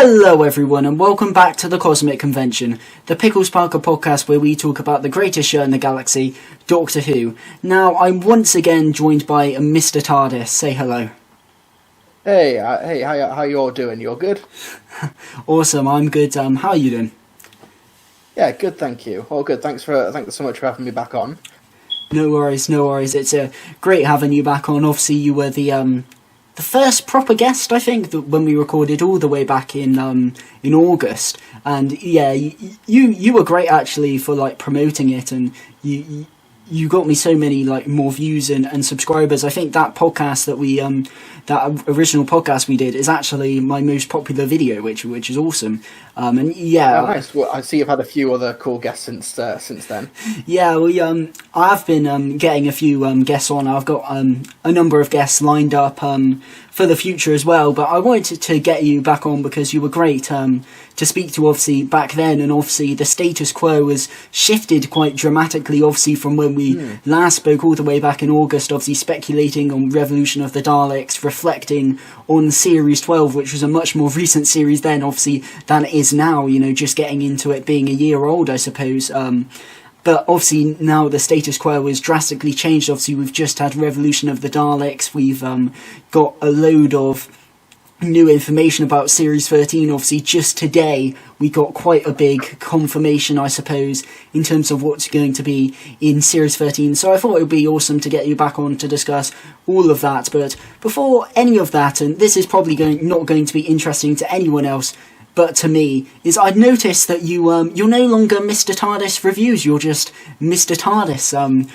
Hello everyone and welcome back to the Cosmic Convention, the Pickles Parker Podcast where we talk about the greatest show in the galaxy, Doctor Who. Now, I'm once again joined by Mr TARDIS. Say hello. Hey, how you all doing? You all good? Awesome, I'm good. How are you doing? Yeah, good, thank you. All good. Thanks so much for having me back on. No worries. It's great having you back on. Obviously, you were the first proper guest, I think, when we recorded all the way back in August. And yeah, you were great actually for like promoting it, and you got me so many like more views and subscribers. I think that podcast that we that original podcast we did is actually my most popular video, which is awesome. And yeah, nice. Well, I see you've had a few other cool guests since then. Yeah, I've been getting a few guests on. I've got a number of guests lined up for the future as well. But I wanted to get you back on because you were great to speak to, obviously, back then. And obviously the status quo has shifted quite dramatically, obviously, from when we last spoke all the way back in August, obviously speculating on Revolution of the Daleks, reflecting on Series 12, which was a much more recent series then, obviously, than it is now, just getting into it being a year old, I suppose. But obviously now the status quo has drastically changed. Obviously we've just had Revolution of the Daleks. We've got a load of new information about Series 13. Obviously just today we got quite a big confirmation, I suppose, in terms of what's going to be in Series 13. So I thought it would be awesome to get you back on to discuss all of that. But before any of that, and this is probably not going to be interesting to anyone else but to me, is I'd noticed that you're no longer Mr TARDIS Reviews, you're just Mr TARDIS.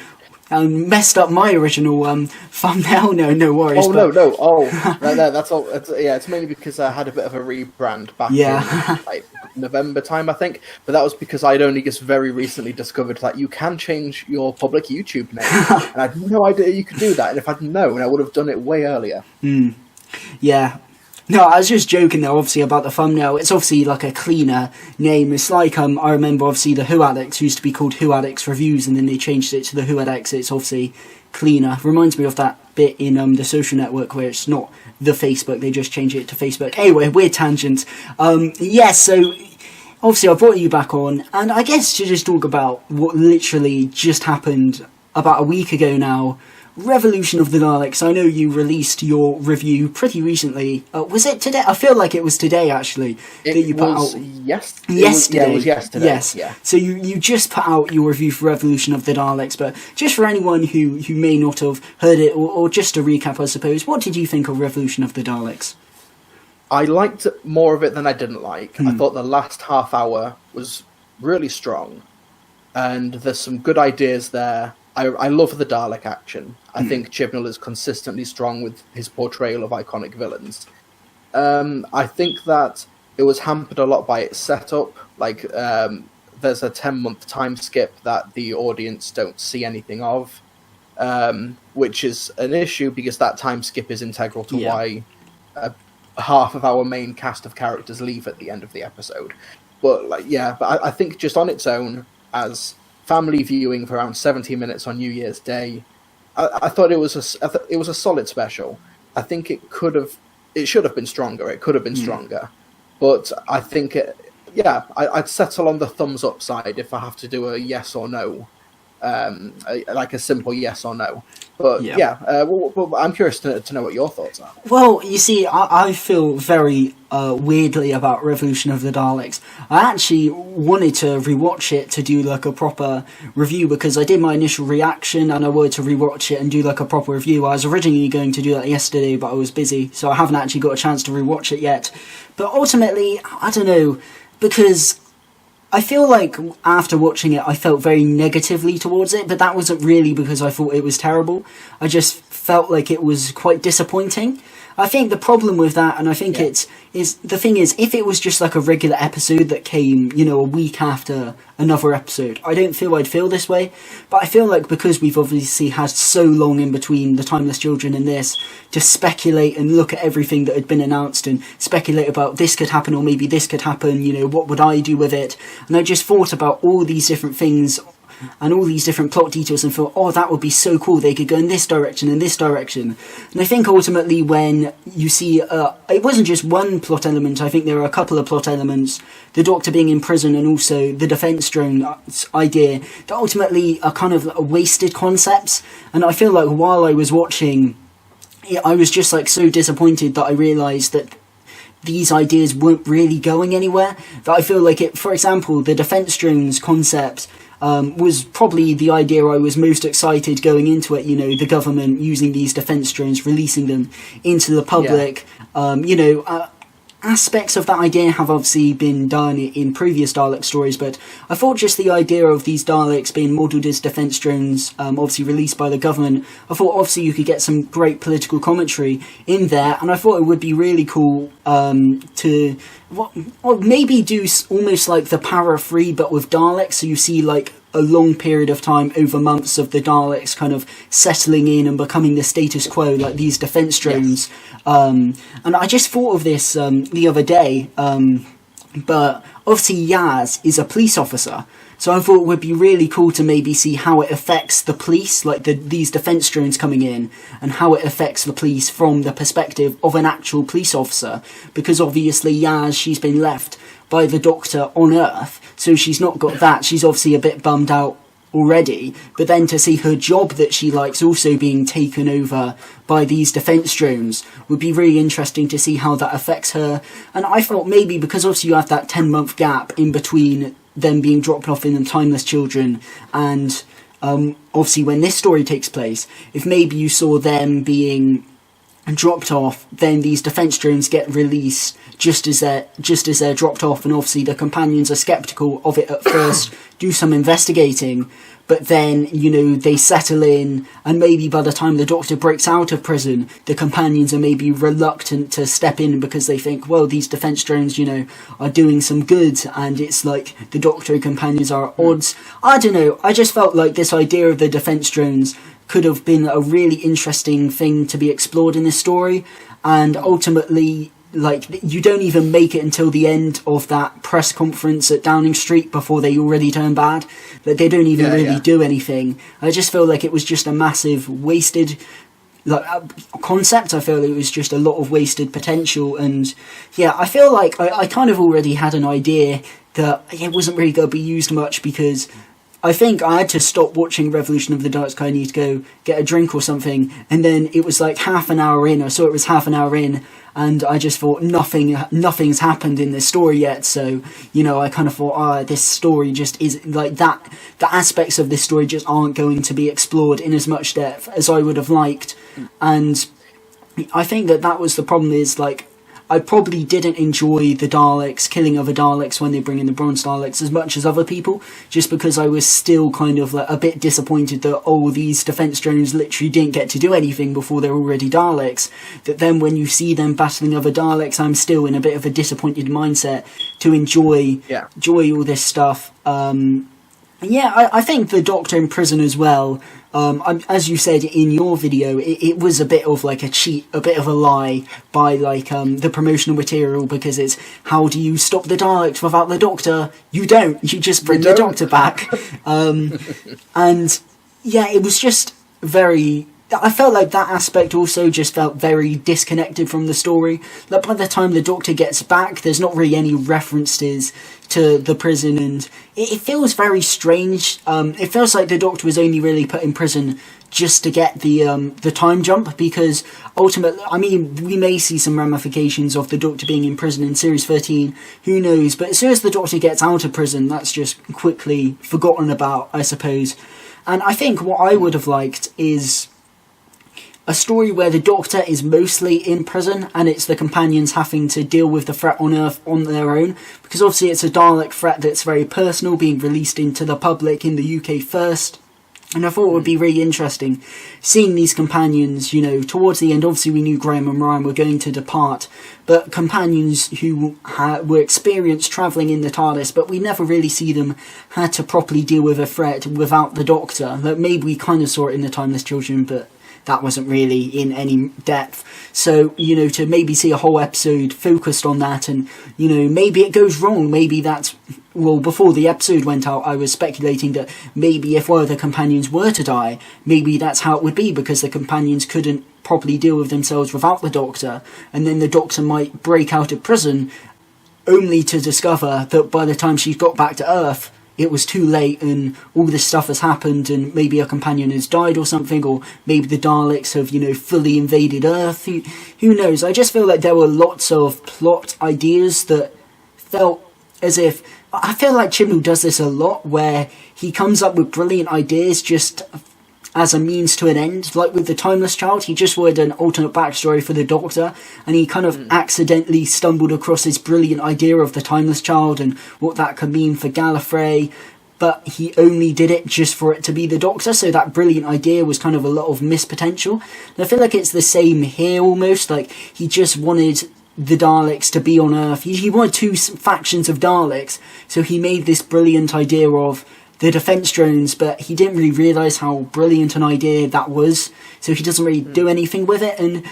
Messed up my original thumbnail. No worries. That's all. It's mainly because I had a bit of a rebrand back in like November time, I think. But that was because I'd only just very recently discovered that you can change your public YouTube name, and I had no idea you could do that. And if I'd known, I would have done it way earlier. Yeah. No, I was just joking though, obviously, about the thumbnail. It's obviously like a cleaner name. It's like, I remember obviously the Who Addicts used to be called Who Addicts Reviews, and then they changed it to the Who Addicts. It's obviously cleaner. Reminds me of that bit in the Social Network where it's not the Facebook, they just change it to Facebook. Anyway, weird tangent. So obviously I brought you back on, and I guess to just talk about what literally just happened about a week ago now. Revolution of the Daleks. I know you released your review pretty recently. Was it today? I feel like it was today, actually. It was yesterday. It was yesterday. Yes. Yeah. So you just put out your review for Revolution of the Daleks, but just for anyone who may not have heard it, or just to recap, I suppose, what did you think of Revolution of the Daleks? I liked more of it than I didn't like. I thought the last half hour was really strong, and there's some good ideas there. I love the Dalek action. I think Chibnall is consistently strong with his portrayal of iconic villains. I think that it was hampered a lot by its setup. Like, there's a 10-month time skip that the audience don't see anything of, which is an issue because that time skip is integral to why half of our main cast of characters leave at the end of the episode. But I think just on its own, as family viewing for around 70 minutes on New Year's Day, I thought it was a solid special. I think it should have been stronger. It could have been stronger, but I think I'd settle on the thumbs up side if I have to do a yes or no, like a simple yes or no. But I'm curious to know what your thoughts are. Well, you see, I feel very weirdly about Revolution of the Daleks. I actually wanted to rewatch it to do like a proper review because I did my initial reaction and I wanted to rewatch it and do like a proper review. I was originally going to do that yesterday, but I was busy, so I haven't actually got a chance to rewatch it yet. But ultimately, I don't know, because I feel like after watching it, I felt very negatively towards it, but that wasn't really because I thought it was terrible. I just felt like it was quite disappointing. I think the problem with that, and I think the thing is, if it was just like a regular episode that came, a week after another episode, I don't feel I'd feel this way. But I feel like because we've obviously had so long in between the Timeless Children and this, to speculate and look at everything that had been announced and speculate about this could happen or maybe this could happen, what would I do with it? And I just thought about all these different things and all these different plot details and thought, oh, that would be so cool, they could go in this direction and this direction. And I think ultimately when you see, it wasn't just one plot element, I think there were a couple of plot elements, the Doctor being in prison and also the defence drone idea, that ultimately are kind of wasted concepts. And I feel like while I was watching, I was just like so disappointed that I realised that these ideas weren't really going anywhere. That I feel like it, for example, the defence drones concept was probably the idea I was most excited going into it. You know, the government using these defence drones, releasing them into the public. Yeah. Aspects of that idea have obviously been done in previous Dalek stories, but I thought just the idea of these Daleks being modelled as defence drones, obviously released by the government, I thought obviously you could get some great political commentary in there, and I thought it would be really cool to maybe do almost like the Para 3 but with Daleks, so you see like a long period of time over months of the Daleks kind of settling in and becoming the status quo, like these defence drones. Yes. And I just thought of this the other day, but obviously Yaz is a police officer, so I thought it would be really cool to maybe see how it affects the police, like these defence drones coming in, and how it affects the police from the perspective of an actual police officer, because obviously Yaz, she's been left by the Doctor on Earth, so she's not got that. She's obviously a bit bummed out already, but then to see her job that she likes also being taken over by these defence drones would be really interesting to see how that affects her. And I thought maybe because obviously you have that 10-month gap in between them being dropped off in the Timeless Children and obviously when this story takes place, if maybe you saw them being dropped off, then these defence drones get released just as they're dropped off, and obviously the companions are sceptical of it at first, do some investigating, but then, you know, they settle in, and maybe by the time the Doctor breaks out of prison, the companions are maybe reluctant to step in because they think, well, these defence drones, you know, are doing some good, and it's like the Doctor and companions are at odds. I don't know, I just felt like this idea of the defence drones could have been a really interesting thing to be explored in this story, and ultimately, like, you don't even make it until the end of that press conference at Downing Street before they already turn bad. Like, they don't even do anything. I just feel like it was just a massive wasted concept. I feel it was just a lot of wasted potential, and yeah, I feel like I kind of already had an idea that it wasn't really going to be used much, because I think I had to stop watching Revolution of the Daleks. I need to go get a drink or something, and then it was like half an hour in. I saw it was half an hour in, and I just thought nothing's happened in this story yet. So, you know, I kind of thought, this story just is like that. The aspects of this story just aren't going to be explored in as much depth as I would have liked, and I think that was the problem. Is like, I probably didn't enjoy the Daleks, killing other Daleks when they bring in the Bronze Daleks as much as other people, just because I was still kind of like a bit disappointed that, these defence drones literally didn't get to do anything before they're already Daleks. That then when you see them battling other Daleks, I'm still in a bit of a disappointed mindset to enjoy all this stuff. I think the Doctor in prison as well, as you said in your video, it was a bit of like a cheat, a bit of a lie by like the promotional material, because it's, how do you stop the Daleks without the Doctor? You don't, you just bring the Doctor back. And yeah, it was just very, I felt like that aspect also just felt very disconnected from the story. Like, by the time the Doctor gets back, there's not really any references to the prison, and it feels very strange. It feels like the Doctor was only really put in prison just to get the time jump, because ultimately, I mean, we may see some ramifications of the Doctor being in prison in Series 13, who knows, but as soon as the Doctor gets out of prison, that's just quickly forgotten about, I suppose. And I think what I would have liked is a story where the Doctor is mostly in prison and it's the companions having to deal with the threat on Earth on their own, because obviously it's a Dalek threat that's very personal, being released into the public in the UK first. And I thought it would be really interesting seeing these companions, you know, towards the end. Obviously we knew Graham and Ryan were going to depart, but companions who were experienced travelling in the TARDIS, but we never really see them had to properly deal with a threat without the Doctor. Like, maybe we kind of saw it in the Timeless Children, but that wasn't really in any depth. So, to maybe see a whole episode focused on that, and, maybe it goes wrong, maybe that's... Well, before the episode went out, I was speculating that maybe if one of the companions were to die, maybe that's how it would be, because the companions couldn't properly deal with themselves without the Doctor, and then the Doctor might break out of prison, only to discover that by the time she's got back to Earth, it was too late and all this stuff has happened, and maybe a companion has died or something, or maybe the Daleks have, fully invaded Earth. Who knows? I just feel like there were lots of plot ideas that felt as if... I feel like Chibnall does this a lot, where he comes up with brilliant ideas just as a means to an end. Like with the Timeless Child, he just wanted an alternate backstory for the Doctor, and he kind of accidentally stumbled across this brilliant idea of the Timeless Child and what that could mean for Gallifrey, but he only did it just for it to be the Doctor, so that brilliant idea was kind of a lot of missed potential. And I feel like it's the same here almost, like he just wanted the Daleks to be on Earth. He wanted two factions of Daleks, so he made this brilliant idea of the defense drones, but he didn't really realise how brilliant an idea that was, so he doesn't really do anything with it. And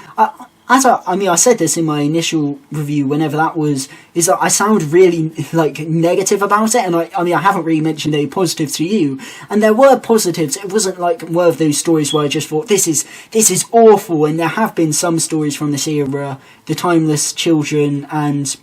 I said this in my initial review, whenever that was, is that I sound really negative about it, and I haven't really mentioned any positives to you, and there were positives. It wasn't like one of those stories where I just thought this is awful, and there have been some stories from this era, The Timeless Children and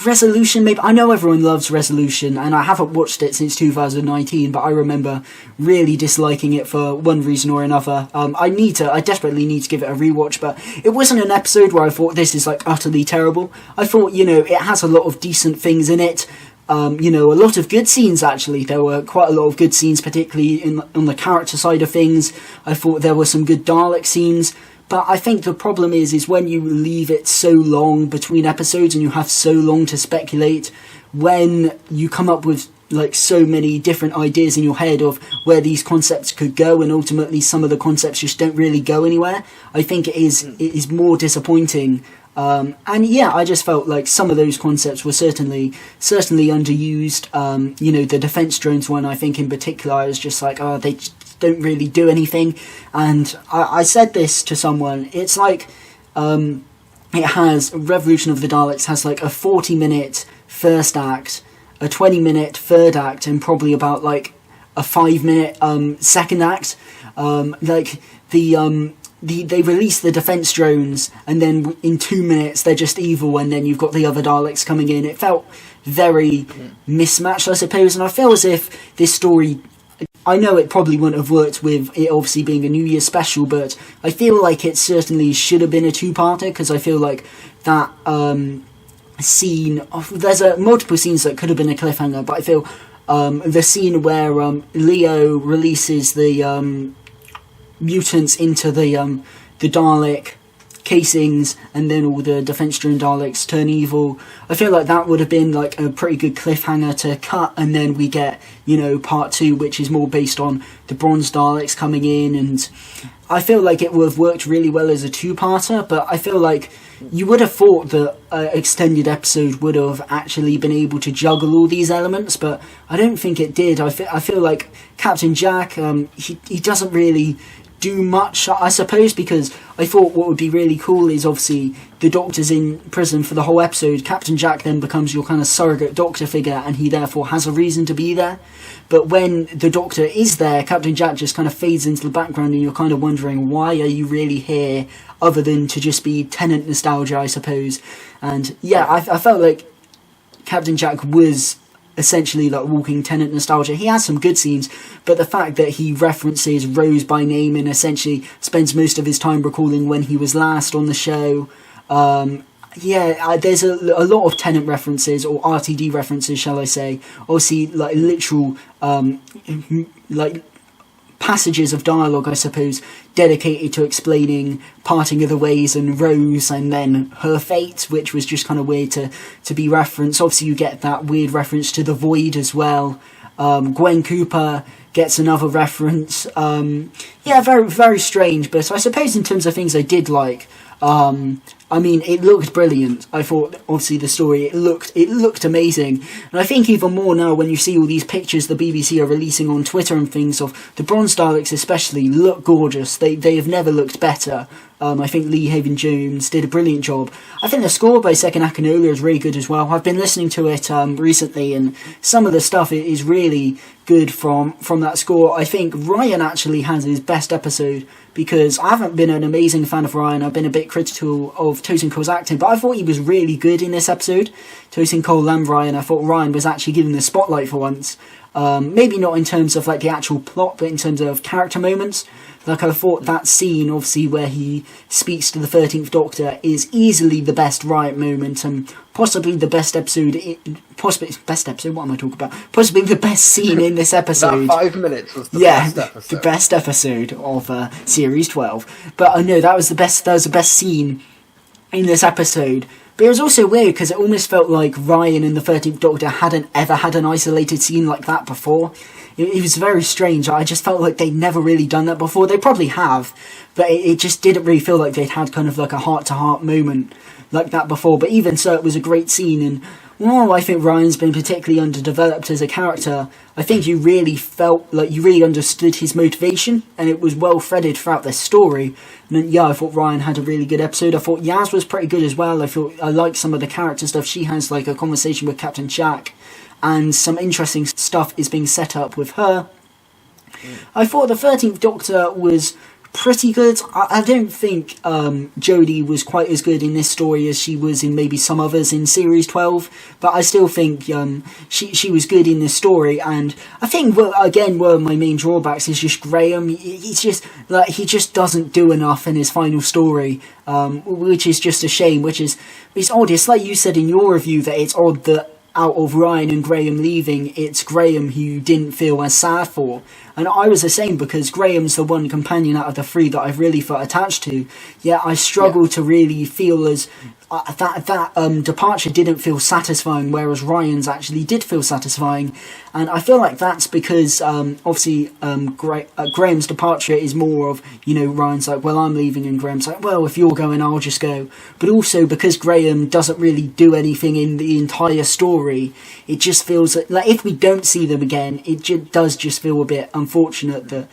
Resolution, maybe. I know everyone loves Resolution, and I haven't watched it since 2019, but I remember really disliking it for one reason or another. I desperately need to give it a rewatch, but it wasn't an episode where I thought this is utterly terrible. I thought, it has a lot of decent things in it. A lot of good scenes, actually. There were quite a lot of good scenes, particularly on the character side of things. I thought there were some good Dalek scenes. But I think the problem is when you leave it so long between episodes and you have so long to speculate, when you come up with so many different ideas in your head of where these concepts could go, and ultimately some of the concepts just don't really go anywhere, I think it is more disappointing. I just felt like some of those concepts were certainly underused. The defense drones one, I think in particular, I was just they just don't really do anything. And I said this to someone, it's like it has Revolution of the Daleks has a 40-minute first act, a 20-minute third act, and probably about a 5-minute second act. They release the defense drones, and then in 2 minutes they're just evil, and then you've got the other Daleks coming in. It felt very mismatched, I suppose, and I feel as if this story, I know it probably wouldn't have worked with it obviously being a New Year's special, but I feel like it certainly should have been a two-parter, because I feel like that scene, there's multiple scenes that could have been a cliffhanger, but I feel the scene where Leo releases the mutants into the Dalek casings, and then all the defense drone Daleks turn evil, I feel like that would have been a pretty good cliffhanger to cut, and then we get part 2, which is more based on the bronze Daleks coming in, and I feel like it would have worked really well as a two-parter. But I feel like you would have thought that an extended episode would have actually been able to juggle all these elements, but I don't think it did. I feel like Captain Jack, he doesn't really do much, I suppose, because I thought what would be really cool is obviously the Doctor's in prison for the whole episode. Captain Jack then becomes your kind of surrogate Doctor figure, and he therefore has a reason to be there. But when the Doctor is there, Captain Jack just kind of fades into the background, and you're kind of wondering, why are you really here, other than to just be Tennant nostalgia, I suppose. And yeah, I felt like Captain Jack was essentially walking Tennant nostalgia. He has some good scenes, but the fact that he references Rose by name and essentially spends most of his time recalling when he was last on the show, there's a lot of Tennant references, or RTD references, shall I say. Obviously, literal passages of dialogue, I suppose, dedicated to explaining Parting of the Ways and Rose, and then her fate, which was just kind of weird to be referenced. Obviously, you get that weird reference to the Void as well. Gwen Cooper gets another very, very strange, but I suppose in terms of things I did like, I mean, it looked brilliant. I thought, obviously, the story, it looked amazing. And I think even more now when you see all these pictures the BBC are releasing on Twitter and things of the Bronze Daleks especially look gorgeous. They have never looked better. I think Lee Haven-Jones did a brilliant job. I think the score by Second Akinola is really good as well. I've been listening to it recently, and some of the stuff is really good from that score. I think Ryan actually has his best episode, because I haven't been an amazing fan of Ryan. I've been a bit critical of Tosin Cole's acting, but I thought he was really good in this episode. Tosin Cole and Ryan, I thought Ryan was actually given the spotlight for once. Maybe not in terms of like the actual plot, but in terms of character moments. Like, I thought that scene, obviously, where he speaks to the 13th Doctor is easily the best Ryan moment, and possibly the best episode. Best episode? What am I talking about? Possibly the best scene in this episode. That 5 minutes was the best episode. The best episode of Series 12. But I know that was the best. That was the best scene in this episode. But it was also weird because it almost felt like Ryan and the 13th Doctor hadn't ever had an isolated scene like that before. It was very strange. I just felt like they'd never really done that before. They probably have, but it just didn't really feel like they'd had kind of like a heart-to-heart moment like that before. But even so, it was a great scene. And while I think Ryan's been particularly underdeveloped as a character, I think you really felt like you really understood his motivation, and it was well threaded throughout the story. And then, yeah, I thought Ryan had a really good episode. I thought Yaz was pretty good as well. I thought I liked some of the character stuff. She has like a conversation with Captain Jack, and some interesting stuff is being set up with her. I thought the 13th Doctor was pretty good. I don't think Jodie was quite as good in this story as she was in maybe some others in Series 12, but I still think she was good in this story. And I think, well, again, one of my main drawbacks is just Graham. He's just like, he just doesn't do enough in his final story, which is just a shame. It's odd. It's like you said in your review that it's odd that out of Ryan and Graham leaving, it's Graham who you didn't feel as sad for. And I was the same, because Graham's the one companion out of the three that I've really felt attached to. Yet I struggle to really feel as that departure didn't feel satisfying, whereas Ryan's actually did feel satisfying. And I feel like that's because obviously Graham's departure is more of, Ryan's like, well, I'm leaving, and Graham's like, well, if you're going, I'll just go. But also because Graham doesn't really do anything in the entire story, it just feels like if we don't see them again, it does just feel a bit unfortunate that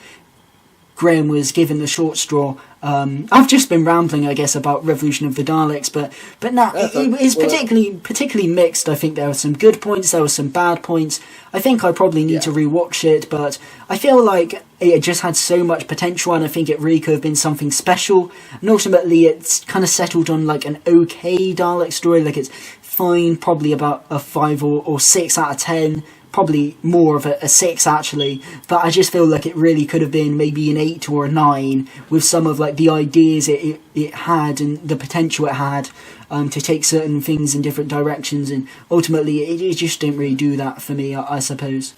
Graham was given the short straw. I've just been rambling, I guess, about Revolution of the Daleks, but no, it's particularly mixed. I think there were some good points, there were some bad points. I think I probably need to rewatch it, but I feel like it just had so much potential, and I think it really could have been something special. And ultimately, it's kind of settled on like an okay Dalek story. Like, it's fine, probably about a 5 or 6 out of 10. Probably more of a 6 actually, but I just feel like it really could have been maybe an 8 or a 9 with some of like the ideas it had and the potential it had to take certain things in different directions, and ultimately it just didn't really do that for me, I suppose.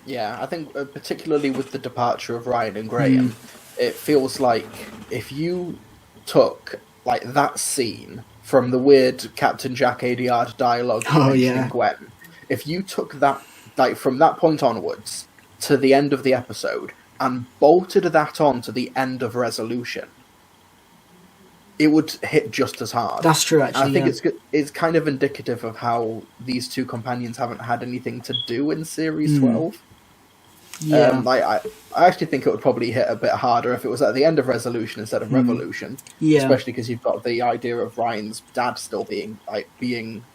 Yeah, I think particularly with the departure of Ryan and Graham, it feels like if you took like that scene from the weird Captain Jack ADR dialogue mentioning Gwen, if you took that, like, from that point onwards to the end of the episode and bolted that on to the end of Resolution, it would hit just as hard. That's true, actually. I think it's kind of indicative of how these two companions haven't had anything to do in Series 12. Yeah. I actually think it would probably hit a bit harder if it was at the end of Resolution instead of Revolution. Yeah. Especially because you've got the idea of Ryan's dad still being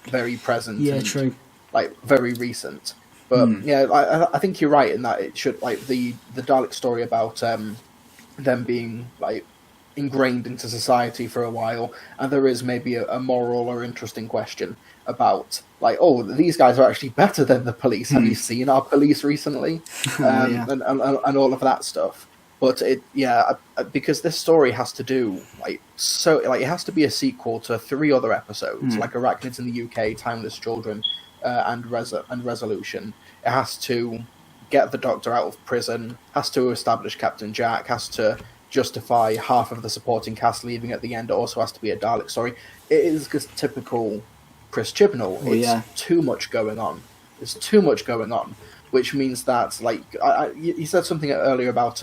very present. Yeah, and, true. Like, very recent. But, I think you're right in that it should, like, the Dalek story about them being, like, ingrained into society for a while, and there is maybe a moral or interesting question about, like, oh, these guys are actually better than the police. Have you seen our police recently? And all of that stuff. But because this story has to do, it has to be a sequel to 3 other episodes, like Arachnids in the UK, Timeless Children, and Resolution. It has to get the Doctor out of prison, has to establish Captain Jack, has to justify half of the supporting cast leaving at the end. It also has to be a Dalek story. It is just typical Chris Chibnall. It's too much going on. There's too much going on, which means that, like, you said something earlier about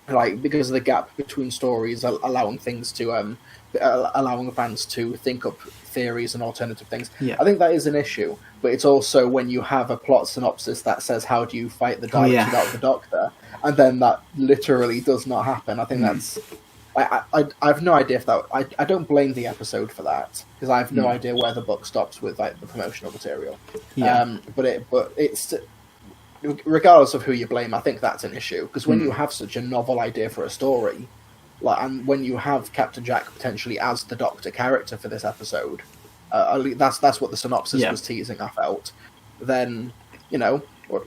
like because of the gap between stories, allowing things to allowing fans to think up theories and alternative things. Yeah. I think that is an issue, but it's also when you have a plot synopsis that says how do you fight the Daleks without the Doctor, and then that literally does not happen. I think that's. I have no idea if that. I don't blame the episode for that because I have no idea where the book stops with like the promotional material. Yeah. But it's regardless of who you blame, I think that's an issue because when you have such a novel idea for a story, like, and when you have Captain Jack potentially as the Doctor character for this episode, that's what the synopsis was teasing. I felt then what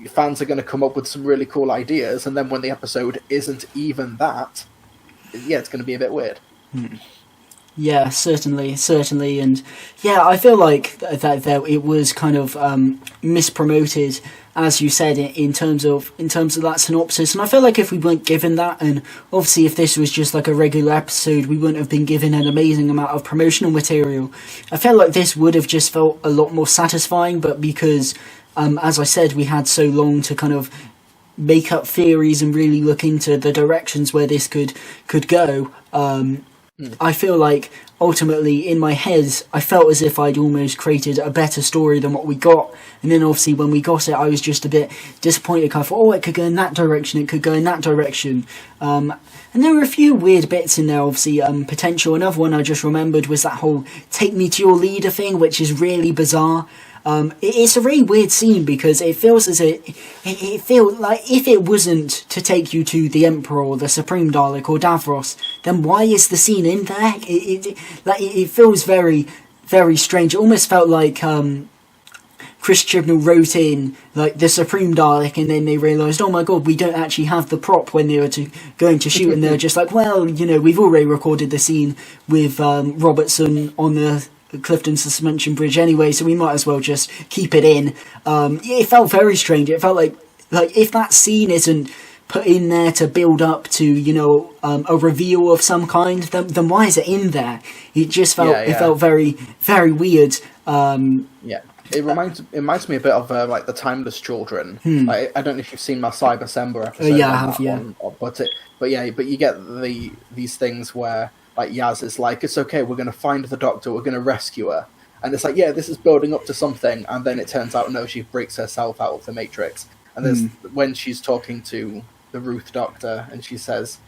fans are going to come up with some really cool ideas, and then when the episode isn't even that, it's going to be a bit weird. Yeah, certainly, and I feel like that it was kind of mispromoted, as you said, in terms of that synopsis. And I feel like if we weren't given that, and obviously if this was just like a regular episode, we wouldn't have been given an amazing amount of promotional material. I felt like this would have just felt a lot more satisfying, but because, as I said, we had so long to kind of make up theories and really look into the directions where this could go. I feel like ultimately in my head I felt as if I'd almost created a better story than what we got, and then obviously when we got it I was just a bit disappointed. I thought, it could go in that direction, it could go in that direction, and there were a few weird bits in there, obviously. Potential, another one I just remembered was that whole take me to your leader thing, which is really bizarre. It's a really weird scene because it feels as it feels like if it wasn't to take you to the Emperor or the Supreme Dalek or Davros, then why is the scene in there? It feels very, very strange. It almost felt like Chris Chibnall wrote in like the Supreme Dalek, and then they realised, oh my god, we don't actually have the prop when they were going to shoot, and they're just like, well, we've already recorded the scene with Robertson on the Clifton Suspension Bridge anyway, so we might as well just keep it in. It felt very strange. It felt like if that scene isn't put in there to build up to a reveal of some kind, then why is it in there? It just felt it felt very, very weird. It reminds me a bit of like the Timeless Children. I don't know if you've seen my Cyber Sember episode. I have. But you get these things where like Yaz is like, it's okay, we're going to find the Doctor, we're going to rescue her, and it's like, this is building up to something, and then it turns out no, she breaks herself out of the Matrix. And there's when she's talking to the Ruth Doctor, and she says,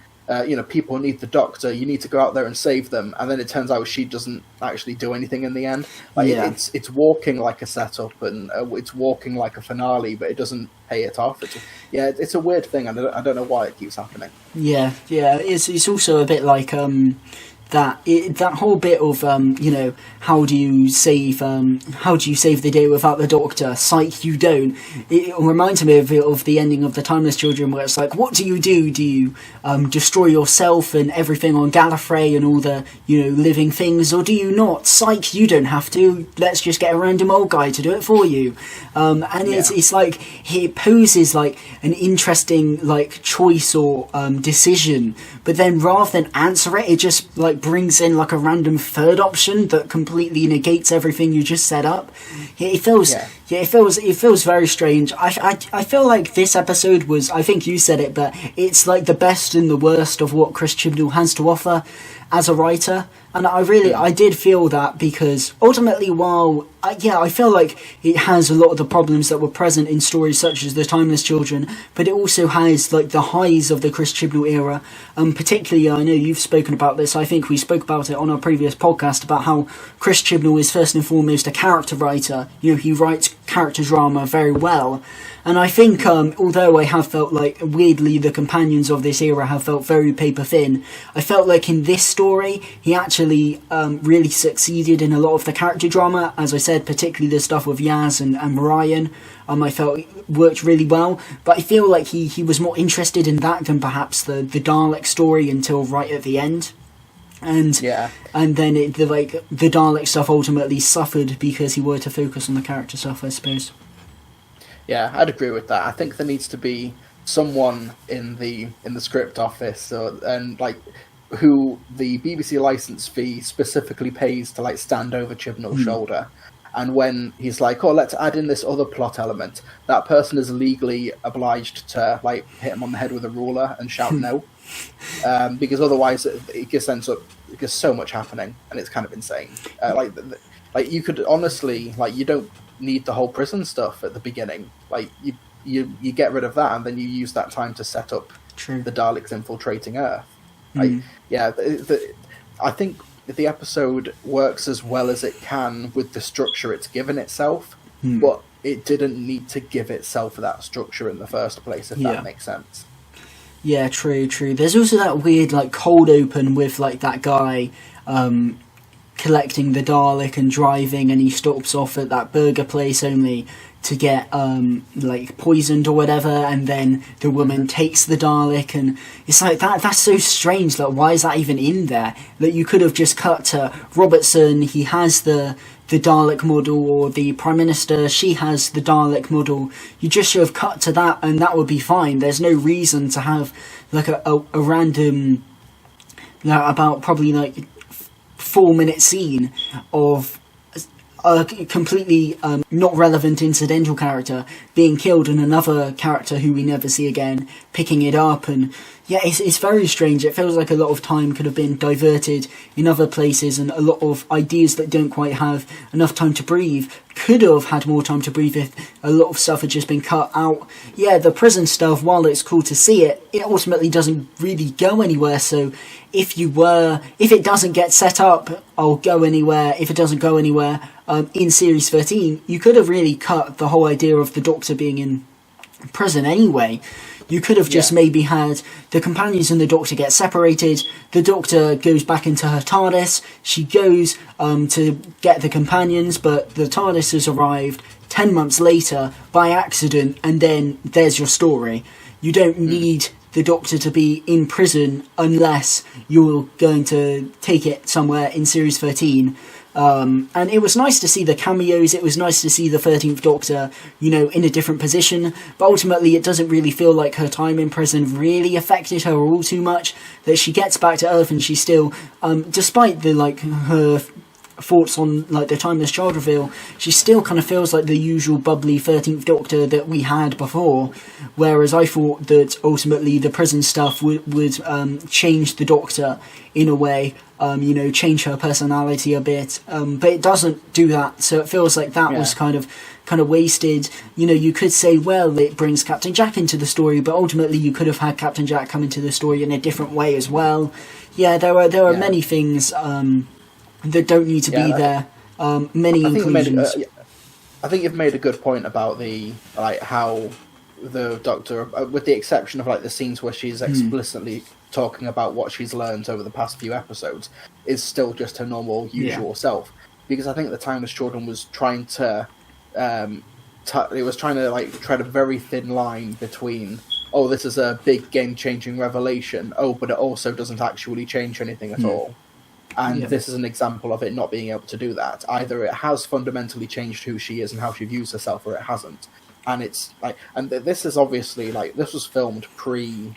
people need the Doctor, you need to go out there and save them, and then it turns out she doesn't actually do anything in the end. It's walking like a setup, and it's walking like a finale, but it doesn't pay it off. It's a weird thing, and I don't know why it keeps happening. It's also a bit like that whole bit of how do you save the day without the Doctor? Psych, you don't. It reminds me of the ending of The Timeless Children, where it's like, what do you do? Do you destroy yourself and everything on Gallifrey and all the living things, or do you not? Psych, you don't have to. Let's just get a random old guy to do it for you. It's like it poses like an interesting like choice or decision, but then rather than answer it, it just like brings in like a random third option that completely negates everything you just set up. It feels very strange. I feel like this episode was, I think you said it, but it's like the best and the worst of what Chris Chibnall has to offer as a writer. And I did feel that, because ultimately, while I feel like it has a lot of the problems that were present in stories such as The Timeless Children, but it also has like the highs of the Chris Chibnall era. Particularly, I know you've spoken about this. I think we spoke about it on our previous podcast about how Chris Chibnall is first and foremost a character writer. He writes character drama very well. And I think, although I have felt like, weirdly, the companions of this era have felt very paper thin, I felt like in this story, he actually really succeeded in a lot of the character drama. As I said, particularly the stuff with Yaz and Ryan, I felt worked really well. But I feel like he was more interested in that than perhaps the Dalek story until right at the end. And then the Dalek stuff ultimately suffered because he wanted to focus on the character stuff, I suppose. Yeah, I'd agree with that. I think there needs to be someone in the script office, and like who the BBC license fee specifically pays to like stand over Chibnall's shoulder And when he's like, "Oh, let's add in this other plot element," that person is legally obliged to like hit him on the head with a ruler and shout no, because otherwise it just ends up because so much happening and it's kind of insane. Like you could honestly you don't need the whole prison stuff at the beginning. Like you get rid of that and then you use that time to set up the Daleks infiltrating Earth. I think the episode works as well as it can with the structure it's given itself, but it didn't need to give itself that structure in the first place, if that makes sense. Yeah, true. There's also that weird cold open with that guy collecting the Dalek and driving, and he stops off at that burger place only to get poisoned or whatever, and then the woman takes the Dalek, and it's that's so strange. Why is that even in there? That you could have just cut to Robertson, he has the Dalek model, or the Prime Minister, she has the Dalek model. You just should have cut to that and that would be fine. There's no reason to have a random about probably 4-minute scene of a completely not relevant incidental character being killed and another character who we never see again picking it up. And it's very strange. It feels like a lot of time could have been diverted in other places, and a lot of ideas that don't quite have enough time to breathe could have had more time to breathe if a lot of stuff had just been cut out. The prison stuff, while it's cool to see it ultimately doesn't really go anywhere. So if it doesn't get set up, I'll go anywhere. If it doesn't go anywhere in Series 13, you could have really cut the whole idea of the Doctor being in prison anyway. You could have just maybe had the companions and the Doctor get separated. The Doctor goes back into her TARDIS. She goes to get the companions, but the TARDIS has arrived 10 months later by accident, and then there's your story. You don't need the Doctor to be in prison unless you're going to take it somewhere in Series 13. And it was nice to see the cameos, it was nice to see the 13th Doctor, in a different position, but ultimately it doesn't really feel like her time in prison really affected her all too much, that she gets back to Earth and she's still, despite her thoughts on the Timeless Child reveal, she still kind of feels like the usual bubbly 13th Doctor that we had before, whereas I thought that ultimately the prison stuff would change the Doctor in a way, change her personality a bit, but it doesn't do that, so it feels like that was kind of wasted. You could say, well, it brings Captain Jack into the story, but ultimately you could have had Captain Jack come into the story in a different way as well. There are many things that don't need to be there. Many inclusions. I think you've made a good point about the how the Doctor, with the exception of the scenes where she's explicitly talking about what she's learned over the past few episodes, is still just her normal, usual self. Because I think the Timeless Children was trying to, tread a very thin line between, oh, this is a big game-changing revelation, but it also doesn't actually change anything at all. And this is an example of it not being able to do that. Either it has fundamentally changed who she is and how she views herself, or it hasn't. And it's this is obviously this was filmed pre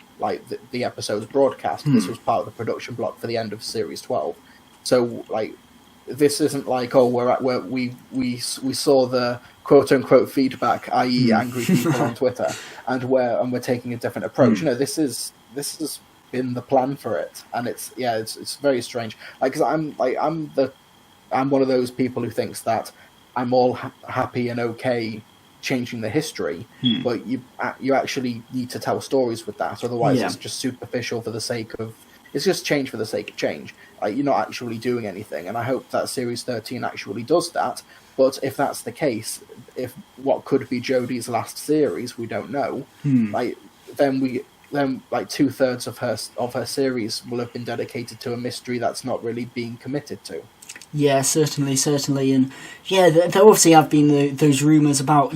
the episode's broadcast. This was part of the production block for the end of Series 12. So this isn't we saw the quote unquote feedback, i.e. angry people on Twitter, and we're taking a different approach. This is been the plan for it, and it's very strange. Because I'm one of those people who thinks that I'm all happy and okay changing the history, but you actually need to tell stories with that. Otherwise, it's just superficial for the sake of. It's just change for the sake of change. You're not actually doing anything, and I hope that Series 13 actually does that. But if that's the case, if what could be Jodie's last series, we don't know. Then 2/3 of her series will have been dedicated to a mystery that's not really being committed to. Yeah, certainly, and there obviously have been those rumours about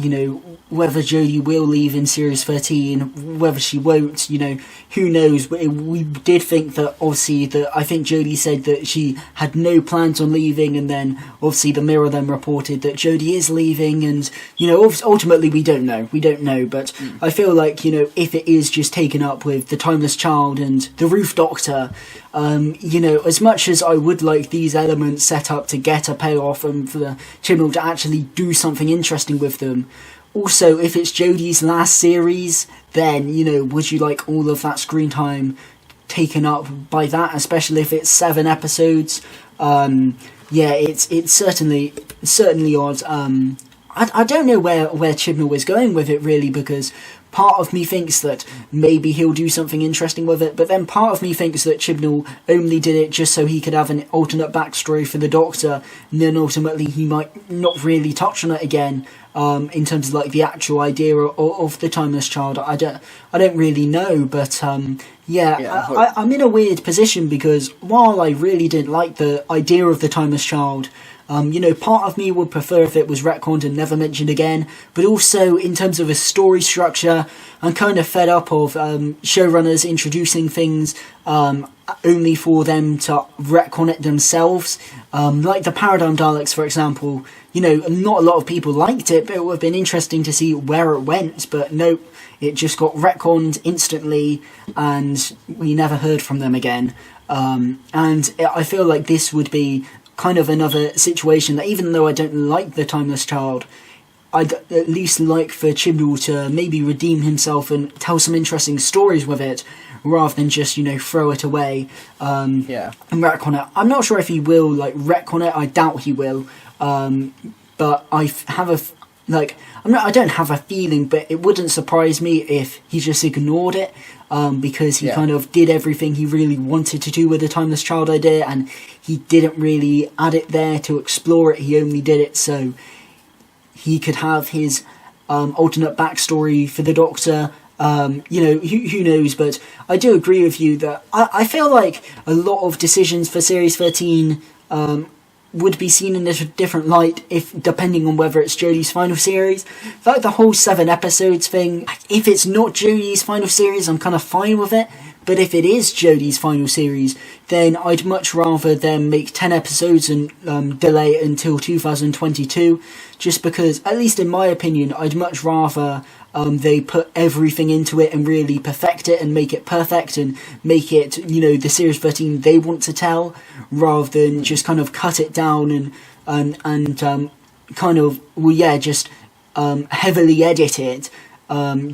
whether Jodie will leave in Series 13, whether she won't. Who knows? We did think that obviously I think Jodie said that she had no plans on leaving, and then obviously the Mirror then reported that Jodie is leaving, and ultimately we don't know, but I feel like if it is just taken up with the Timeless Child and the Roof Doctor, as much as I would like these elements set set up to get a payoff and for Chibnall to actually do something interesting with them. Also, if it's Jodie's last series, then, would you like all of that screen time taken up by that, especially if it's 7 episodes? It's certainly odd. I don't know where Chibnall is going with it, really, because part of me thinks that maybe he'll do something interesting with it, but then part of me thinks that Chibnall only did it just so he could have an alternate backstory for the Doctor, and then ultimately he might not really touch on it again, in terms of like the actual idea of the Timeless Child. I don't really know, but I'm in a weird position, because while I really didn't like the idea of the Timeless Child, part of me would prefer if it was retconned and never mentioned again, but also in terms of a story structure, I'm kind of fed up of showrunners introducing things only for them to retcon it themselves. Like the Paradigm Daleks, for example, not a lot of people liked it, but it would have been interesting to see where it went, but nope, it just got retconned instantly, and we never heard from them again. And I feel like this would be kind of another situation that, even though I don't like the Timeless Child, I'd at least like for Chibnall to maybe redeem himself and tell some interesting stories with it, rather than just, throw it away and retcon it. I'm not sure if he will, retcon it. I doubt he will. But I have I don't have a feeling, but it wouldn't surprise me if he just ignored it, because he kind of did everything he really wanted to do with the Timeless Child idea, and he didn't really add it there to explore it. He only did it so he could have his alternate backstory for the Doctor. Who knows, but I do agree with you that I feel like a lot of decisions for Series 13 would be seen in a different light depending on whether it's Jodie's final series. Like the whole 7 episodes thing, if it's not Jodie's final series, I'm kind of fine with it. But if it is Jodie's final series, then I'd much rather them make 10 episodes and delay it until 2022. Just because, at least in my opinion, I'd much rather they put everything into it and really perfect it and make it perfect and make it, the Series 13 they want to tell, rather than just kind of cut it down and heavily edit it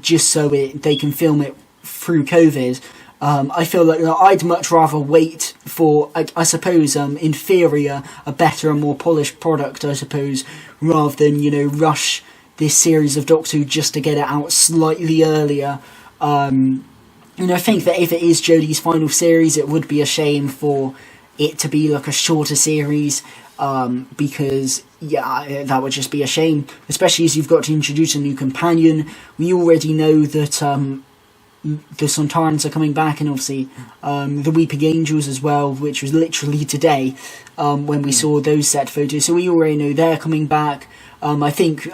just so they can film it through COVID. I feel like I'd much rather wait for, I suppose, in theory, a better and more polished product, I suppose, rather than, rush this series of Doctor Who just to get it out slightly earlier. I think that if it is Jodie's final series, it would be a shame for it to be like a shorter series, because that would just be a shame, especially as you've got to introduce a new companion. We already know that the Sontarans are coming back, and obviously the Weeping Angels as well, which was literally today when we saw those set photos, so we already know they're coming back. I think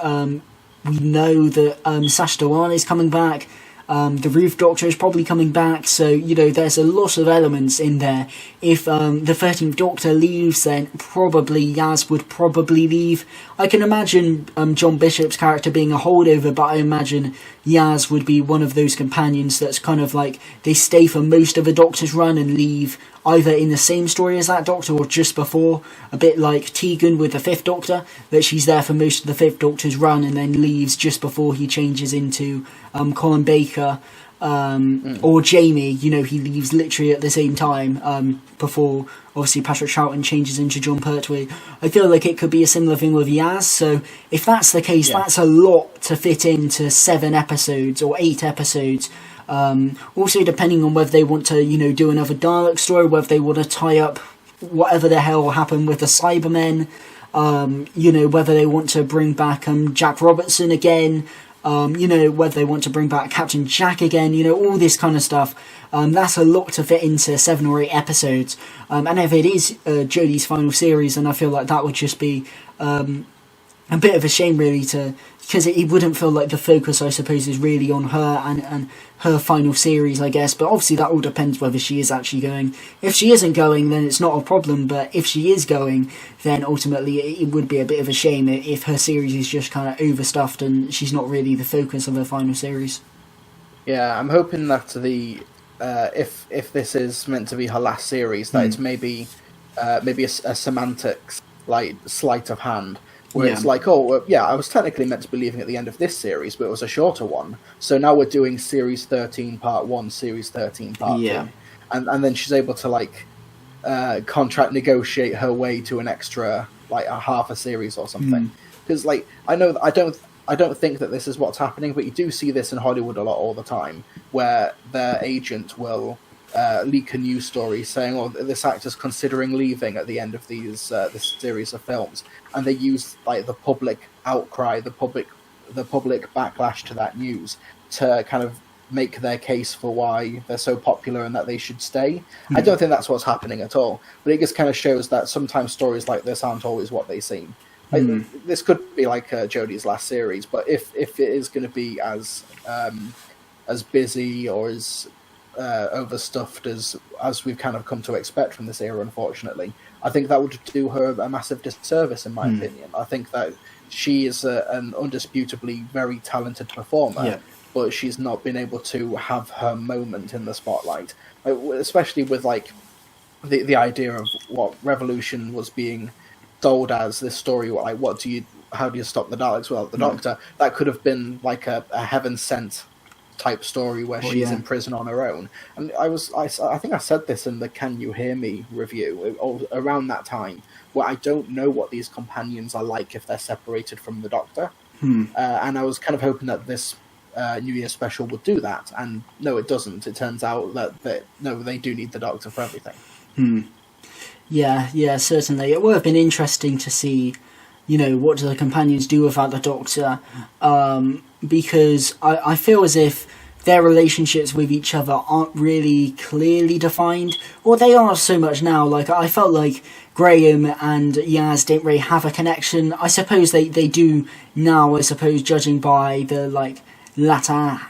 we know that Sash Dhawan is coming back. The Roof Doctor is probably coming back, so there's a lot of elements in there. If the 13th Doctor leaves, then probably Yaz would probably leave. I can imagine John Bishop's character being a holdover, but I imagine Yaz would be one of those companions that's kind of like they stay for most of a Doctor's run and leave either in the same story as that Doctor or just before, a bit like Tegan with the 5th Doctor, that she's there for most of the 5th Doctor's run and then leaves just before he changes into Colin Baker, or Jamie, he leaves literally at the same time, before obviously Patrick Troughton changes into John Pertwee. I feel like it could be a similar thing with Yaz, so if that's the case, that's a lot to fit into 7 episodes or 8 episodes. Also, depending on whether they want to, do another Dalek story, whether they want to tie up whatever the hell happened with the Cybermen, whether they want to bring back Jack Robertson again, whether they want to bring back Captain Jack again, all this kind of stuff. That's a lot to fit into 7 or 8 episodes. And if it is Jodie's final series, then I feel like that would just be a bit of a shame, really, because it wouldn't feel like the focus, I suppose, is really on her and her final series, I guess. But obviously that all depends whether she is actually going. If she isn't going, then it's not a problem, but if she is going, then ultimately it would be a bit of a shame if her series is just kind of overstuffed and she's not really the focus of her final series. Yeah, I'm hoping that if this is meant to be her last series, that it's maybe a semantics like sleight of hand. Where it's like, oh, I was technically meant to be leaving at the end of this series, but it was a shorter one. So now we're doing Series 13 Part 1, Series 13 Part 2. And then she's able to, like, contract negotiate her way to an extra, like, a half a series or something. Because, like, I don't think that this is what's happening, but you do see this in Hollywood a lot all the time, where their agent will leak a news story saying, "Oh, this actor's considering leaving at the end of this series of films," and they use like the public outcry, the public backlash to that news to kind of make their case for why they're so popular and that they should stay. I don't think that's what's happening at all, but it just kind of shows that sometimes stories like this aren't always what they seem. Like, this could be like Jodie's last series, but if it is going to be as busy or as overstuffed as we've kind of come to expect from this era, unfortunately, I think that would do her a massive disservice, in my opinion. I think that she is an undisputably very talented performer, but she's not been able to have her moment in the spotlight, especially with like the idea of what Revolution was being sold as, this story, like how do you stop the Daleks without the Doctor? That could have been like a heaven sent type story where she's in prison on her own. And I think I said this in the Can You Hear Me review around that time, where I don't know what these companions are like if they're separated from the Doctor. And I was kind of hoping that this New Year special would do that, and no, it doesn't. It turns out that they do need the Doctor for everything. Yeah, certainly. It would have been interesting to see, what do the companions do without the Doctor, because I feel as if their relationships with each other aren't really clearly defined, or they are so much now. Like, I felt like Graham and Yaz didn't really have a connection. I suppose they do now, judging by the, like, latter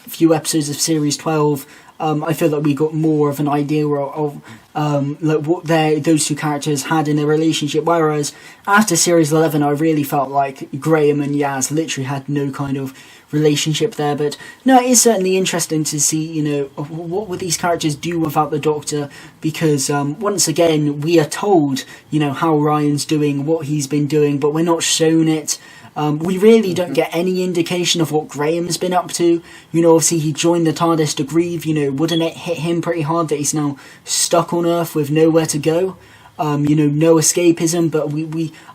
few episodes of Series 12. I feel like we got more of an idea of like what those two characters had in their relationship, whereas after Series 11 I really felt like Graham and Yaz literally had no kind of relationship there. But no, it is certainly interesting to see, what would these characters do without the Doctor, because once again we are told, how Ryan's doing, what he's been doing, but we're not shown it. We really don't get any indication of what Graham's been up to. Obviously he joined the TARDIS to grieve. Wouldn't it hit him pretty hard that he's now stuck on Earth with nowhere to go? No escapism. But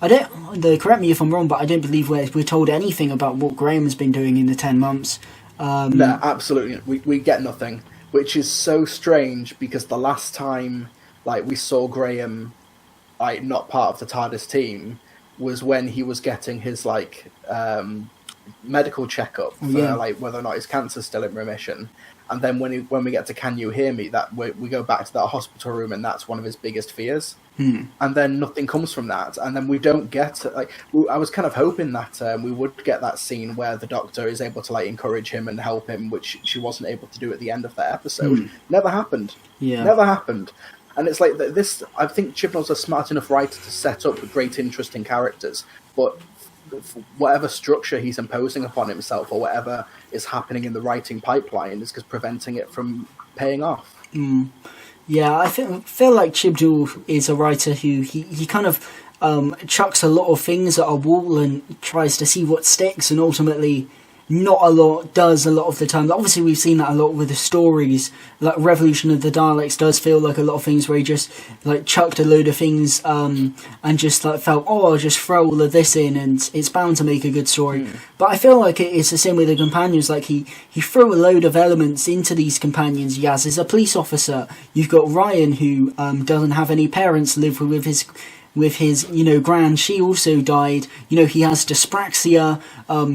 I don't. Correct me if I'm wrong, but I don't believe we're told anything about what Graham's been doing in the 10 months. No, absolutely. We get nothing, which is so strange, because the last time we saw Graham, not part of the TARDIS team, was when he was getting his medical checkup for whether or not his cancer's still in remission. And then when we get to Can You Hear Me, that we go back to that hospital room, and that's one of his biggest fears. And then nothing comes from that, and then we don't get I was kind of hoping that we would get that scene where the Doctor is able to encourage him and help him, which she wasn't able to do at the end of that episode. Never happened. Never happened. And it's like this. I think Chibnall's a smart enough writer to set up great, interesting characters, but whatever structure he's imposing upon himself, or whatever is happening in the writing pipeline, is just preventing it from paying off. Yeah, I feel like Chibnall is a writer who he kind of chucks a lot of things at a wall and tries to see what sticks, and ultimately not a lot does a lot of the time. Obviously we've seen that a lot with the stories, like Revolution of the Daleks does feel like a lot of things where he just chucked a load of things and just felt, I'll just throw all of this in and it's bound to make a good story. But I feel like it's the same with the companions. He threw a load of elements into these companions. Yaz is a police officer. You've got Ryan, who doesn't have any parents, live with his gran. She also died. He has dyspraxia.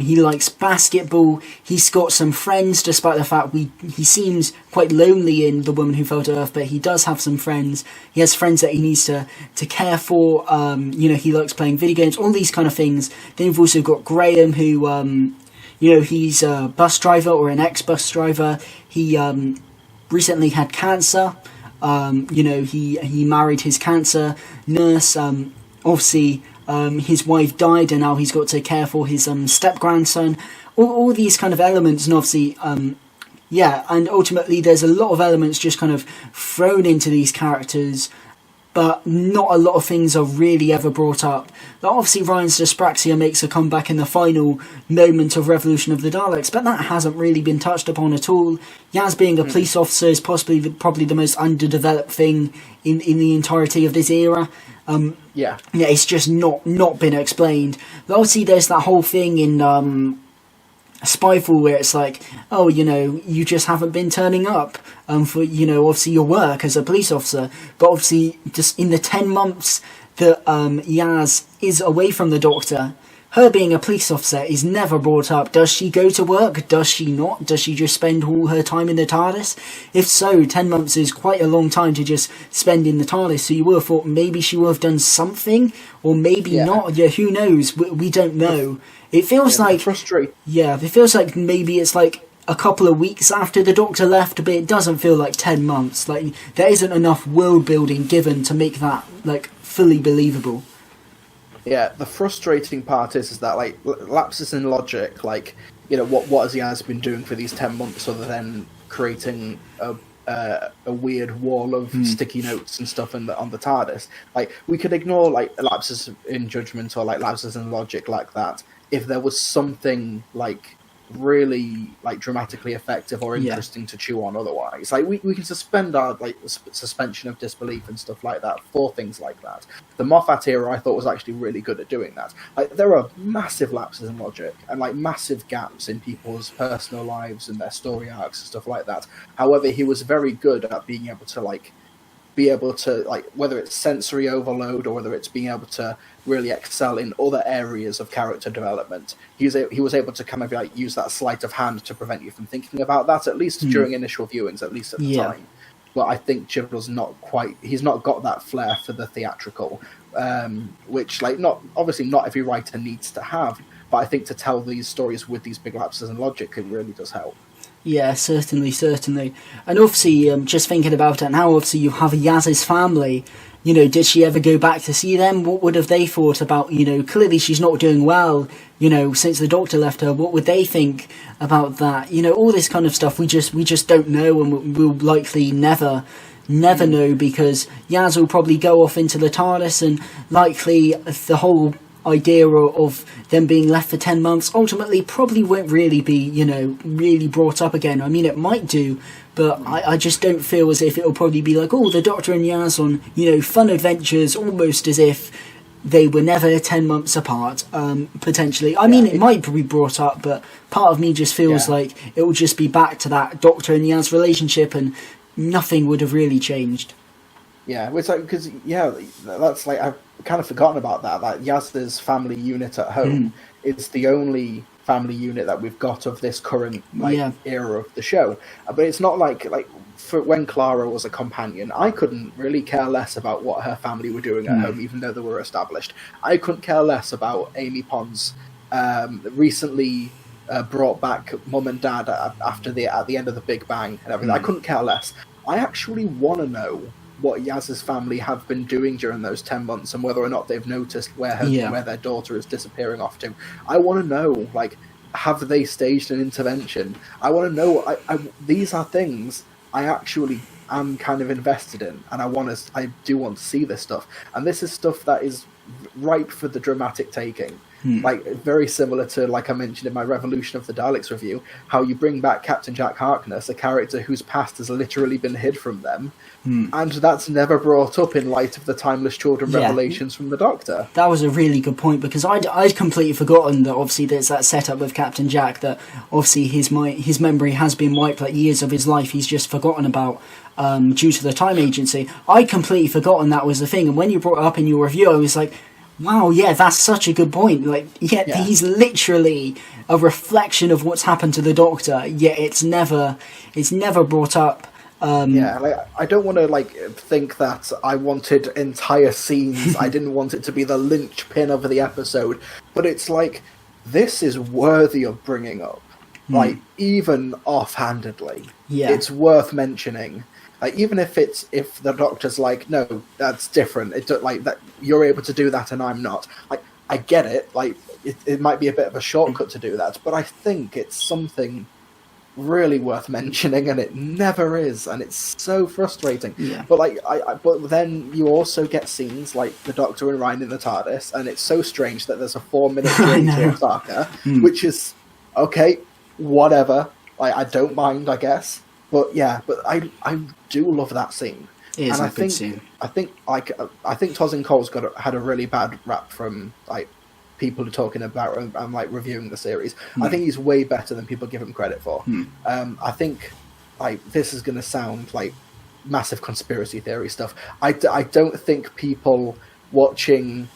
He likes basketball. He's got some friends, despite the fact he seems quite lonely in The Woman Who Fell to Earth, but he does have some friends. He has friends that he needs to care for. He likes playing video games, all these kind of things. Then you've also got Graham, who, he's a bus driver, or an ex-bus driver. He recently had cancer. He married his cancer nurse. Obviously, his wife died, and now he's got to care for his step-grandson. All these kind of elements, and obviously, and ultimately there's a lot of elements just kind of thrown into these characters, but not a lot of things are really ever brought up. Like, obviously, Ryan's dyspraxia makes a comeback in the final moment of Revolution of the Daleks, but that hasn't really been touched upon at all. Yaz being a police officer is probably the most underdeveloped thing in the entirety of this era. Yeah, it's just not been explained. But obviously, there's that whole thing in Spyfall where it's like, oh, you just haven't been turning up for, obviously your work as a police officer. But obviously, just in the 10 months that Yaz is away from the Doctor, her being a police officer is never brought up. Does she go to work? Does she not? Does she just spend all her time in the TARDIS? If so, 10 months is quite a long time to just spend in the TARDIS, so you would have thought maybe she would have done something, or maybe not. Yeah, who knows? We don't know. It feels like... frustrating. Yeah, it feels like maybe it's like a couple of weeks after the Doctor left, but it doesn't feel like 10 months. Like, there isn't enough world building given to make that, like, fully believable. Yeah, the frustrating part is that, like, lapses in logic, like, what has Yaz been doing for these 10 months other than creating a weird wall of sticky notes and stuff on the TARDIS? Like, we could ignore, like, lapses in judgment or, like, lapses in logic like that if there was something, like, really, like, dramatically effective or interesting to chew on otherwise. Like, we can suspend our, like, suspension of disbelief and stuff like that for things like that. The Moffat era, I thought, was actually really good at doing that. Like, there are massive lapses in logic and, like, massive gaps in people's personal lives and their story arcs and stuff like that. However, he was very good at being able to, like, whether it's sensory overload or whether it's being able to really excel in other areas of character development. He was able to kind of, like, use that sleight of hand to prevent you from thinking about that, at least during initial viewings, at least at the time. But I think Chibrel's he's not got that flair for the theatrical, which, like, obviously not every writer needs to have, but I think to tell these stories with these big lapses in logic, it really does help. Yeah, certainly. And obviously, just thinking about it now, obviously you have Yaz's family. Did she ever go back to see them? What would have they thought about, clearly she's not doing well, since the Doctor left her. What would they think about that? All this kind of stuff we just don't know, and we'll likely never know, because Yaz will probably go off into the TARDIS, and likely the whole idea of them being left for 10 months ultimately probably won't really be, really brought up again. I mean, it might do, but I just don't feel as if it'll probably be like, oh, the Doctor and Yaz on, fun adventures, almost as if they were never 10 months apart, potentially. I mean, it might be brought up, but part of me just feels like it will just be back to that Doctor and Yaz relationship, and nothing would have really changed. Yeah, it's like, because, that's like, I've kind of forgotten about that. Like, Yaz's family unit at home is the only family unit that we've got of this current, era of the show. But it's not like for when Clara was a companion, I couldn't really care less about what her family were doing at home, even though they were established. I couldn't care less about Amy Pond's recently brought back mum and dad at the end of the Big Bang and everything. I couldn't care less. I actually want to know what Yaz's family have been doing during those 10 months and whether or not they've noticed where their daughter is disappearing off to. I want to know, like, have they staged an intervention? I want to know. These are things I actually am kind of invested in, and I do want to see this stuff. And this is stuff that is ripe for the dramatic taking. Like, very similar to, like I mentioned in my Revolution of the Daleks review, how you bring back Captain Jack Harkness, a character whose past has literally been hid from them, and that's never brought up in light of the Timeless Children revelations from the Doctor. That was a really good point, because I'd completely forgotten that obviously there's that setup with Captain Jack, that obviously his memory has been wiped, like years of his life he's just forgotten about due to the time agency. I'd completely forgotten that was the thing, and when you brought it up in your review, I was like, wow, yeah, that's such a good point. Like, he's literally a reflection of what's happened to the Doctor, yet it's never brought up. I don't want to think that I wanted entire scenes. I didn't want it to be the linchpin of the episode, but it's like, this is worthy of bringing up, like, even offhandedly. It's worth mentioning. Like, even if the Doctor's like, no, that's different. It's like that you're able to do that and I'm not. Like, I get it. Like, it might be a bit of a shortcut to do that, but I think it's something really worth mentioning, and it never is, and it's so frustrating. Yeah. But like, but then you also get scenes like the Doctor and Ryan in the TARDIS, and it's so strange that there's a 4-minute journey to Osaka, which is okay, whatever. Like, I don't mind, I guess. But yeah, but I do love that scene. It is and a good scene. I think Tosin Cole's had a really bad rap from like people talking about and like reviewing the series. I think he's way better than people give him credit for. I think like this is going to sound like massive conspiracy theory stuff. I don't think people watching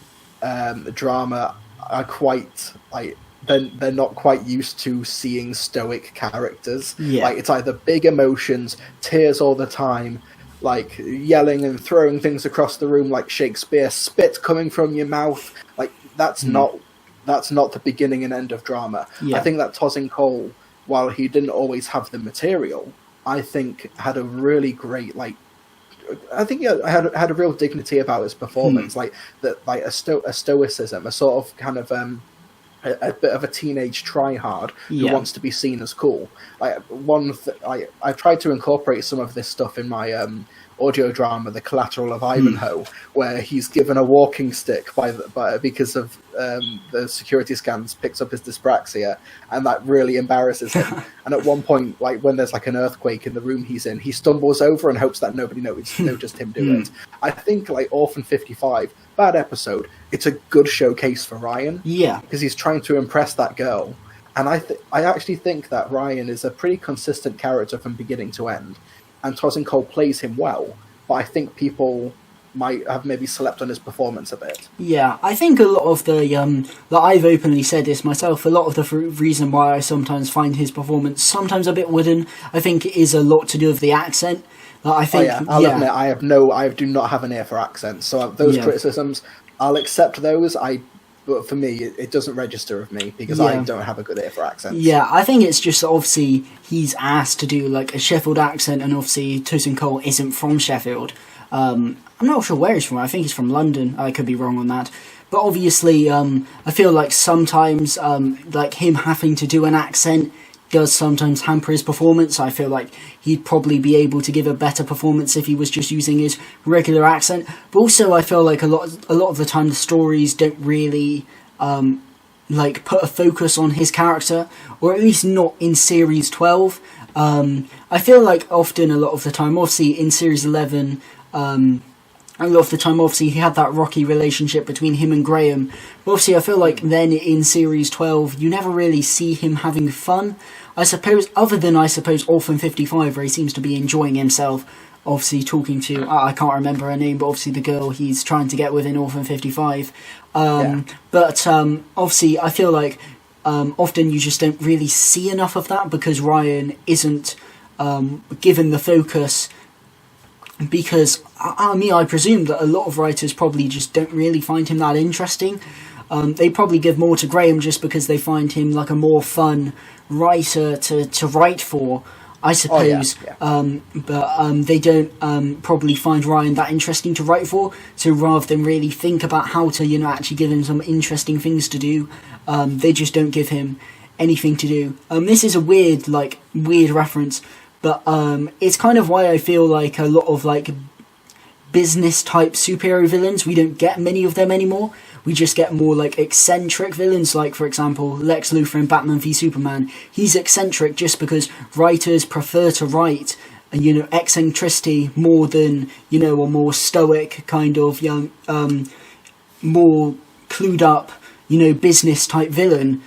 drama are quite like they're not quite used to seeing stoic characters. Like, it's either big emotions, tears all the time, like yelling and throwing things across the room like Shakespeare, spit coming from your mouth. Like, that's not the beginning and end of drama. I think that Tosin Cole, while he didn't always have the material, I think had a really great I think he had a real dignity about his performance, like that, like a stoicism, a sort of kind of a bit of a teenage tryhard who wants to be seen as cool. Like I tried to incorporate some of this stuff in my audio drama, The Collateral of Ivanhoe, where he's given a walking stick because of the security scans picks up his dyspraxia, and that really embarrasses him. And at one point, like when there's like an earthquake in the room he's in, he stumbles over and hopes that nobody noticed him do it. I think like Orphan 55, bad episode. It's a good showcase for Ryan. Yeah, because he's trying to impress that girl. And I actually think that Ryan is a pretty consistent character from beginning to end. And Tosin Cole plays him well, but I think people might have maybe slept on his performance a bit. Yeah, I think a lot of that I've openly said this myself, a lot of the reason why I sometimes find his performance sometimes a bit wooden, I think it is a lot to do with the accent. I think, I'll admit, I do not have an ear for accents, so those criticisms, I'll accept those. But for me, it doesn't register with me because I don't have a good ear for accents. Yeah, I think it's just obviously he's asked to do like a Sheffield accent, and obviously Tosin Cole isn't from Sheffield. I'm not sure where he's from. I think he's from London. I could be wrong on that. But obviously, I feel like sometimes like him having to do an accent does sometimes hamper his performance. I feel like he'd probably be able to give a better performance if he was just using his regular accent. But also, I feel like a lot of the time the stories don't really like put a focus on his character, or at least not in series 12. I feel like often, a lot of the time, obviously in series 11. A lot of the time, obviously, he had that rocky relationship between him and Graham. But obviously, I feel like then in Series 12, you never really see him having fun. I suppose, other than, Orphan 55, where he seems to be enjoying himself. Obviously, talking to, I can't remember her name, but obviously the girl he's trying to get with in Orphan 55. But obviously, I feel like often you just don't really see enough of that because Ryan isn't given the focus. Because, I presume that a lot of writers probably just don't really find him that interesting. They probably give more to Graham just because they find him like a more fun writer to write for, I suppose. But they don't probably find Ryan that interesting to write for. So rather than really think about how to, actually give him some interesting things to do, they just don't give him anything to do. This is a weird reference. But it's kind of why I feel like a lot of like business type superhero villains, we don't get many of them anymore. We just get more like eccentric villains, like for example Lex Luthor in Batman v Superman. He's eccentric just because writers prefer to write eccentricity more than a more stoic kind of more clued up business type villain.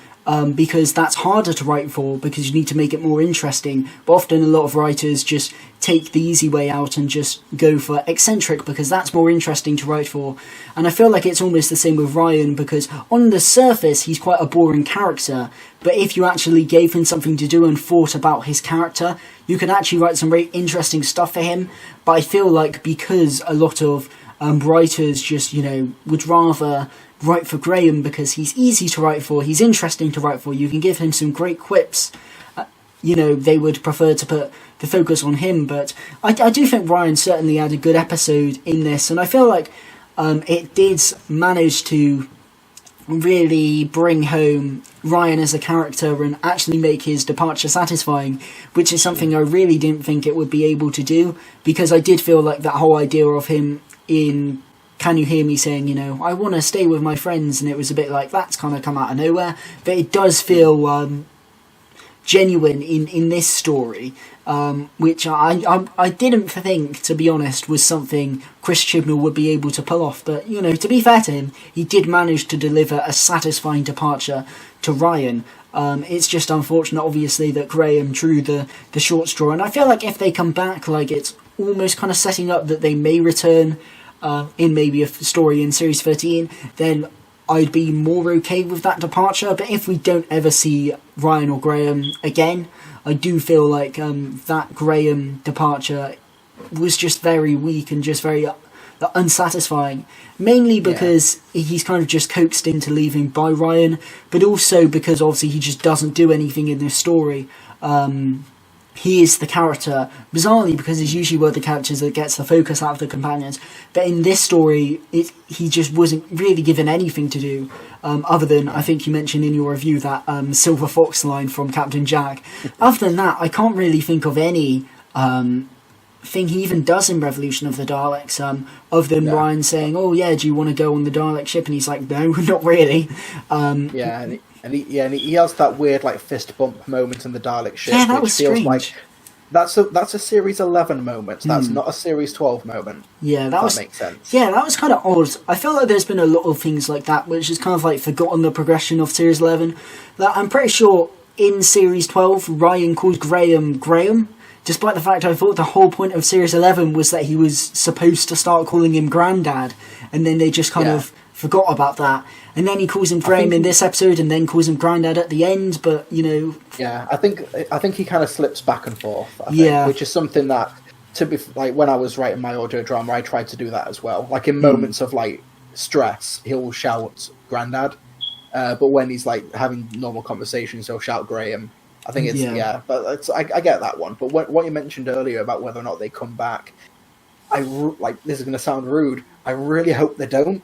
Because that's harder to write for because you need to make it more interesting. But often a lot of writers just take the easy way out and just go for eccentric because that's more interesting to write for. And I feel like it's almost the same with Ryan because on the surface he's quite a boring character, but if you actually gave him something to do and thought about his character, you could actually write some very interesting stuff for him. But I feel like because a lot of writers just would rather write for Graham because he's easy to write for, he's interesting to write for, you can give him some great quips, they would prefer to put the focus on him. But I do think Ryan certainly had a good episode in this, and I feel like it did manage to really bring home Ryan as a character and actually make his departure satisfying, which is something I really didn't think it would be able to do, because I did feel like that whole idea of him in Can You Hear Me saying, you know, I want to stay with my friends, and it was a bit like, that's kind of come out of nowhere, but it does feel genuine in this story, which I didn't think, to be honest, was something Chris Chibnall would be able to pull off. But, you know, to be fair to him, he did manage to deliver a satisfying departure to Ryan. It's just unfortunate, obviously, that Graham drew the short straw. And I feel like if they come back, like, it's almost kind of setting up that they may return in maybe a story in Series 13, then I'd be more okay with that departure. But if we don't ever see Ryan or Graham again, I do feel like that Graham departure was just very weak and just very unsatisfying. Mainly because he's kind of just coaxed into leaving by Ryan, but also because obviously he just doesn't do anything in this story. He is the character, bizarrely, because he's usually one of the characters that gets the focus out of the companions. But in this story, he just wasn't really given anything to do, other than, I think you mentioned in your review, that Silver Fox line from Captain Jack. Other than that, I can't really think of any thing he even does in Revolution of the Daleks, other than Ryan saying, oh yeah, do you want to go on the Dalek ship? And he's like, no, not really. And he has that weird like fist bump moment in the Dalek ship. Yeah, that which was feels strange. Like that's a Series 11 moment. That's not a Series 12 moment. Yeah, that makes sense. Yeah, that was kind of odd. I feel like there's been a lot of things like that, which is kind of like forgotten the progression of Series 11. That I'm pretty sure in Series 12, Ryan calls Graham, despite the fact I thought the whole point of Series 11 was that he was supposed to start calling him Grandad, and then they just kind of forgot about that. And then he calls him Graham in this episode, and then calls him Grandad at the end. But you know, yeah, I think he kind of slips back and forth. I think, which is something that, to be like, when I was writing my audio drama, I tried to do that as well. Like in moments of like stress, he'll shout Grandad, but when he's like having normal conversations, he'll shout Graham. I think it's but I get that one. But what you mentioned earlier about whether or not they come back, like this is going to sound rude. I really hope they don't.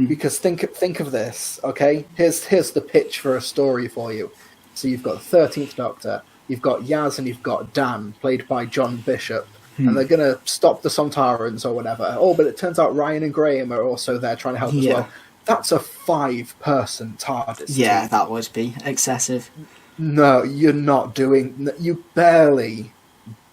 Because think of this, okay? Here's the pitch for a story for you. So you've got the 13th Doctor, you've got Yaz, and you've got Dan, played by John Bishop, and they're going to stop the Sontarans or whatever. Oh, but it turns out Ryan and Graham are also there trying to help as well. That's a 5-person TARDIS team. Yeah, that would be excessive. No, you're not doing... You barely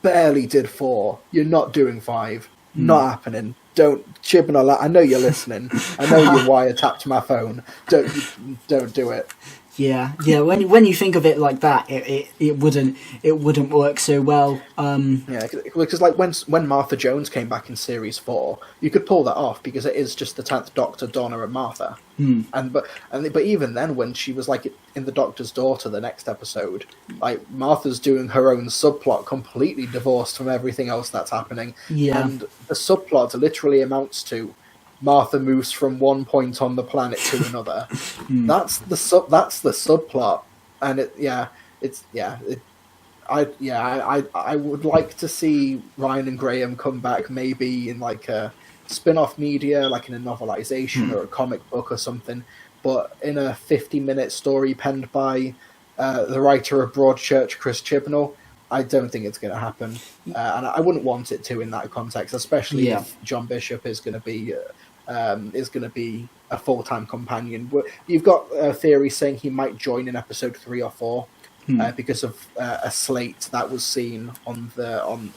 did 4. You're not doing 5. Not happening. Don't, Chibnall, I know you're listening. I know you're wiretapped my phone. Don't do it. Yeah. When you think of it like that, it wouldn't work so well. Yeah, because like when Martha Jones came back in Series 4, you could pull that off because it is just the 10th Doctor, Donna and Martha. But even then, when she was like in the Doctor's daughter, the next episode, like Martha's doing her own subplot, completely divorced from everything else that's happening. Yeah, and the subplot literally amounts to Martha moves from one point on the planet to another. That's the subplot, and I would like to see Ryan and Graham come back, maybe in like a spin-off media, like in a novelization or a comic book or something, but in a 50-minute story penned by the writer of Broadchurch, Chris Chibnall. I don't think it's going to happen, and I wouldn't want it to in that context, especially if John Bishop is going to be a full-time companion. You've got a theory saying he might join in episode 3 or 4 because of a slate that was seen on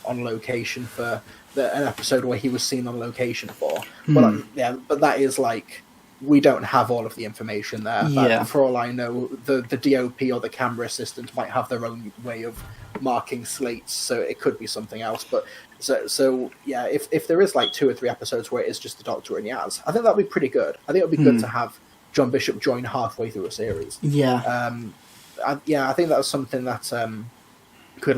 location for an episode where he was seen on location for. But that is like, we don't have all of the information there. For all I know, the DOP or the camera assistant might have their own way of marking slates, so it could be something else. But so if there is like 2 or 3 episodes where it is just the Doctor and Yaz, I think that'd be pretty good. I think it'd be good to have John Bishop join halfway through a series. I think that's something that could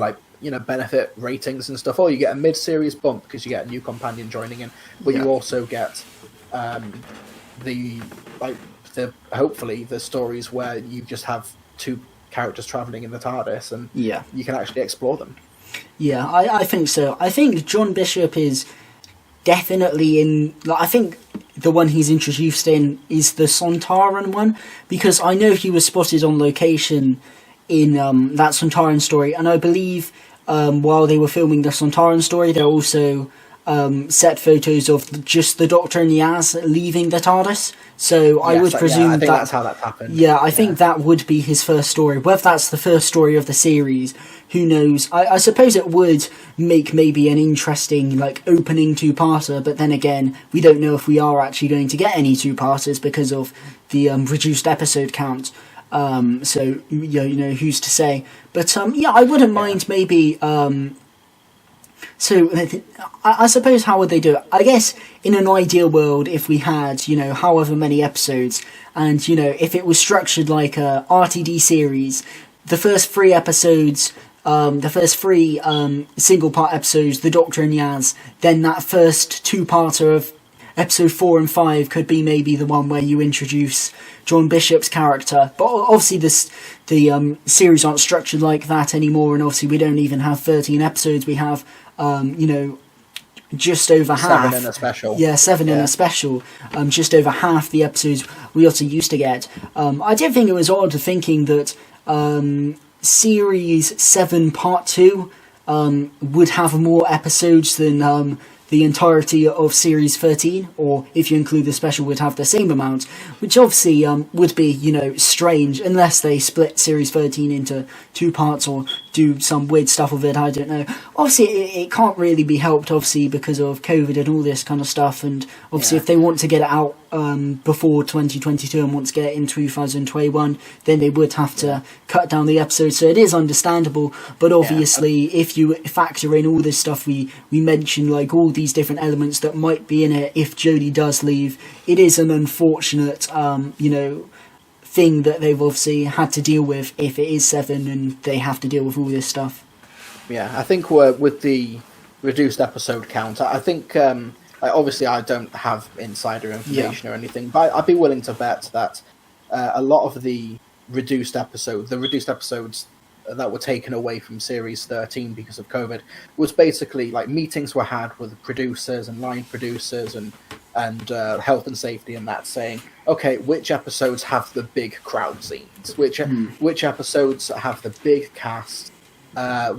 benefit ratings and stuff. Or you get a mid-series bump because you get a new companion joining in, but you also get hopefully the stories where you just have 2 characters travelling in the TARDIS, and you can actually explore them. Yeah, I think so. I think John Bishop is definitely in... I think the one he's introduced in is the Sontaran one, because I know he was spotted on location in that Sontaran story, and I believe while they were filming the Sontaran story, there also set photos of just the Doctor and Yaz leaving the TARDIS. So I would presume I think that's how that happened. Yeah, I think that would be his first story. Whether that's the first story of the series, who knows? I suppose it would make maybe an interesting opening two-parter, but then again, we don't know if we are actually going to get any two-parters because of the reduced episode count. So who's to say? But I wouldn't mind maybe. So I suppose how would they do it? I guess in an ideal world, if we had however many episodes, and if it was structured like a RTD series, the first 3 episodes, the first 3 single part episodes, the Doctor and Yaz, then that first two-parter of episode 4 and 5 could be maybe the one where you introduce John Bishop's character. But obviously the series aren't structured like that anymore, and obviously we don't even have 13 episodes. We have just over half. 7 in a special. Yeah, 7 in a special. Just over half the episodes we also used to get. I did think it was odd thinking that Series 7 Part 2 would have more episodes than the entirety of Series 13, or if you include the special, would have the same amount, which obviously would be, strange, unless they split Series 13 into 2 parts or do some weird stuff with it, I don't know. Obviously, it can't really be helped, obviously, because of COVID and all this kind of stuff, and obviously if they want to get it out before 2022 and want to get it in 2021, then they would have to cut down the episodes, so it is understandable, but obviously if you factor in all this stuff we mentioned, all these different elements that might be in it if Jodie does leave, it is an unfortunate thing that they've obviously had to deal with if it is 7 and they have to deal with all this stuff. Yeah, I think with the reduced episode count, I think obviously I don't have insider information or anything, but I'd be willing to bet that a lot of the reduced episodes that were taken away from Series 13 because of COVID was basically meetings were had with producers and line producers and health and safety and that, saying, okay, which episodes have the big crowd scenes, which episodes have the big cast,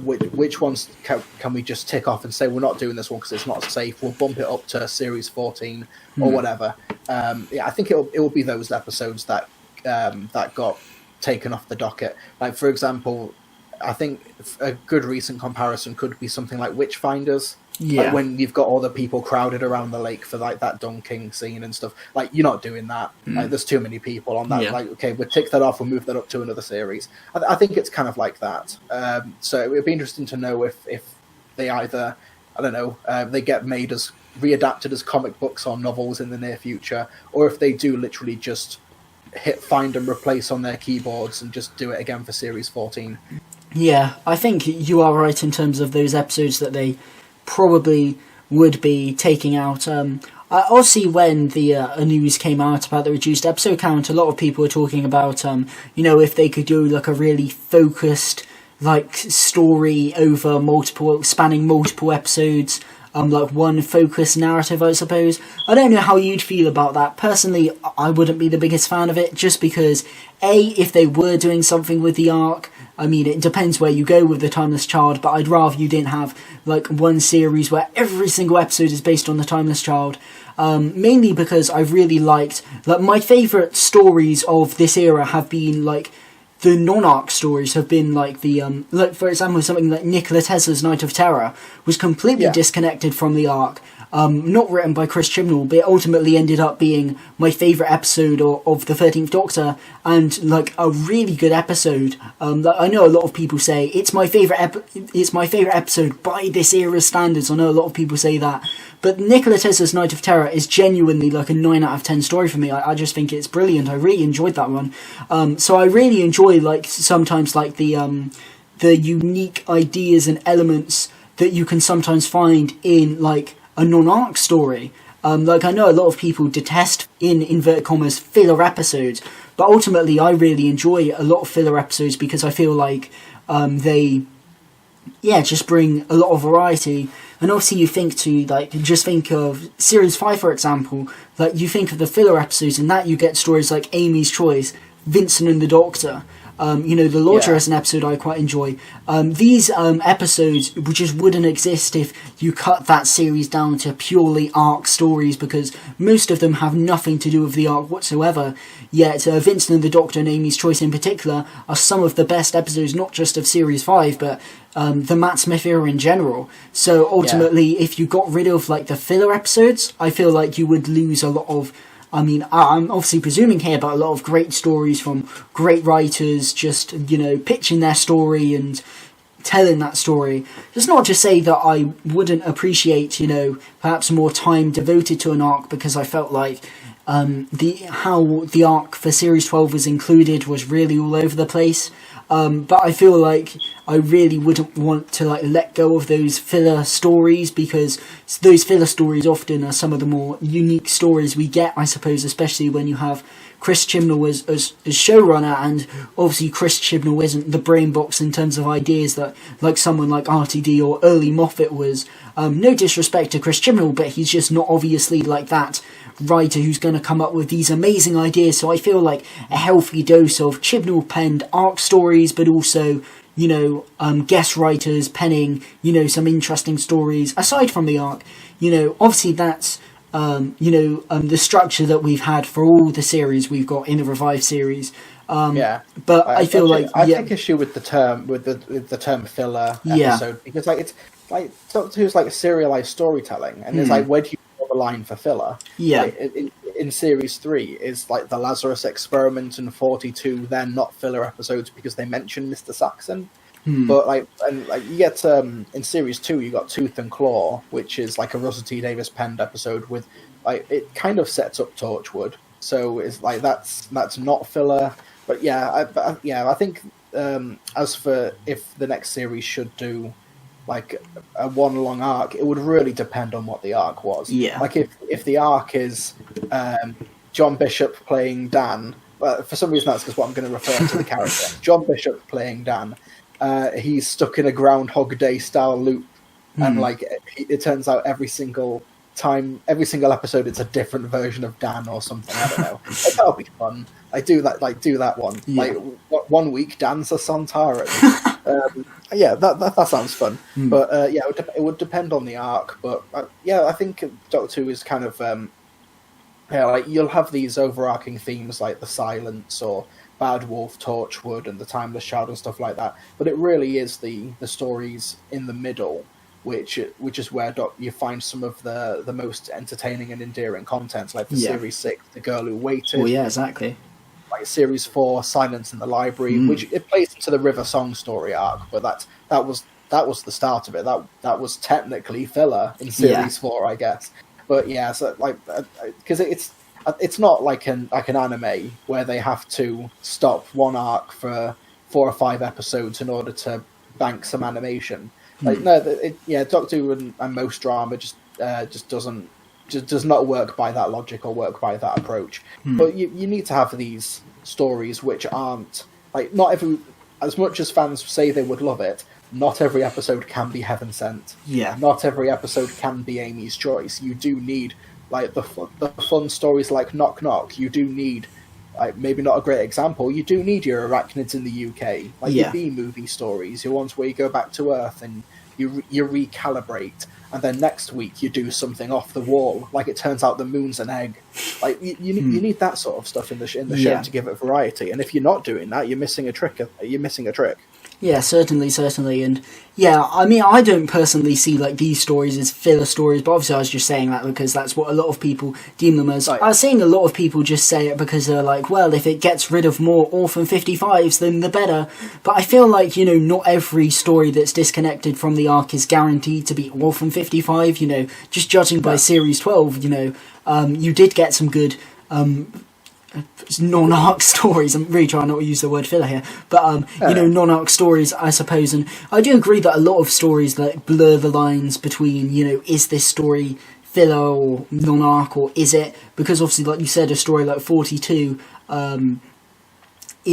which ones can we just tick off and say we're not doing this one because it's not safe, we'll bump it up to Series 14 or whatever. I think it will be those episodes that got taken off the docket. For example, I think a good recent comparison could be something like Witchfinders. Yeah. When you've got all the people crowded around the lake for that dunking scene and stuff. You're not doing that. There's too many people on that. Yeah. Okay, we'll tick that off, we'll move that up to another series. I think it's kind of like that. So it would be interesting to know if they either, I don't know, they get made as readapted as comic books or novels in the near future, or if they do literally just hit find and replace on their keyboards and just do it again for Series 14. Yeah, I think you are right in terms of those episodes that they probably would be taking out. Obviously, when the news came out about the reduced episode count, a lot of people were talking about, if they could do a really focused story over spanning multiple episodes, one focused narrative, I suppose. I don't know how you'd feel about that. Personally, I wouldn't be the biggest fan of it, just because, if they were doing something with the arc, I mean, it depends where you go with the Timeless Child, but I'd rather you didn't have one series where every single episode is based on the Timeless Child. Mainly because I've really liked, my favourite stories of this era have been the non-arc stories have been for example, something like Nikola Tesla's Night of Terror was completely disconnected from the arc. Not written by Chris Chibnall, but it ultimately ended up being my favourite episode of the 13th Doctor, and a really good episode. I know a lot of people say it's my favourite episode by this era's standards. I know a lot of people say that, but Nikola Tesla's Night of Terror is genuinely a 9 out of 10 story for me. I just think it's brilliant. I really enjoyed that one. So I really enjoy sometimes the unique ideas and elements that you can sometimes find in a non-arc story. I know a lot of people detest, in inverted commas, filler episodes, but ultimately I really enjoy a lot of filler episodes because I feel they just bring a lot of variety. And obviously you think to, like, just think of Series 5, for example, like, you think of the filler episodes, and that you get stories like Amy's Choice, Vincent and the Doctor, the Lodger is an episode I quite enjoy. These episodes just wouldn't exist if you cut that series down to purely arc stories, because most of them have nothing to do with the arc whatsoever. Yet Vincent and the Doctor and Amy's Choice in particular are some of the best episodes, not just of Series 5, but the Matt Smith era in general. So ultimately, if you got rid of like the filler episodes, I feel like you would lose a lot of... I mean, I'm obviously presuming here, but a lot of great stories from great writers just, pitching their story and telling that story. It's not to say that I wouldn't appreciate, perhaps more time devoted to an arc, because I felt like how the arc for Series 12 was included was really all over the place. But I feel like I really wouldn't want to let go of those filler stories, because those filler stories often are some of the more unique stories we get, I suppose, especially when you have Chris Chibnall as showrunner, and obviously Chris Chibnall isn't the brain box in terms of ideas that like someone like RTD or early Moffat was. No disrespect to Chris Chibnall, but he's just not obviously like that writer who's going to come up with these amazing ideas. So I feel like a healthy dose of Chibnall penned arc stories, but also guest writers penning some interesting stories aside from the arc. Obviously that's the structure that we've had for all the series we've got in the Revive series. But I feel I take issue with the term filler episode, because it's like Doctor Who's like a serialized storytelling, and it's like, where do you draw the line for filler? In Series 3 is like the Lazarus Experiment and 42, they're not filler episodes because they mention Mr. Saxon. But you get in Series 2 you got Tooth and Claw, which is like a Russell T Davies penned episode with it kind of sets up Torchwood, so it's like that's not filler. But I think as for if the next series should do like a one long arc, it would really depend on what the arc was. Like if the arc is John Bishop playing Dan, for some reason that's just what I'm going to refer to the character. John Bishop playing Dan. He's stuck in a Groundhog Day style loop, and it turns out every single episode it's a different version of Dan or something. I don't know. That'll be fun. Do that one. Like 1 week Dan's a Sontaran. That sounds fun. But it would depend on the arc. But I think Doctor Who is kind of you'll have these overarching themes like the Silence or Bad Wolf, Torchwood, and the Timeless Child and stuff like that. But it really is the stories in the middle, which is where you find some of the most entertaining and endearing content, like the Series 6, The Girl Who Waited. Oh yeah, exactly. Like Series 4, Silence in the Library, which it plays into the River Song story arc, but that was the start of it. That was technically filler in Series 4, I guess. But so because it's not like an anime where they have to stop one arc for 4 or 5 episodes in order to bank some animation. Doctor Who and most drama just does not work by that logic or work by that approach. But you need to have these stories which aren't not every, as much as fans say they would love it, not every episode can be Heaven Sent. Not every episode can be Amy's Choice. You do need the fun stories like Knock Knock. You do need maybe not a great example. You do need your Arachnids in the UK, your B-movie stories, your ones where you go back to Earth and you recalibrate, and then next week you do something off the wall, like it turns out the moon's an egg. You need that sort of stuff in the show to give it variety. And if you're not doing that, you're missing a trick. Yeah, certainly, and I mean, I don't personally see these stories as filler stories, but obviously I was just saying that because that's what a lot of people deem them as. Right. I was seeing a lot of people just say it because they're like, well, if it gets rid of more Orphan 55s, then the better. But I feel like, not every story that's disconnected from the arc is guaranteed to be Orphan 55, just judging by Series 12, you did get some good non-arc stories. I'm really trying not to use the word filler here, but non-arc stories, I suppose. And I do agree that a lot of stories blur the lines between, is this story filler or non-arc, or is it? Because obviously, like you said, a story like 42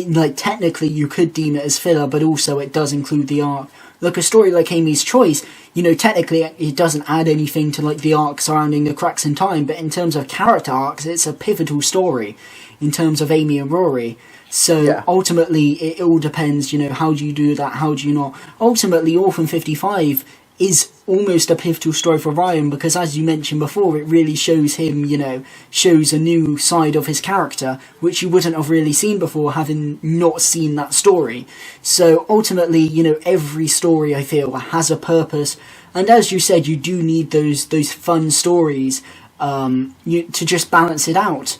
like technically you could deem it as filler, but also it does include the arc. Like a story like Amy's Choice, you know, technically it doesn't add anything to like the arc surrounding the cracks in time, but in terms of character arcs, it's a pivotal story in terms of Amy and Rory. So ultimately, it all depends, you know, how do you do that, how do you not? Ultimately, Orphan 55 is almost a pivotal story for Ryan because, as you mentioned before, it really shows him, you know, shows a new side of his character, which you wouldn't have really seen before, having not seen that story. So ultimately, you know, every story, I feel, has a purpose. And as you said, you do need those fun stories to just balance it out.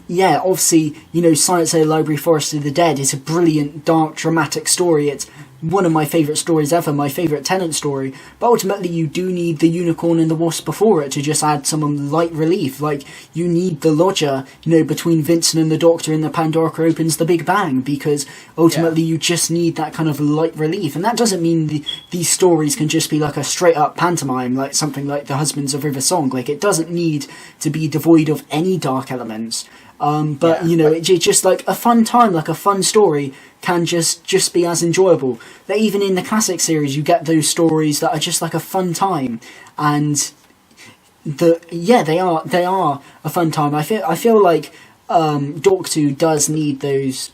Yeah, obviously, you know, Science Aid Library Forest of the Dead is a brilliant, dark, dramatic story. It's one of my favourite stories ever, my favourite Tennant story. But ultimately, you do need the Unicorn and the Wasp before it to just add some light relief. Like, you need the lodger, you know, between Vincent and the Doctor in the Pandora Opens the Big Bang, because ultimately you just need that kind of light relief. And that doesn't mean these stories can just be like a straight-up pantomime, like something like The Husbands of River Song. Like, it doesn't need to be devoid of any dark elements. You know, it's just like a fun time, like a fun story can just be as enjoyable. That even in the classic series, you get those stories that are just like a fun time, and they are a fun time. I feel like Doctor Who does need those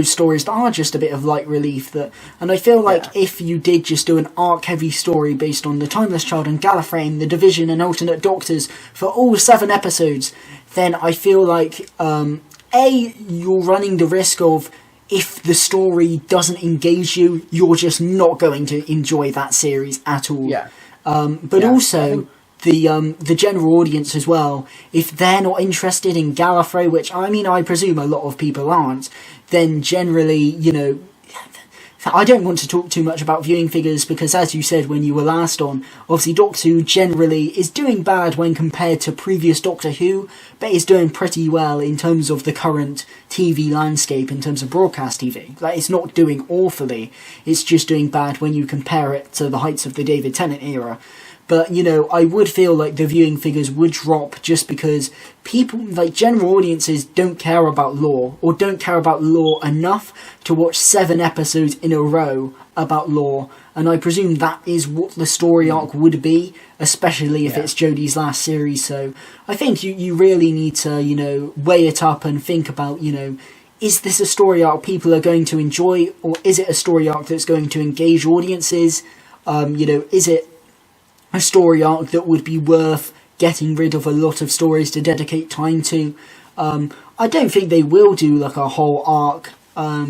stories that are just a bit of light relief. And I feel like if you did just do an arc-heavy story based on the Timeless Child and Gallifrey, the Division and Alternate Doctors for all 7 episodes, then I feel like you're running the risk of, if the story doesn't engage you, you're just not going to enjoy that series at all. Also, the general audience as well, if they're not interested in Gallifrey, which I presume a lot of people aren't, then generally, you know, I don't want to talk too much about viewing figures because, as you said when you were last on, obviously Doctor Who generally is doing bad when compared to previous Doctor Who, but is doing pretty well in terms of the current TV landscape, in terms of broadcast TV. Like, it's not doing awfully, it's just doing bad when you compare it to the heights of the David Tennant era. But, you know, I would feel like the viewing figures would drop just because people, like general audiences, don't care about lore, or don't care about lore enough to watch 7 episodes in a row about lore. And I presume that is what the story arc would be, especially if it's Jodie's last series. So I think you really need to, you know, weigh it up and think about, you know, is this a story arc people are going to enjoy, or is it a story arc that's going to engage audiences? You know, is it a story arc that would be worth getting rid of a lot of stories to dedicate time to? I don't think they will do like a whole arc,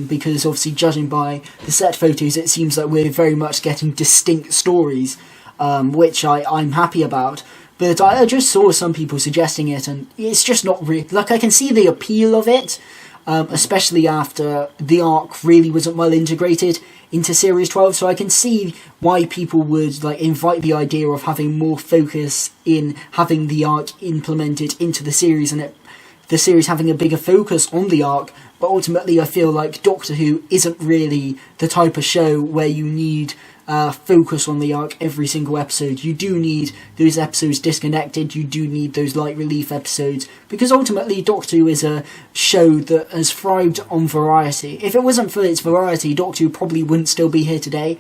because obviously judging by the set photos, it seems like we're very much getting distinct stories, which I'm happy about. But I just saw some people suggesting it, and it's just not really, like, I can see the appeal of it, especially after the arc really wasn't well integrated into Series 12, so I can see why people would like invite the idea of having more focus in having the arc implemented into the series, and the series having a bigger focus on the arc. But ultimately, I feel like Doctor Who isn't really the type of show where you need focus on the arc every single episode. You do need those episodes disconnected, you do need those light relief episodes, because ultimately Doctor Who is a show that has thrived on variety. If it wasn't for its variety, Doctor Who probably wouldn't still be here today.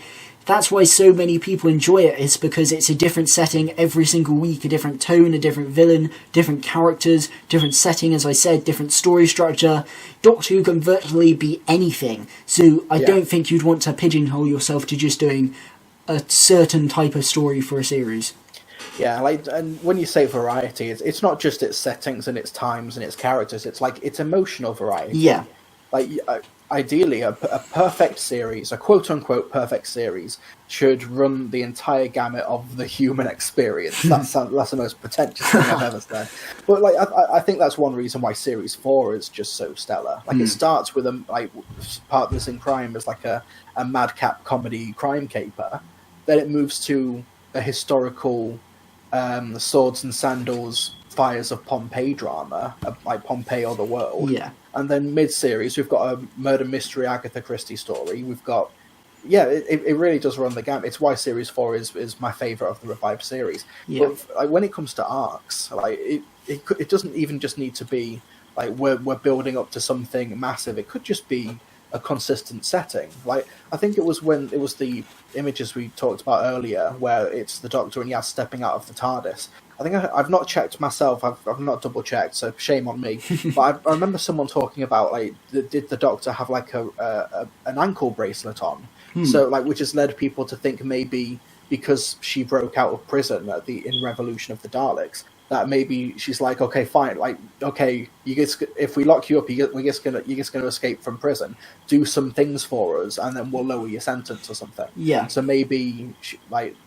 That's why so many people enjoy it, is because it's a different setting every single week, a different tone, a different villain, different characters, different setting, as I said, different story structure. Doctor Who can virtually be anything, so I don't think you'd want to pigeonhole yourself to just doing a certain type of story for a series. Yeah, like, and when you say variety, it's not just its settings and its times and its characters, it's like it's emotional variety. Yeah. Like, ideally, a perfect series, a quote-unquote perfect series, should run the entire gamut of the human experience. That's the most pretentious thing I've ever said. But like, I think that's one reason why Series 4 is just so stellar. Like, it starts with Partners in Crime as like a madcap comedy crime caper. Then it moves to a historical swords and sandals, fires of Pompeii drama, like Pompeii or the World. Yeah. And then mid-series, we've got a murder mystery Agatha Christie story. We've got yeah, it really does run the gamut. It's why Series 4 is my favourite of the revived series. Yeah. But like, when it comes to arcs, like it doesn't even just need to be like we're building up to something massive. It could just be a consistent setting. Like, I think it was when it was the images we talked about earlier, where it's the Doctor and Yaz stepping out of the TARDIS. I think I've not checked myself. I've not double checked, so shame on me. But I remember someone talking about like, did the Doctor have like an ankle bracelet on? So like, which has led people to think maybe because she broke out of prison in Revolution of the Daleks, that maybe she's like, okay, fine, like, okay, if we lock you up, you're just gonna escape from prison, do some things for us, and then we'll lower your sentence or something. Yeah. So maybe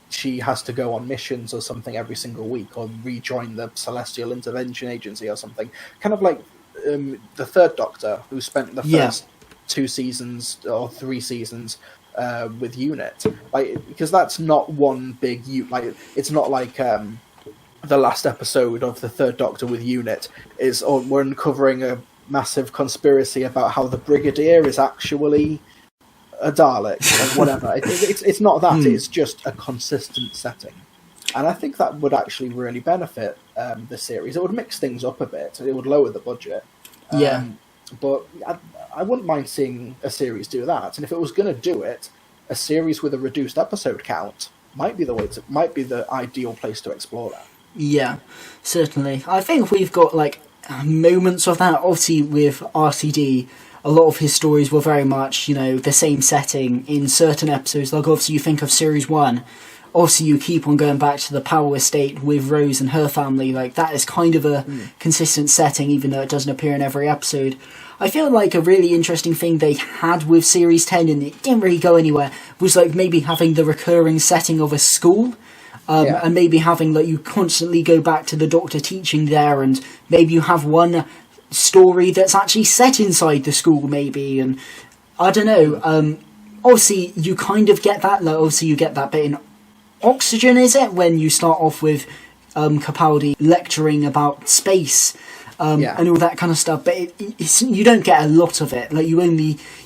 she has to go on missions or something every single week, or rejoin the Celestial Intervention Agency or something. Kind of like the Third Doctor, who spent the first 2 seasons or 3 seasons with UNIT, like, because that's not one big like, it's not like the last episode of the Third Doctor with UNIT is, we're uncovering a massive conspiracy about how the Brigadier is actually a Dalek or whatever. It's not that. It's just a consistent setting, and I think that would actually really benefit the series. It would mix things up a bit. It would lower the budget. But I wouldn't mind seeing a series do that. And if it was going to do it, a series with a reduced episode count might be the ideal place to explore that. Yeah, certainly. I think we've got like moments of that. Obviously, with RCD, a lot of his stories were very much, the same setting in certain episodes. Like, obviously, you think of Series 1. Obviously, you keep on going back to the Power Estate with Rose and her family. Like, that is kind of a consistent setting, even though it doesn't appear in every episode. I feel like a really interesting thing they had with Series 10, and it didn't really go anywhere, was like maybe having the recurring setting of a school. And maybe having you constantly go back to the Doctor teaching there, and maybe you have one story that's actually set inside the school, maybe, and I don't know. Obviously, you kind of get that. Obviously, you get that bit in Oxygen, is it, when you start off with Capaldi lecturing about space and all that kind of stuff, but you don't get a lot of it. Like,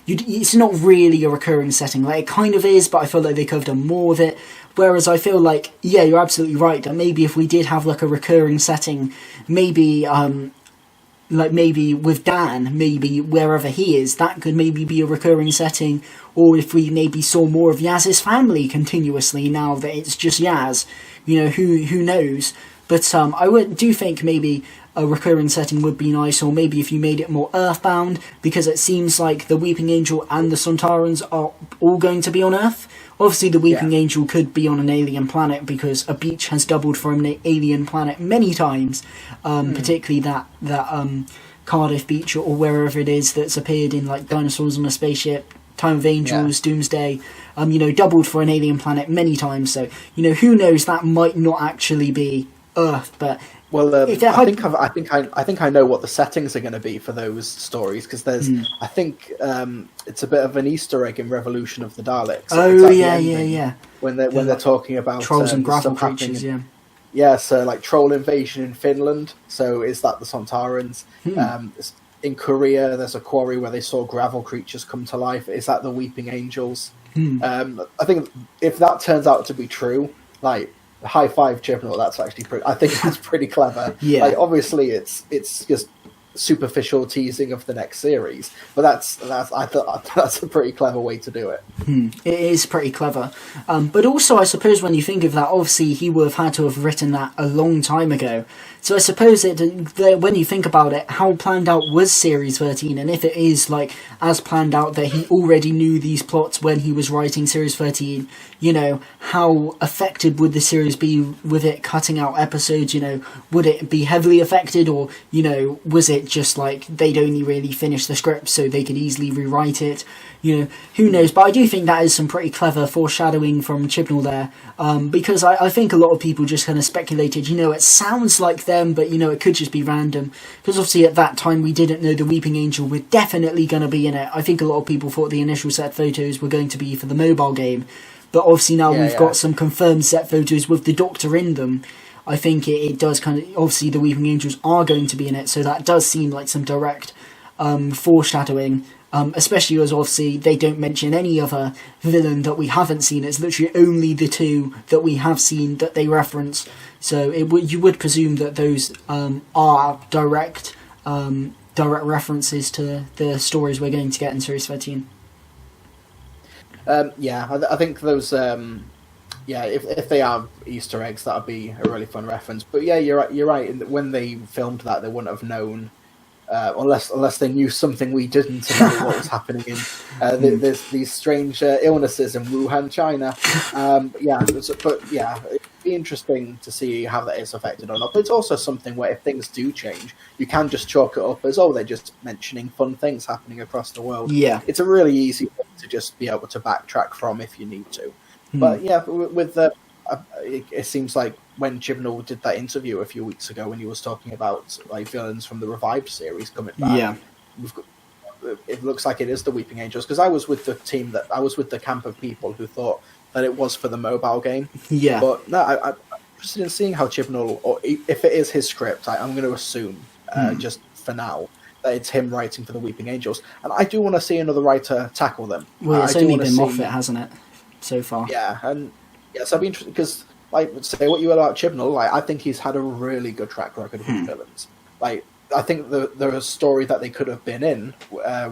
it's not really a recurring setting. Like, it kind of is, but I feel like they could have done more of it. Whereas I feel like, yeah, you're absolutely right. And maybe if we did have a recurring setting, maybe maybe with Dan, maybe wherever he is, that could maybe be a recurring setting. Or if we maybe saw more of Yaz's family continuously now that it's just Yaz, who knows? But I do think maybe a recurring setting would be nice, or maybe if you made it more earthbound, because it seems like the Weeping Angel and the Sontarans are all going to be on Earth. Obviously, the Weeping Angel could be on an alien planet, because a beach has doubled for an alien planet many times, particularly that Cardiff beach or wherever it is that's appeared in Dinosaurs on a Spaceship, Time of Angels, Doomsday, doubled for an alien planet many times. So, who knows, that might not actually be Earth, but... Well, I think I know what the settings are going to be for those stories, because there's I think it's a bit of an Easter egg in Revolution of the Daleks. Oh yeah. When they're talking about trolls and gravel creatures, so troll invasion in Finland. So is that the Sontarans? In Korea, there's a quarry where they saw gravel creatures come to life. Is that the Weeping Angels? I think if that turns out to be true, high five, Chibnall. That's actually I think that's pretty clever. Yeah. Obviously, it's just superficial teasing of the next series, but I thought that's a pretty clever way to do it. It is pretty clever, but also I suppose when you think of that, obviously he would have had to have written that a long time ago. So I suppose when you think about it, how planned out was Series 13, and if it is as planned out that he already knew these plots when he was writing Series 13, how affected would the series be with it cutting out episodes? Would it be heavily affected, or was it just they'd only really finished the script so they could easily rewrite it? Who knows? But I do think that is some pretty clever foreshadowing from Chibnall there, because I think a lot of people just kind of speculated, it sounds like them, but it could just be random, because obviously at that time we didn't know the Weeping Angel were definitely going to be in it. I think a lot of people thought the initial set photos were going to be for the mobile game, but obviously now we've got some confirmed set photos with the Doctor in them. I think it does kind of, obviously the Weeping Angels are going to be in it, so that does seem like some direct foreshadowing especially as obviously they don't mention any other villain that we haven't seen. It's literally only the two that we have seen that they reference. So you would presume that those are direct references to the stories we're going to get in Series 13. I think those. If they are Easter eggs, that would be a really fun reference. But yeah, you're right. You're right. When they filmed that, they wouldn't have known, unless they knew something we didn't about what was happening in there's these strange illnesses in Wuhan, China. It'd be interesting to see how that is affected or not. But it's also something where if things do change, you can just chalk it up as they're just mentioning fun things happening across the world. Yeah, it's a really easy thing to just be able to backtrack from if you need to. But yeah, with the it seems like when Chibnall did that interview a few weeks ago when he was talking about like villains from the revived series coming back, it looks like it is the Weeping Angels, because I was with the camp of people who thought that it was for the mobile game. Yeah, but no, I'm interested in seeing how Chibnall, or if it is his script, I'm going to assume just for now that it's him writing for the Weeping Angels, and I do want to see another writer tackle them. Well, it's only been Moffat, hasn't it? So far. Yeah, and yes, I'd be interested because, like, say what you will about Chibnall, like, I think he's had a really good track record with villains. Like, I think the story that they could have been in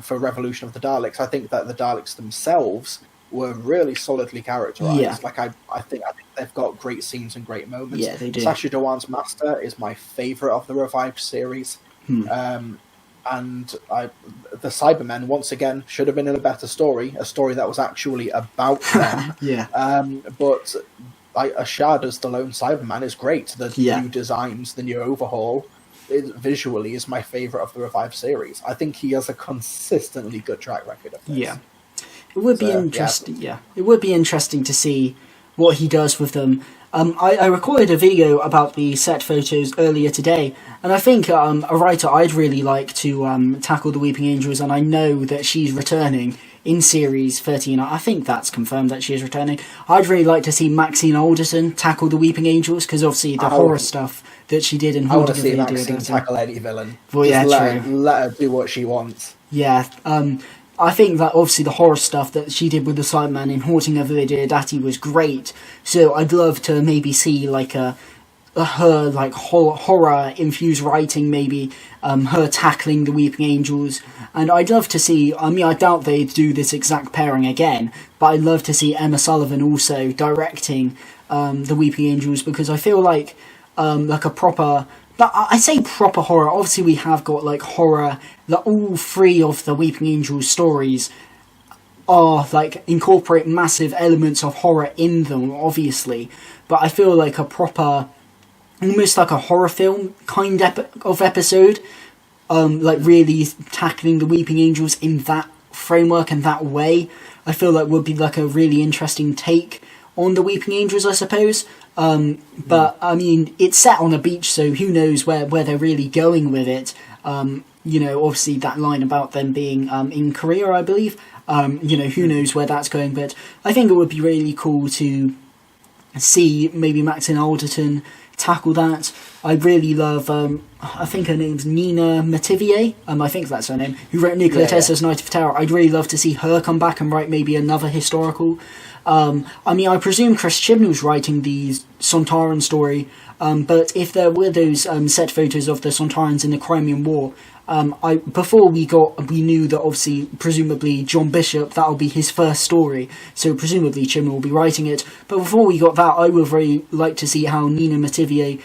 for Revolution of the Daleks, I think that the Daleks themselves were really solidly characterized. Yeah. Like, I think they've got great scenes and great moments. Yeah, they do. Sacha Dhawan's Master is my favourite of the revived series. And the Cybermen, once again, should have been in a better story, a story that was actually about them. Yeah. But Ashad as the lone Cyberman is great. The new designs, the new overhaul, visually is my favourite of the revived series. I think he has a consistently good track record of this. Yeah. It would be interesting. Yeah, it would be interesting to see what he does with them. I recorded a video about the set photos earlier today, and I think a writer I'd really like to tackle the Weeping Angels, and I know that she's returning in Series 13. I think that's confirmed that she is returning. I'd really like to see Maxine Alderson tackle the Weeping Angels, because obviously the horror stuff that she did in I want to see Maxine tackle any villain. Well, Just let her do what she wants. Yeah, I think that obviously the horror stuff that she did with the Cyberman in Haunting of Diodati was great. So I'd love to maybe see like her like horror infused writing, maybe her tackling the Weeping Angels. And I'd love to see, I mean, I doubt they'd do this exact pairing again, but I'd love to see Emma Sullivan also directing the Weeping Angels, because I feel like a proper... But I say proper horror. Obviously, we have got like horror. That all three of the Weeping Angels stories are like incorporate massive elements of horror in them, obviously. But I feel like a proper, almost like a horror film kind of episode, like really tackling the Weeping Angels in that framework and that way, I feel like would be like a really interesting take on the Weeping Angels, I suppose. But I mean, it's set on a beach, so who knows where they're really going with it. Obviously that line about them being in Korea, I believe. Who knows where that's going, but I think it would be really cool to see maybe Maxine Alderton tackle that. I really love, I think her name's Nina Mativier, I think that's her name, who wrote Nikola Tesla's Night of Terror. I'd really love to see her come back and write maybe another historical. I presume Chris Chibnall's writing the Sontaran story, but if there were those set photos of the Sontarans in the Crimean War, before we knew that obviously, presumably John Bishop, that'll be his first story, so presumably Chibnall will be writing it. But before we got that, I would very like to see how Nina Mativier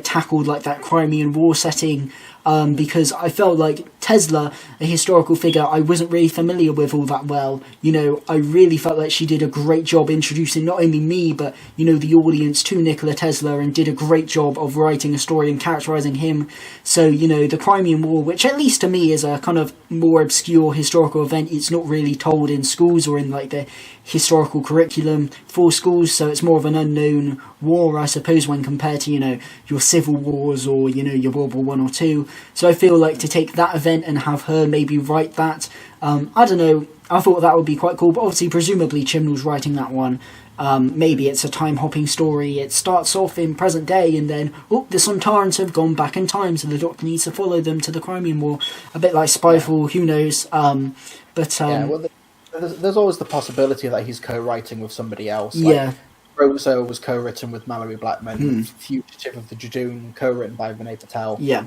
tackled like that Crimean War setting, because I felt like Tesla, a historical figure, I wasn't really familiar with all that well. I really felt like she did a great job introducing not only me, but, the audience to Nikola Tesla, and did a great job of writing a story and characterising him. So, the Crimean War, which at least to me is a kind of more obscure historical event, it's not really told in schools or in like the historical curriculum for schools, so it's more of an unknown war, I suppose, when compared to, your civil wars or, your World War I or II. So I feel like to take that event and have her maybe write that, I don't know, I thought that would be quite cool, but obviously presumably Chibnall's writing that one. Maybe it's a time-hopping story. It starts off in present day, and then, the Sontarans have gone back in time, so the Doctor needs to follow them to the Crimean War. A bit like Spyfall, who knows? There's always the possibility that he's co-writing with somebody else. Rosa was co-written with Mallory Blackman. Fugitive of the Judoon, co-written by Vinay Patel. Yeah,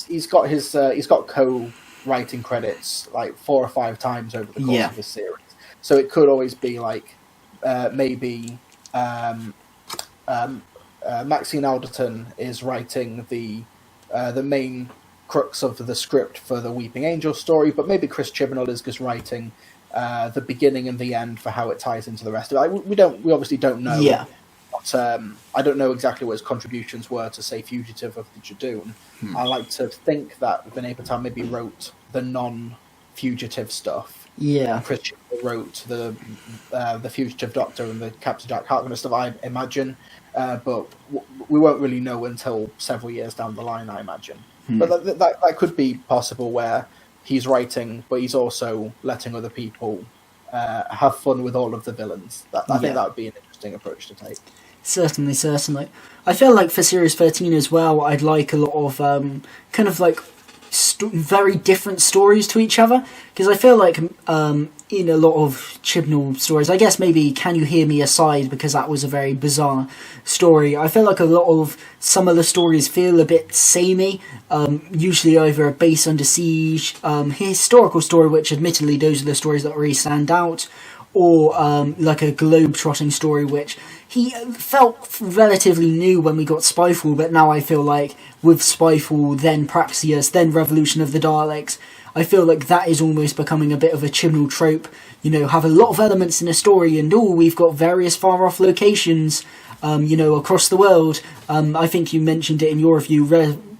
he's got co-writing credits like 4 or 5 times over the course of his series. So it could always be like maybe Maxine Alderton is writing the main crux of the script for the Weeping Angel story, but maybe Chris Chibnall is just writing the beginning and the end for how it ties into the rest of it. We obviously don't know. Yeah. But, I don't know exactly what his contributions were to, say, Fugitive of the Judoon. I like to think that Vinay Patel maybe wrote the non-fugitive stuff. Yeah. Chris Chibnall wrote the Fugitive Doctor and the Captain Jack Harkness stuff, I imagine. But we won't really know until several years down the line, I imagine. But that could be possible, where he's writing, but he's also letting other people have fun with all of the villains. I think that would be an interesting approach to take. Certainly. I feel like for Series 13 as well, I'd like a lot of kind of like very different stories to each other, because I feel like in a lot of Chibnall stories, I guess maybe Can You Hear Me aside, because that was a very bizarre story, I feel like a lot of some of the stories feel a bit samey, usually either a base under siege, historical story, which admittedly those are the stories that really stand out, or like a globe-trotting story, which he felt relatively new when we got Spyfall, but now I feel like with Spyfall, then Praxius, then Revolution of the Daleks, I feel like that is almost becoming a bit of a Chibnall trope. Have a lot of elements in a story, and we've got various far-off locations, across the world. I think you mentioned it in your review.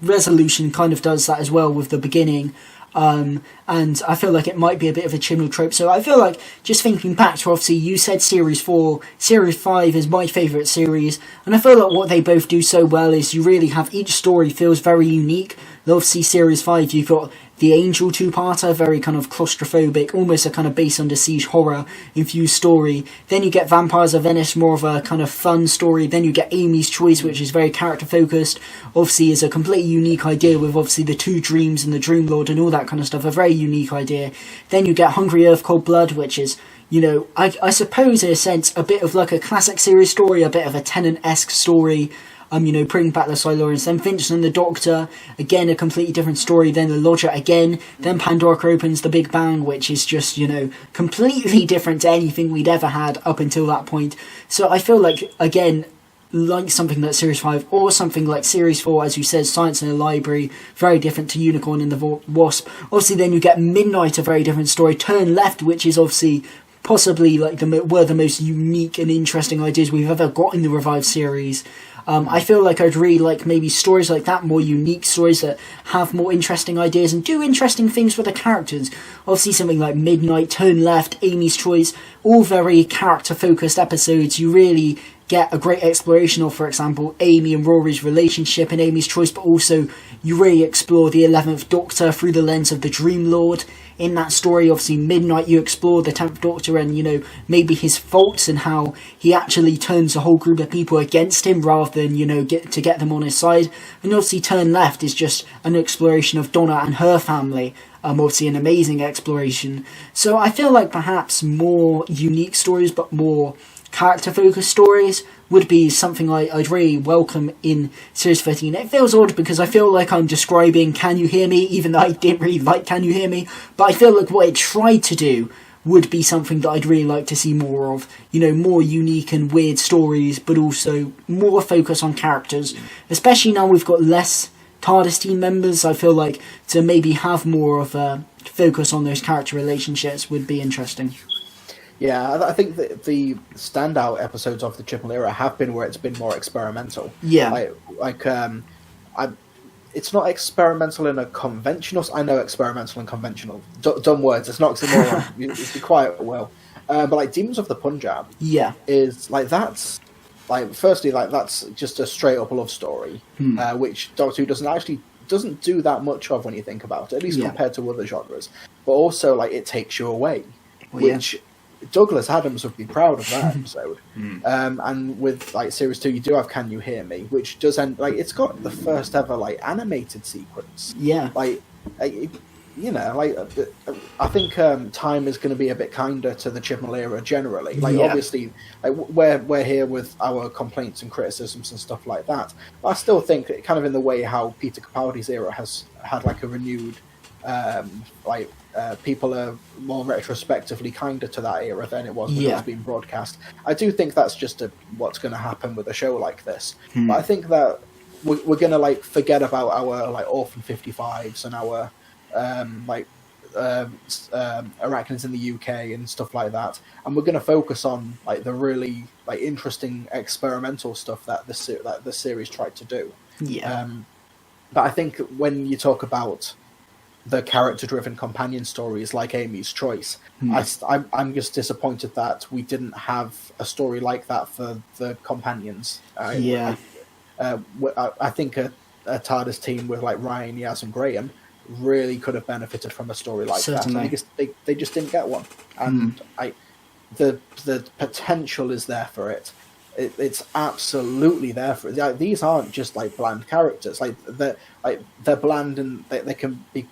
Resolution kind of does that as well with the beginning. And I feel like it might be a bit of a Chibnall trope. So I feel like, just thinking back to, obviously, you said Series 4, Series 5 is my favourite series, and I feel like what they both do so well is you really have each story feels very unique. Obviously, Series 5, you've got the Angel two-parter, very kind of claustrophobic, almost a kind of base under siege horror-infused story. Then you get Vampires of Venice, more of a kind of fun story. Then you get Amy's Choice, which is very character-focused. Obviously, is a completely unique idea with, obviously, the 2 dreams and the Dream Lord and all that kind of stuff. A very unique idea. Then you get Hungry Earth, Cold Blood, which is, I suppose, in a sense, a bit of like a classic series story, a bit of a Tennant-esque story. Bringing back the Silurians, then Vincent and the Doctor, again a completely different story, then the Lodger again, then Pandora opens the Big Bang, which is just, completely different to anything we'd ever had up until that point. So I feel like, again, like something like Series 5, or something like Series 4, as you said, Science in the Library, very different to Unicorn and the Wasp. Obviously then you get Midnight, a very different story, Turn Left, which is obviously possibly like one of the most unique and interesting ideas we've ever got in the Revived series. I feel like I'd really like maybe stories like that, more unique stories that have more interesting ideas and do interesting things with the characters. Obviously something like Midnight, Turn Left, Amy's Choice, all very character-focused episodes. You really get a great exploration of, for example, Amy and Rory's relationship in Amy's Choice, but also you really explore the 11th Doctor through the lens of the Dream Lord. In that story, obviously, Midnight, you explore the 10th Doctor and, maybe his faults and how he actually turns a whole group of people against him rather than, get them on his side. And obviously, Turn Left is just an exploration of Donna and her family. Obviously, an amazing exploration. So I feel like perhaps more unique stories, but more character-focused stories would be something I'd really welcome in Series 13. It feels odd because I feel like I'm describing Can You Hear Me, even though I didn't really like Can You Hear Me, but I feel like what it tried to do would be something that I'd really like to see more of. More unique and weird stories, but also more focus on characters. Especially now we've got less TARDIS team members, I feel like to maybe have more of a focus on those character relationships would be interesting. Yeah, I think that the standout episodes of the Chibnall era have been where it's been more experimental. Yeah. It's not experimental in a conventional... I know experimental and conventional. Dumb words. It's not oxymoron. It's be quiet, Will. But like Demons of the Punjab... Yeah. ...is like that's... Like, firstly, like that's just a straight-up love story, which Doctor Who doesn't do that much of when you think about it, at least compared to other genres. But also, like, it takes you away, which Douglas Adams would be proud of that episode. And with like series 2, you do have Can You Hear Me, which does end like it's got the first ever like animated sequence. Yeah. Like, you know, like I think time is going to be a bit kinder to the Chibnall era generally. Like, obviously, like we're here with our complaints and criticisms and stuff like that. But I still think, kind of in the way how Peter Capaldi's era has had like a renewed, people are more retrospectively kinder to that era than it was when it was being broadcast. I do think that's just what's going to happen with a show like this. But I think that we're going to like forget about our like Orphan 55s and our arachnids in the UK and stuff like that, and we're going to focus on like the really like interesting experimental stuff that the series tried to do. But I think when you talk about the character-driven companion stories like Amy's Choice, I'm just disappointed that we didn't have a story like that for the companions. I think a TARDIS team with like Ryan, Yaz, and Graham really could have benefited from a story like that. And they just didn't get one, and the potential is there for it. It's absolutely there for it. Like, these aren't just like bland characters. They're bland, and they can be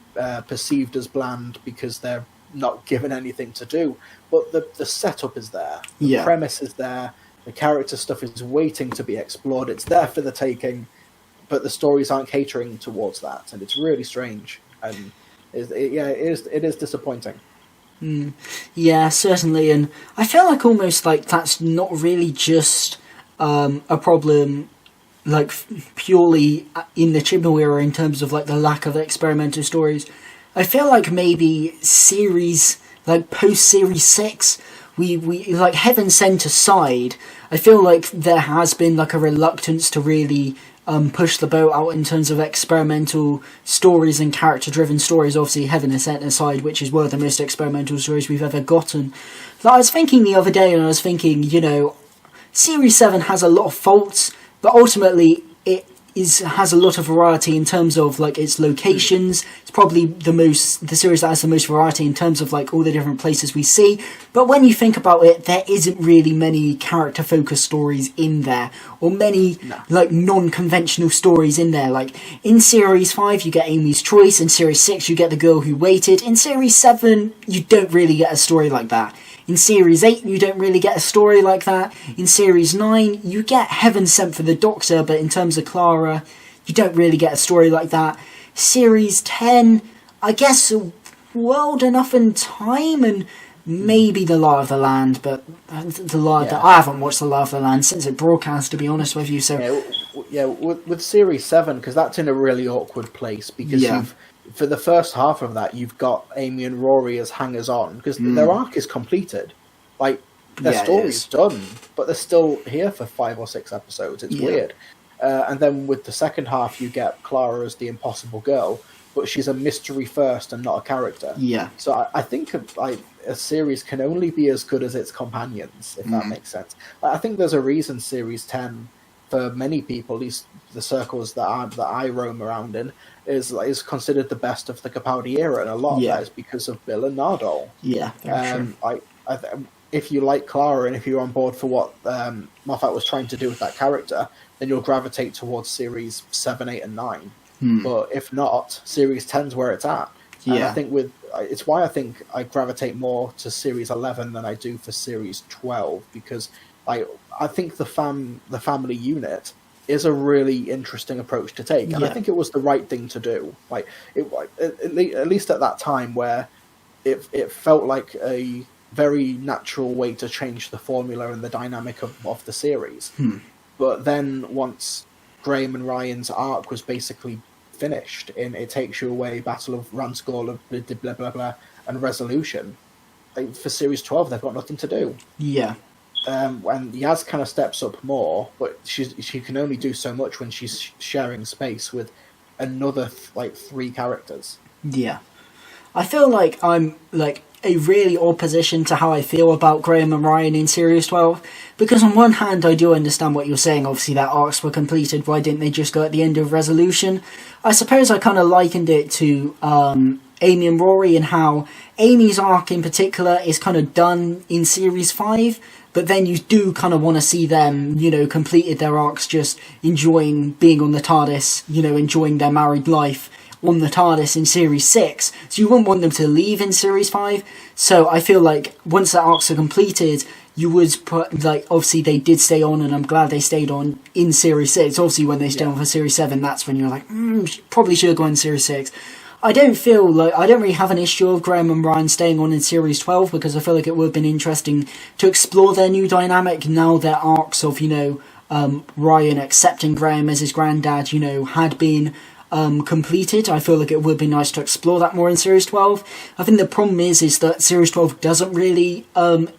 perceived as bland because they're not given anything to do. But the setup is there. The premise is there. The character stuff is waiting to be explored. It's there for the taking, but the stories aren't catering towards that, and it's really strange. And it is disappointing. Yeah, certainly, and I feel like almost like that's not really just a problem, like purely in the Chibnall era in terms of like the lack of experimental stories. I feel like maybe series like post series 6, we like Heaven Sent aside, I feel like there has been like a reluctance to really push the boat out in terms of experimental stories and character-driven stories. Obviously, Heaven is Sent aside, which is one of the most experimental stories we've ever gotten. Like, I was thinking the other day, and I was thinking, you know, Series 7 has a lot of faults, but ultimately it has a lot of variety in terms of like its locations. It's probably the series that has the most variety in terms of like all the different places we see. But when you think about it, there isn't really many character focused stories in there, or many like non-conventional stories in there. Like in Series 5 you get Amy's Choice, in Series 6 you get The Girl Who Waited, in Series 7 you don't really get a story like that. In Series 8, you don't really get a story like that. In Series 9, you get Heaven Sent for the Doctor, but in terms of Clara, you don't really get a story like that. Series 10, I guess World Enough in Time, and maybe The Law of the Land, but I haven't watched The Law of the Land since it broadcast, to be honest with you. So with Series 7, because that's in a really awkward place, because for the first half of that, you've got Amy and Rory as hangers-on, because their arc is completed. Like, their story's done, but they're still here for 5 or 6 episodes. It's weird. And then with the second half, you get Clara as the impossible girl, but she's a mystery first and not a character. Yeah. So I think a series can only be as good as its companions, if that makes sense. I think there's a reason Series 10, for many people, at least the circles that I roam around in, is considered the best of the Capaldi era, and a lot of that is because of Bill and Nardole. Yeah, very true. If you like Clara and if you're on board for what Moffat was trying to do with that character, then you'll gravitate towards Series 7, 8, and 9. But if not, Series 10's where it's at. And I think it's why I think I gravitate more to Series 11 than I do for Series 12, because I think the family unit is a really interesting approach to take, and I think it was the right thing to do. Like, at least at that time, where it felt like a very natural way to change the formula and the dynamic of the series. But then once Graham and Ryan's arc was basically finished in It Takes You Away, Battle of Ranskoll, blah blah blah, and Resolution, for Series 12 they've got nothing to do. And Yaz kind of steps up more, but she can only do so much when she's sharing space with another 3 characters. I feel like I'm like a really opposition to how I feel about Graham and Ryan in Series 12, because on one hand I do understand what you're saying. Obviously their arcs were completed, why didn't they just go at the end of Resolution? I suppose I kind of likened it to Amy and Rory, and how Amy's arc in particular is kind of done in Series 5, but then you do kind of want to see them, completed their arcs, just enjoying being on the TARDIS, enjoying their married life on the TARDIS in Series 6. So you wouldn't want them to leave in Series 5. So I feel like once their arcs are completed, you would put, obviously they did stay on, and I'm glad they stayed on in Series 6. Obviously when they stay on for Series 7, that's when you're like, probably should have gone in Series 6. I don't really have an issue of Graham and Ryan staying on in Series 12, because I feel like it would have been interesting to explore their new dynamic now their arcs of, Ryan accepting Graham as his granddad, had been completed. I feel like it would be nice to explore that more in Series 12. I think the problem is that Series 12 doesn't really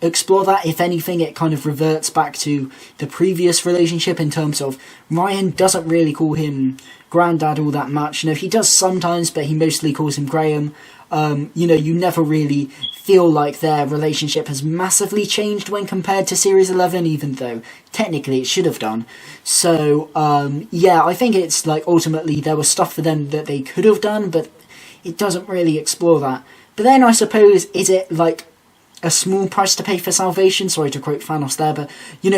explore that. If anything, it kind of reverts back to the previous relationship in terms of Ryan doesn't really call him granddad all that much. He does sometimes, but he mostly calls him Graham. You never really feel like their relationship has massively changed when compared to Series 11, even though technically it should have done. So, I think it's ultimately there was stuff for them that they could have done, but it doesn't really explore that. But then I suppose, is it a small price to pay for salvation? Sorry to quote Thanos there, but,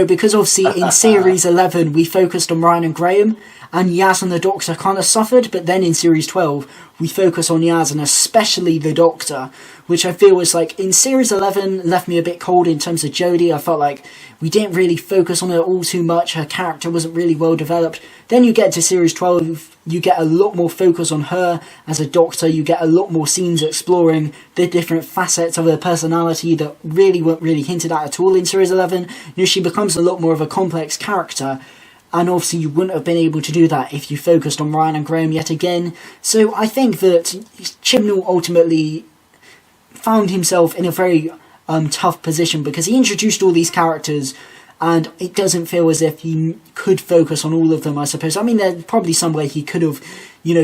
because obviously in Series 11 we focused on Ryan and Graham, and Yaz and the Doctor kind of suffered, but then in Series 12 we focus on Yaz and especially the Doctor, which I feel was in Series 11 left me a bit cold in terms of Jodie. I felt like we didn't really focus on her all too much, her character wasn't really well developed. Then you get to Series 12, you get a lot more focus on her as a Doctor, you get a lot more scenes exploring the different facets of her personality that really weren't really hinted at all in Series 11. She becomes a lot more of a complex character, and obviously you wouldn't have been able to do that if you focused on Ryan and Graham yet again. So I think that Chibnall ultimately found himself in a very tough position, because he introduced all these characters and it doesn't feel as if he could focus on all of them, I suppose. I mean, there's probably some way he could have,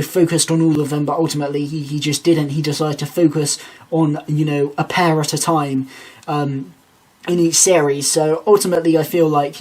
focused on all of them, but ultimately he just didn't. He decided to focus on, a pair at a time in each series. So ultimately I feel like,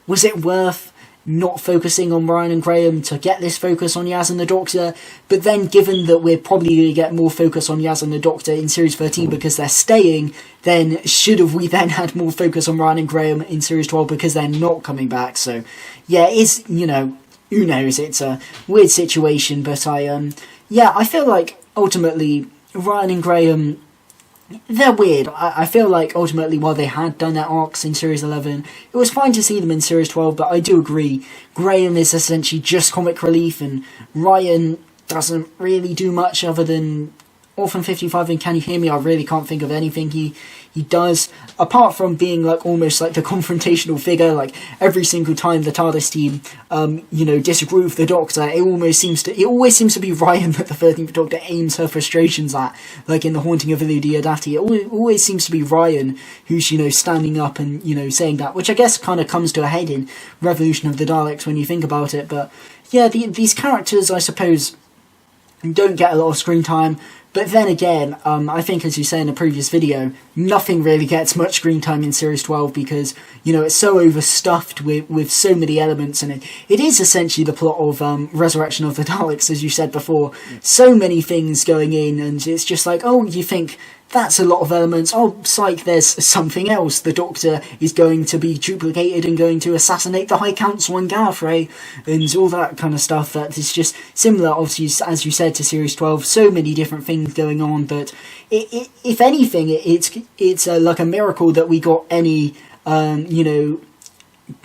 was it worth not focusing on Ryan and Graham to get this focus on Yaz and the Doctor? But then given that we're probably going to get more focus on Yaz and the Doctor in Series 13 because they're staying, then should have we then had more focus on Ryan and Graham in Series 12 because they're not coming back? So yeah, it is, who knows, it's a weird situation, but I feel like ultimately Ryan and Graham, they're weird. I feel like ultimately while they had done their arcs in Series 11, it was fine to see them in Series 12, but I do agree, Graham is essentially just comic relief, and Ryan doesn't really do much other than Orphan 55 and Can You Hear Me? I really can't think of anything he does, apart from being almost the confrontational figure. Every single time the TARDIS team disagree with the Doctor, it always seems to be Ryan that the 13th Doctor aims her frustrations at, in The Haunting of Ilu Diodati. It always seems to be Ryan who's standing up and saying that, which I guess kind of comes to a head in Revolution of the Daleks when you think about it. But yeah, these characters, I suppose, don't get a lot of screen time. But then again, I think, as you say in the previous video, nothing really gets much screen time in Series 12 because, it's so overstuffed with so many elements, and it is essentially the plot of Resurrection of the Daleks, as you said before. So many things going in, and it's just you think, that's a lot of elements. Oh, psych, there's something else. The Doctor is going to be duplicated and going to assassinate the High Council and Gallifrey and all that kind of stuff. That is just similar, obviously, as you said, to Series 12. So many different things going on, but if anything, it's like a miracle that we got any,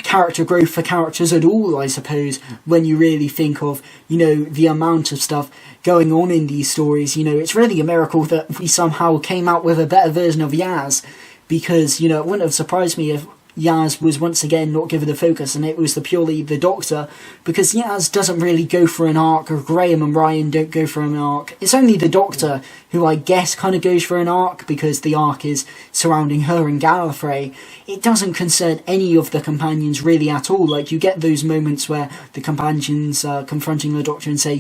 character growth for characters at all, I suppose, when you really think of, the amount of stuff going on in these stories. It's really a miracle that we somehow came out with a better version of Yaz, because, it wouldn't have surprised me if Yaz was once again not given the focus and it was purely the Doctor, because Yaz doesn't really go for an arc, or Graham and Ryan don't go for an arc. It's only the Doctor who I guess kind of goes for an arc, because the arc is surrounding her and Gallifrey. It doesn't concern any of the companions really at all. You get those moments where the companions are confronting the Doctor and say,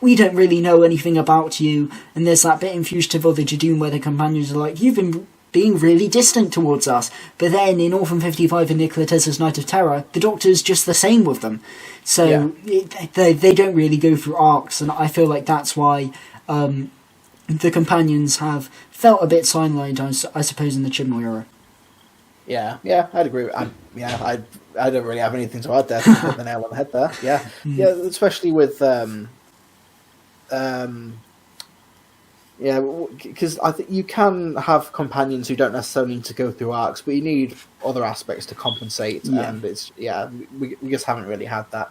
we don't really know anything about you, and there's that bit in Fugitive of the Jadoon where the companions are like, you've been being really distant towards us. But then in Orphan 55 and Nikola Tesla's Night of Terror, the Doctor's just the same with them. So they don't really go through arcs, and I feel like that's why the companions have felt a bit sidelined, I suppose, in the Chibnall era. Yeah, I'd agree. I don't really have anything to add there. To hit the nail on the head there. Yeah, especially with because I think you can have companions who don't necessarily need to go through arcs, but you need other aspects to compensate, and we just haven't really had that.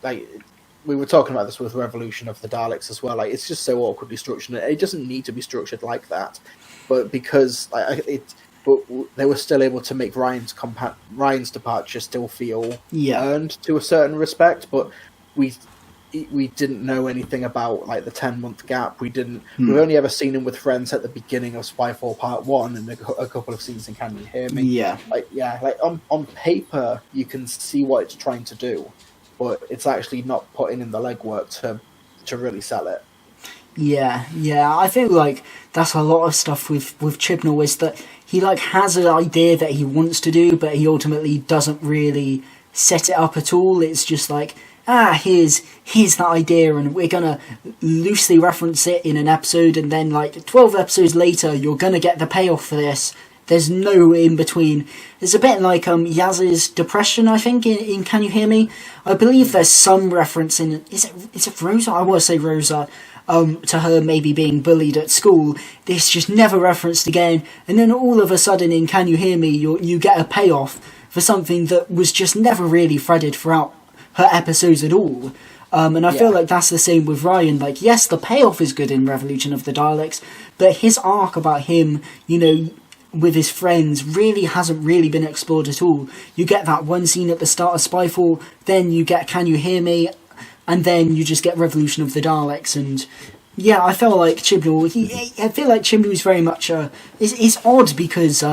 Like, we were talking about this with Revolution of the Daleks as well. Like, it's just so awkwardly structured. It doesn't need to be structured like that, but because but they were still able to make Ryan's departure still feel earned to a certain respect. But we didn't know anything about like the 10-month gap. We've only ever seen him with friends at the beginning of Spyfall Part 1 and a couple of scenes in Can You Hear Me? Like on paper you can see what it's trying to do, but it's actually not putting in the legwork to really sell it. Yeah, I feel like that's a lot of stuff with Chibnall, is that he like has an idea that he wants to do, but he ultimately doesn't really set it up at all. It's just like, here's that idea, and we're gonna loosely reference it in an episode, and then like 12 episodes later, you're gonna get the payoff for this. There's no in between. It's a bit like Yaz's depression, I think, in Can You Hear Me? I believe there's some reference in... Is it Rosa? I want to say Rosa. To her maybe being bullied at school. This just never referenced again. And then all of a sudden in Can You Hear Me, you get a payoff for something that was just never really threaded throughout her episodes at all. And I feel like that's the same with Ryan. Like, yes, the payoff is good in Revolution of the Daleks, but his arc about him, with his friends really hasn't really been explored at all. You get that one scene at the start of Spyfall, then you get Can You Hear Me, and then you just get Revolution of the Daleks. And yeah, I feel like Chibnall, is very much it's odd because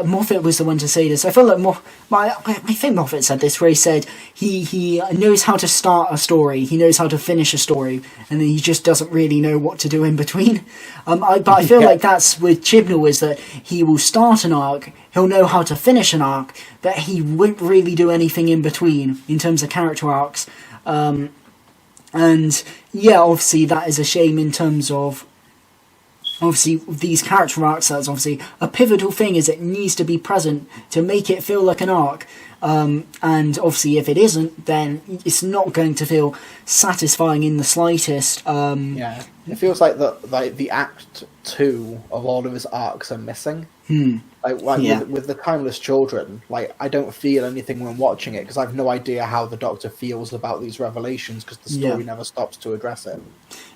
Moffat was the one to say this. I feel like I think Moffat said this, where he said he knows how to start a story, he knows how to finish a story, and then he just doesn't really know what to do in between. But I feel like that's with Chibnall, is that he will start an arc, he'll know how to finish an arc, but he won't really do anything in between in terms of character arcs. And yeah, obviously that is a shame in terms of obviously these character arcs. That's obviously a pivotal thing, is it needs to be present to make it feel like an arc, and obviously if it isn't, then it's not going to feel satisfying in the slightest. It feels like the act 2 of all of his arcs are missing. With the Timeless Children, like, I don't feel anything when watching it because I've no idea how the Doctor feels about these revelations, because the story never stops to address it.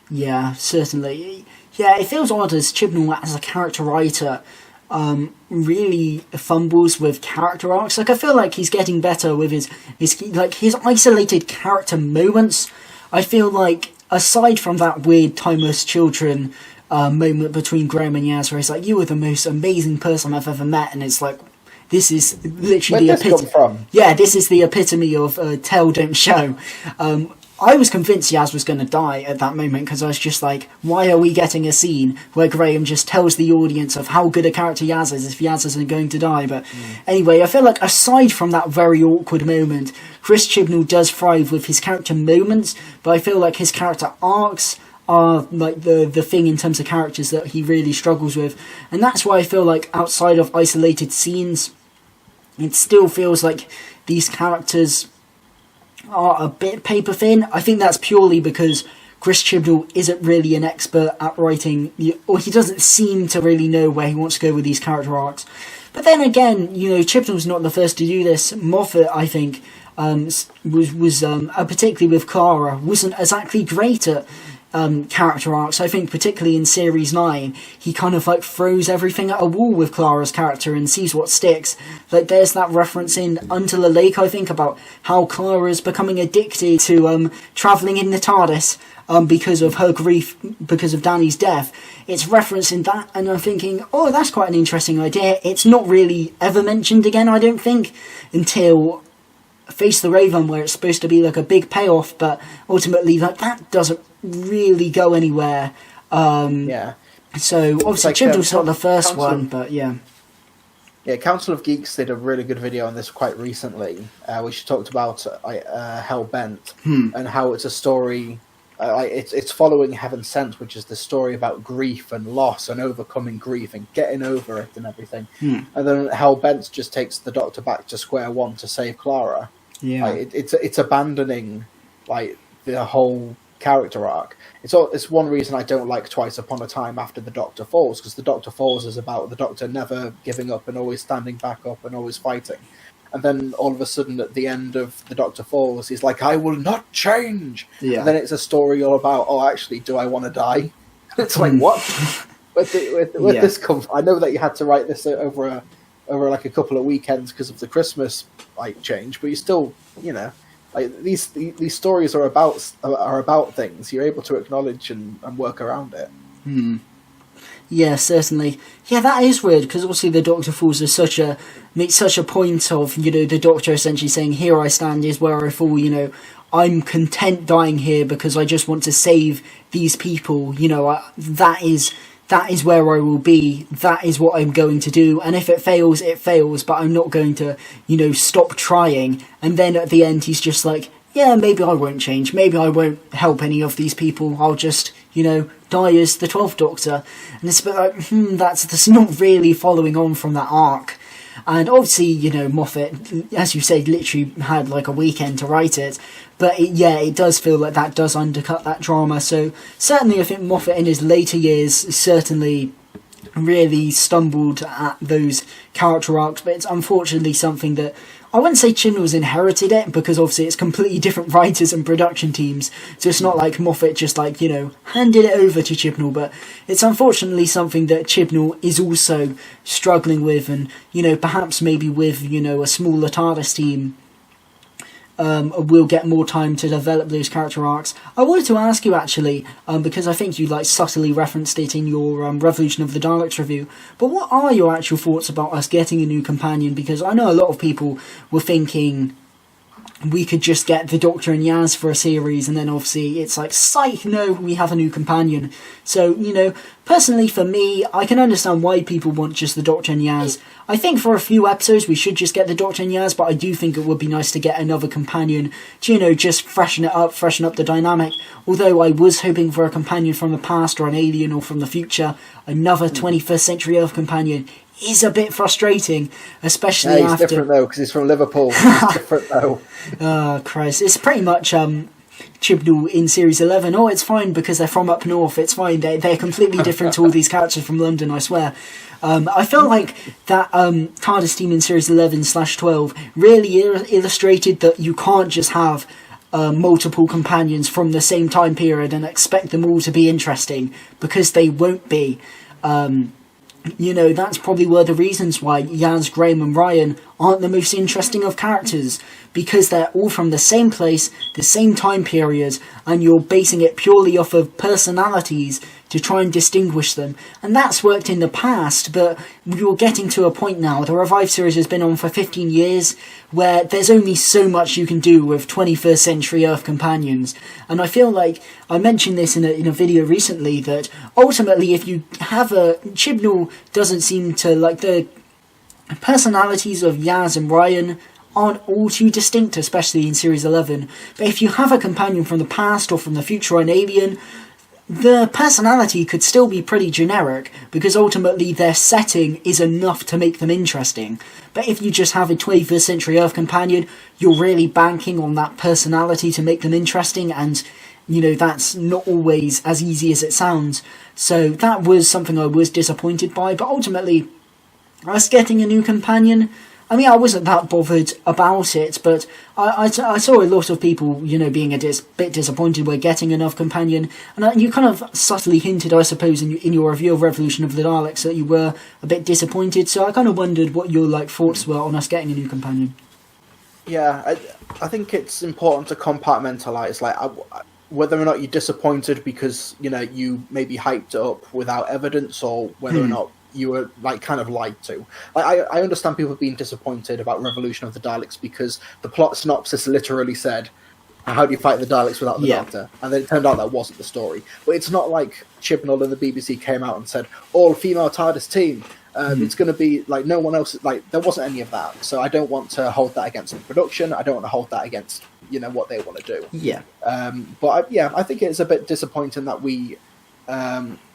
Yeah, certainly. Yeah, it feels odd as Chibnall as a character writer really fumbles with character arcs. Like, I feel like he's getting better with his isolated character moments. I feel like aside from that weird Timeless Children moment between Graham and Yaz, where he's like, "You are the most amazing person I've ever met," and it's like, this is literally Where'd this come from? Yeah, this is the epitome of tell, don't show. I was convinced Yaz was going to die at that moment, because I was just like, why are we getting a scene where Graham just tells the audience of how good a character Yaz is if Yaz isn't going to die? But anyway, I feel like aside from that very awkward moment, Chris Chibnall does thrive with his character moments, but I feel like his character arcs are like the thing in terms of characters that he really struggles with. And that's why I feel like outside of isolated scenes, it still feels like these characters are a bit paper thin. I think that's purely because Chris Chibnall isn't really an expert at writing, or he doesn't seem to really know where he wants to go with these character arcs. But then again, Chibnall's not the first to do this. Moffat, I think, was particularly with Clara, wasn't exactly great at character arcs. I think particularly in Series 9, he kind of like throws everything at a wall with Clara's character and sees what sticks. Like, there's that reference in Until the Lake, I think, about how Clara's becoming addicted to travelling in the TARDIS because of her grief, because of Danny's death. It's referenced in that, and I'm thinking, oh, that's quite an interesting idea. It's not really ever mentioned again, I don't think, until Face the Raven, where it's supposed to be like a big payoff, but ultimately that doesn't really go anywhere. So obviously Chibnall's not the first one, but yeah. Yeah, Council of Geeks did a really good video on this quite recently, which talked about Hell Bent and how it's a story It's following Heaven Sent, which is the story about grief and loss and overcoming grief and getting over it and everything. And then Hellbent just takes the Doctor back to square one to save Clara. Yeah, It's abandoning like the whole character arc. It's one reason I don't like Twice Upon a Time after the Doctor falls, because the Doctor falls is about the Doctor never giving up and always standing back up and always fighting. And then all of a sudden, at the end of The Doctor Falls, he's like, I will not change! Yeah. And then it's a story all about, oh, actually, do I want to die? It's like, what? Where'd this come from? I know that you had to write this over like a couple of weekends because of the Christmas like change, but you still, like these stories are about things. You're able to acknowledge and work around it. Yeah, certainly. Yeah, that is weird, because obviously the Doctor Falls is makes such a point of, the Doctor essentially saying, here I stand is where I fall, I'm content dying here because I just want to save these people, that is where I will be, that is what I'm going to do, and if it fails, it fails, but I'm not going to, stop trying. And then at the end he's just like, yeah, maybe I won't change, maybe I won't help any of these people, I'll just, die as the 12th Doctor. And it's a bit like, that's not really following on from that arc. And obviously, Moffat, as you said, literally had like a weekend to write it. But it does feel like that does undercut that drama. So certainly I think Moffat in his later years certainly really stumbled at those character arcs. But it's unfortunately something that, I wouldn't say Chibnall's inherited it, because obviously it's completely different writers and production teams, so it's not like Moffat just handed it over to Chibnall, but it's unfortunately something that Chibnall is also struggling with, and perhaps maybe with a smaller TARDIS team we'll get more time to develop those character arcs. I wanted to ask you actually, because I think you subtly referenced it in your Revolution of the Daleks review, but what are your actual thoughts about us getting a new companion? Because I know a lot of people were thinking we could just get the Doctor and Yaz for a series, and then obviously it's like, psych, no, we have a new companion. So, personally for me, I can understand why people want just the Doctor and Yaz. I think for a few episodes we should just get the Doctor and Yaz, but I do think it would be nice to get another companion to, just freshen up the dynamic. Although I was hoping for a companion from the past, or an alien, or from the future. Another 21st Century Earth companion is a bit frustrating, especially after... He's different though, because he's from Liverpool. He's different though. Oh, Christ. It's pretty much Chibnall in Series 11. Oh, it's fine because they're from up north. It's fine. They're completely different to all these characters from London, I swear. I felt like that TARDIS team in Series 11/12 really illustrated that you can't just have multiple companions from the same time period and expect them all to be interesting, because they won't be. That's probably one of the reasons why Yaz, Graham and Ryan aren't the most interesting of characters, because they're all from the same place, the same time period, and you're basing it purely off of personalities to try and distinguish them. And that's worked in the past, but you're getting to a point now, the Revive series has been on for 15 years, where there's only so much you can do with 21st Century Earth companions. And I feel like, I mentioned this in a video recently, that ultimately if you have Chibnall doesn't seem to, the personalities of Yaz and Ryan aren't all too distinct, especially in Series 11. But if you have a companion from the past or from the future, or an alien, the personality could still be pretty generic, because ultimately their setting is enough to make them interesting. But if you just have a 21st Century Earth companion, you're really banking on that personality to make them interesting, and that's not always as easy as it sounds. So that was something I was disappointed by, but ultimately us getting a new companion, I mean, I wasn't that bothered about it, but I saw a lot of people, being a bit disappointed we're getting enough companion, and you kind of subtly hinted, I suppose, in your review of Revolution of the Daleks that you were a bit disappointed, so I kind of wondered what your thoughts were on us getting a new companion. Yeah, I think it's important to compartmentalise, whether or not you're disappointed because, you maybe hyped it up without evidence, or whether or not you were kind of lied to. I understand people being disappointed about Revolution of the Daleks because the plot synopsis literally said, how do you fight the Daleks without the Doctor? And then it turned out that wasn't the story. But it's not like Chibnall and the BBC came out and said, all female TARDIS team, It's going to be like no one else. Like there wasn't any of that, so I don't want to hold that against the production. I don't want to hold that against what they want to do. Yeah. I think it's a bit disappointing that we.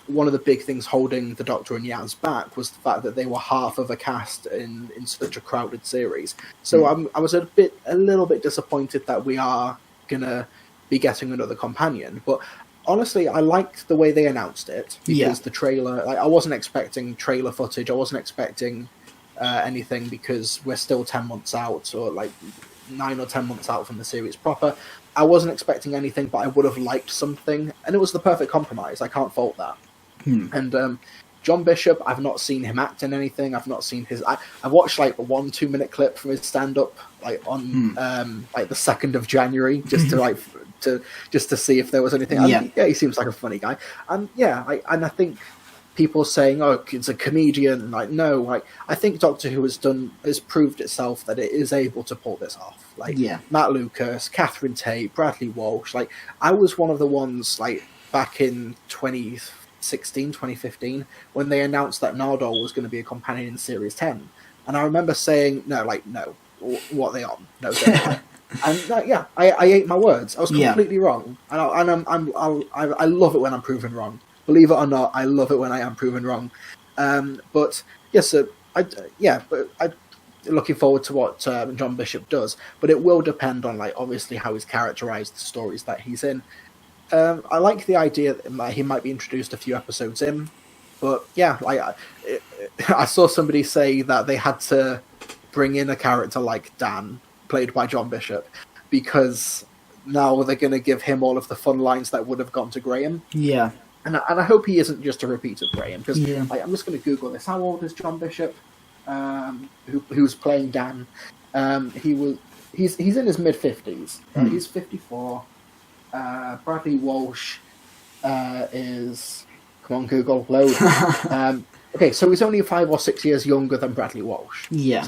One of the big things holding the Doctor and Yaz back was the fact that they were half of a cast in such a crowded series. So I was a little bit disappointed that we are gonna be getting another companion. But honestly, I liked the way they announced it because the trailer. Like, I wasn't expecting trailer footage. I wasn't expecting anything because we're still 10 months out, or like 9 or 10 months out from the series proper. I wasn't expecting anything, but I would have liked something, and it was the perfect compromise. I can't fault that. And John Bishop, I've not seen him act in anything. I've not seen his. I watched like a 1-2 minute clip from his stand up, like on like the 2nd of January, just to just to see if there was anything. Yeah, he seems like a funny guy, and I think people saying, "Oh, it's a comedian." Like, no, like I think Doctor Who has proved itself that it is able to pull this off. Like Matt Lucas, Catherine Tate, Bradley Walsh. Like I was one of the ones like back in 2016, 2015 when they announced that Nardole was going to be a companion in Series 10, and I remember saying, "No, what are they on? No, they're not." And I ate my words. I was completely wrong, and I love it when I'm proven wrong. Believe it or not, I love it when I am proven wrong. But yes, I'm looking forward to what John Bishop does. But it will depend on, like, obviously how he's characterised the stories that he's in. I like the idea that he might be introduced a few episodes in. But yeah, I saw somebody say that they had to bring in a character like Dan, played by John Bishop, because now they're going to give him all of the fun lines that would have gone to Graham. Yeah. And I hope he isn't just a repeat of Graham, because I'm just going to Google this. How old is John Bishop, who's playing Dan? He's in his mid-50s. He's 54. Bradley Walsh is... Come on, Google, load. Okay, so he's only 5 or 6 years younger than Bradley Walsh. Yeah.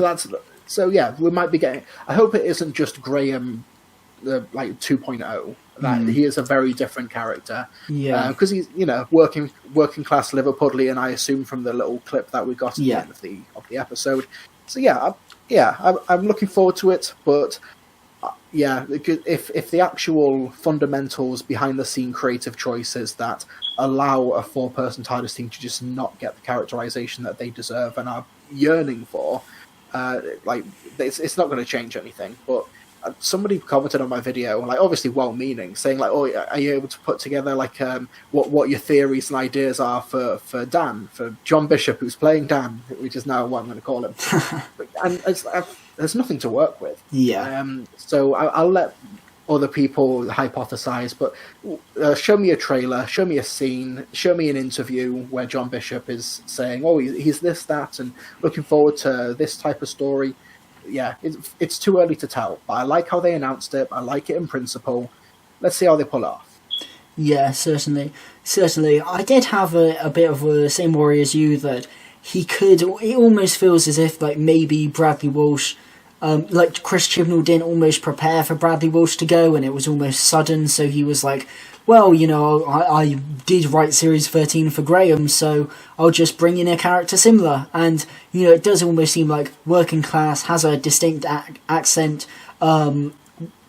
So we might be getting... I hope it isn't just Graham, like 2.0. That he is a very different character. Yeah. Because he's, working class Liverpudlian, I assume, from the little clip that we got at the end of the episode. So I'm looking forward to it. But if the actual fundamentals behind the scene creative choices that allow a 4-person TARDIS team to just not get the characterization that they deserve and are yearning for, it's not going to change anything. But somebody commented on my video, like obviously well-meaning, saying like, "Oh, are you able to put together like what your theories and ideas are for Dan, for John Bishop, who's playing Dan, which is now what I'm going to call him?" And there's nothing to work with. So I'll let other people hypothesize, but show me a trailer, show me a scene, show me an interview where John Bishop is saying, "Oh, he's this, that, and looking forward to this type of story." Yeah, it's too early to tell, but I like how they announced it. I like it in principle. Let's see how they pull it off. Yeah, certainly. I did have a bit of the same worry as you, that it almost feels as if like maybe Bradley Walsh, like Chris Chibnall didn't almost prepare for Bradley Walsh to go, and it was almost sudden, so he was like, well, I did write Series 13 for Graham, so I'll just bring in a character similar. And, it does almost seem like working class, has a distinct accent,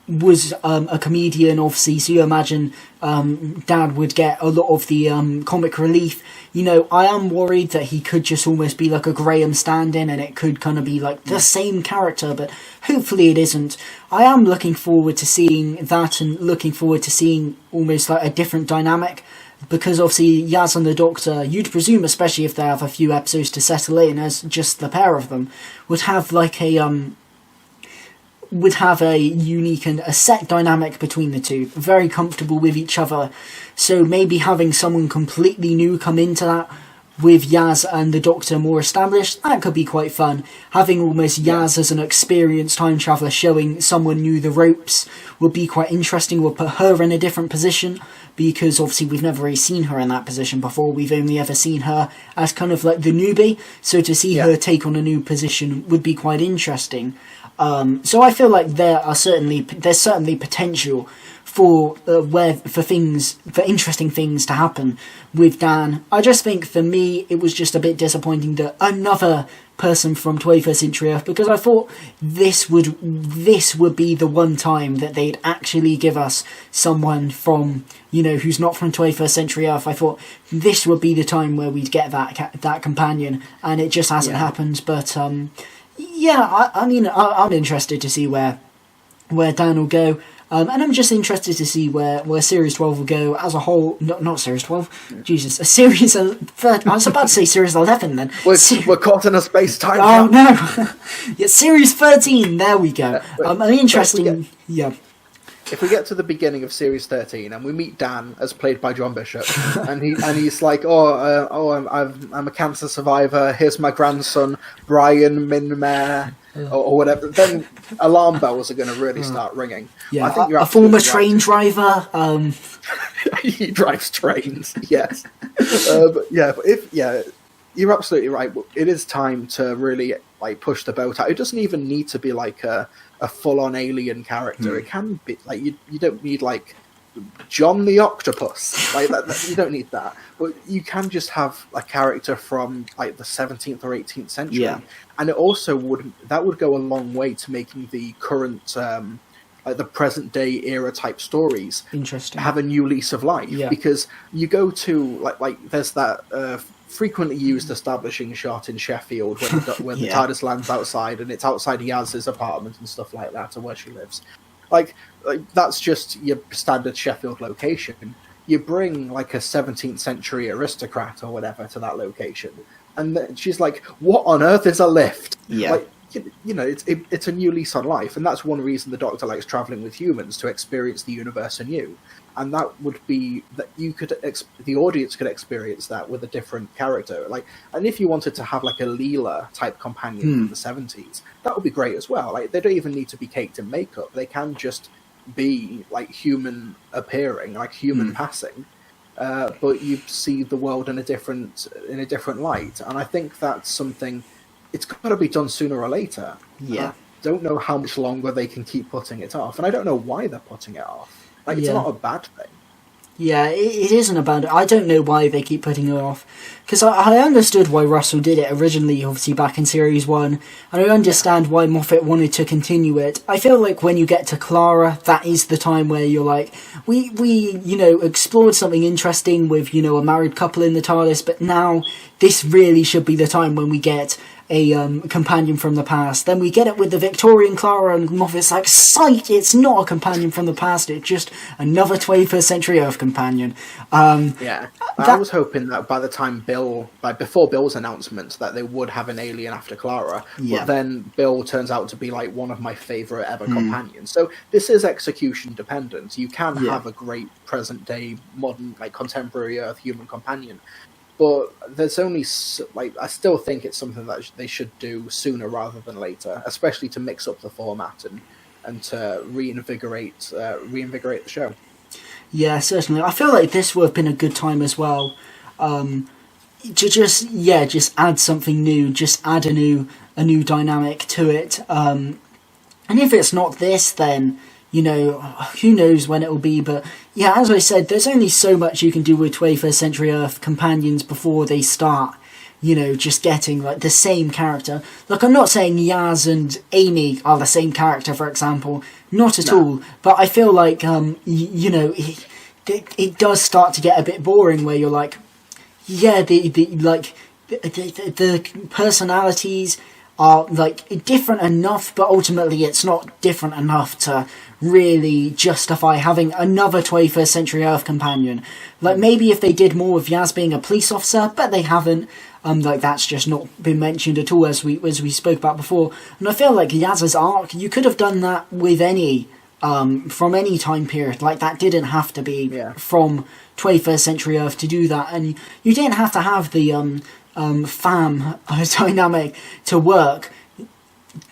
was a comedian, obviously, so you imagine Dad would get a lot of the comic relief. I am worried that he could just almost be like a Graham stand-in, and it could kind of be like the same character, but hopefully it isn't. I am looking forward to seeing that, and looking forward to seeing almost like a different dynamic, because obviously Yaz and the Doctor, you'd presume, especially if they have a few episodes to settle in as just the pair of them, would have like would have a unique and a set dynamic between the two, very comfortable with each other. So maybe having someone completely new come into that, with Yaz and the Doctor more established, that could be quite fun. Having almost Yaz as an experienced time traveller showing someone new the ropes would be quite interesting. We'll put her in a different position, because obviously we've never really seen her in that position before. We've only ever seen her as kind of like the newbie, so to see her take on a new position would be quite interesting. So I feel like there's certainly potential for interesting things to happen with Dan. I just think for me it was just a bit disappointing that another person from 21st Century Earth, because I thought this would be the one time that they'd actually give us someone from, who's not from 21st Century Earth. I thought this would be the time where we'd get that companion, and it just hasn't happened. But I'm interested to see where Dan will go. And I'm just interested to see where Series 12 will go as a whole. Not Series 12. Jesus. A Series 13. I was about to say Series 11 then. We're caught in a space-time. Oh, no. Yeah, Series 13. There we go. Interesting. If we get to the beginning of Series 13 and we meet Dan, as played by John Bishop, and he's like, I'm a cancer survivor, here's my grandson, Brian Minmare, or whatever, then alarm bells are going to really start ringing. Yeah, I think you're a former train driver. He drives trains, yes. You're absolutely right. It is time to really push the boat out. It doesn't even need to be a full-on alien character. It can be you don't need John the Octopus. You don't need that. But you can just have a character from the 17th or 18th century. Yeah. And it also would go a long way to making the current the present day era type stories have a new lease of life. Yeah. Because you go to there's that frequently used establishing shot in Sheffield when the TARDIS lands outside, and it's outside Yaz's apartment and stuff like that, or where she lives. That's just your standard Sheffield location. You bring a 17th century aristocrat or whatever to that location, and she's like, "What on earth is a lift?" Yeah. It's a new lease on life, and that's one reason the Doctor likes traveling with humans, to experience the universe anew. And that would be that the audience could experience that with a different character. And if you wanted to have a Leela type companion in the 70s, that would be great as well. They don't even need to be caked in makeup. They can just be human appearing, human passing. But you see the world in a different light. And I think that's something. It's got to be done sooner or later. Yeah. I don't know how much longer they can keep putting it off, and I don't know why they're putting it off. It's not a bad thing. Yeah, it isn't a bad... I don't know why they keep putting it off. Because I understood why Russell did it originally, obviously, back in Series 1. And I understand why Moffat wanted to continue it. I feel like when you get to Clara, that is the time where you're like, we explored something interesting with, a married couple in the TARDIS, but now this really should be the time when we get a companion from the past. Then we get it with the Victorian Clara, and Moffat's like, psych, it's not a companion from the past, it's just another 21st Century Earth companion. I was hoping that by the time before Bill's announcement, that they would have an alien after Clara, but then Bill turns out to be one of my favourite ever companions. So this is execution dependent. You can have a great present day, modern, contemporary Earth human companion. But there's only I still think it's something that they should do sooner rather than later, especially to mix up the format and to reinvigorate the show. Yeah, certainly. I feel like this would have been a good time as well, to just add something new, just add a new dynamic to it. And if it's not this, then who knows when it will be. But yeah, as I said, there's only so much you can do with 21st Century Earth companions before they start, just getting the same character. I'm not saying Yaz and Amy are the same character, for example, not at all. But I feel like it does start to get a bit boring, where you're like, yeah, the personalities are different enough, but ultimately it's not different enough to really justify having another 21st Century Earth companion. Maybe if they did more with Yaz being a police officer, but they haven't. That's just not been mentioned at all, as we spoke about before. And I feel like Yaz's arc, you could have done that with any from any time period. That didn't have to be from 21st Century Earth to do that, and you didn't have to have the fam dynamic to work.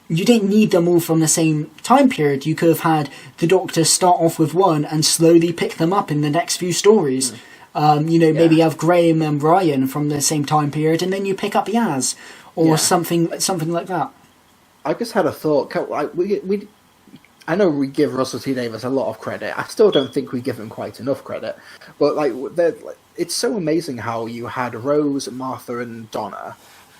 You didn't need them all from the same time period. You could have had the Doctor start off with one and slowly pick them up in the next few stories. Maybe have Graham and Brian from the same time period, and then you pick up Yaz, or something like that. I just had a thought. I know we give Russell T Davies a lot of credit. I still don't think we give him quite enough credit. But it's so amazing how you had Rose, Martha, and Donna,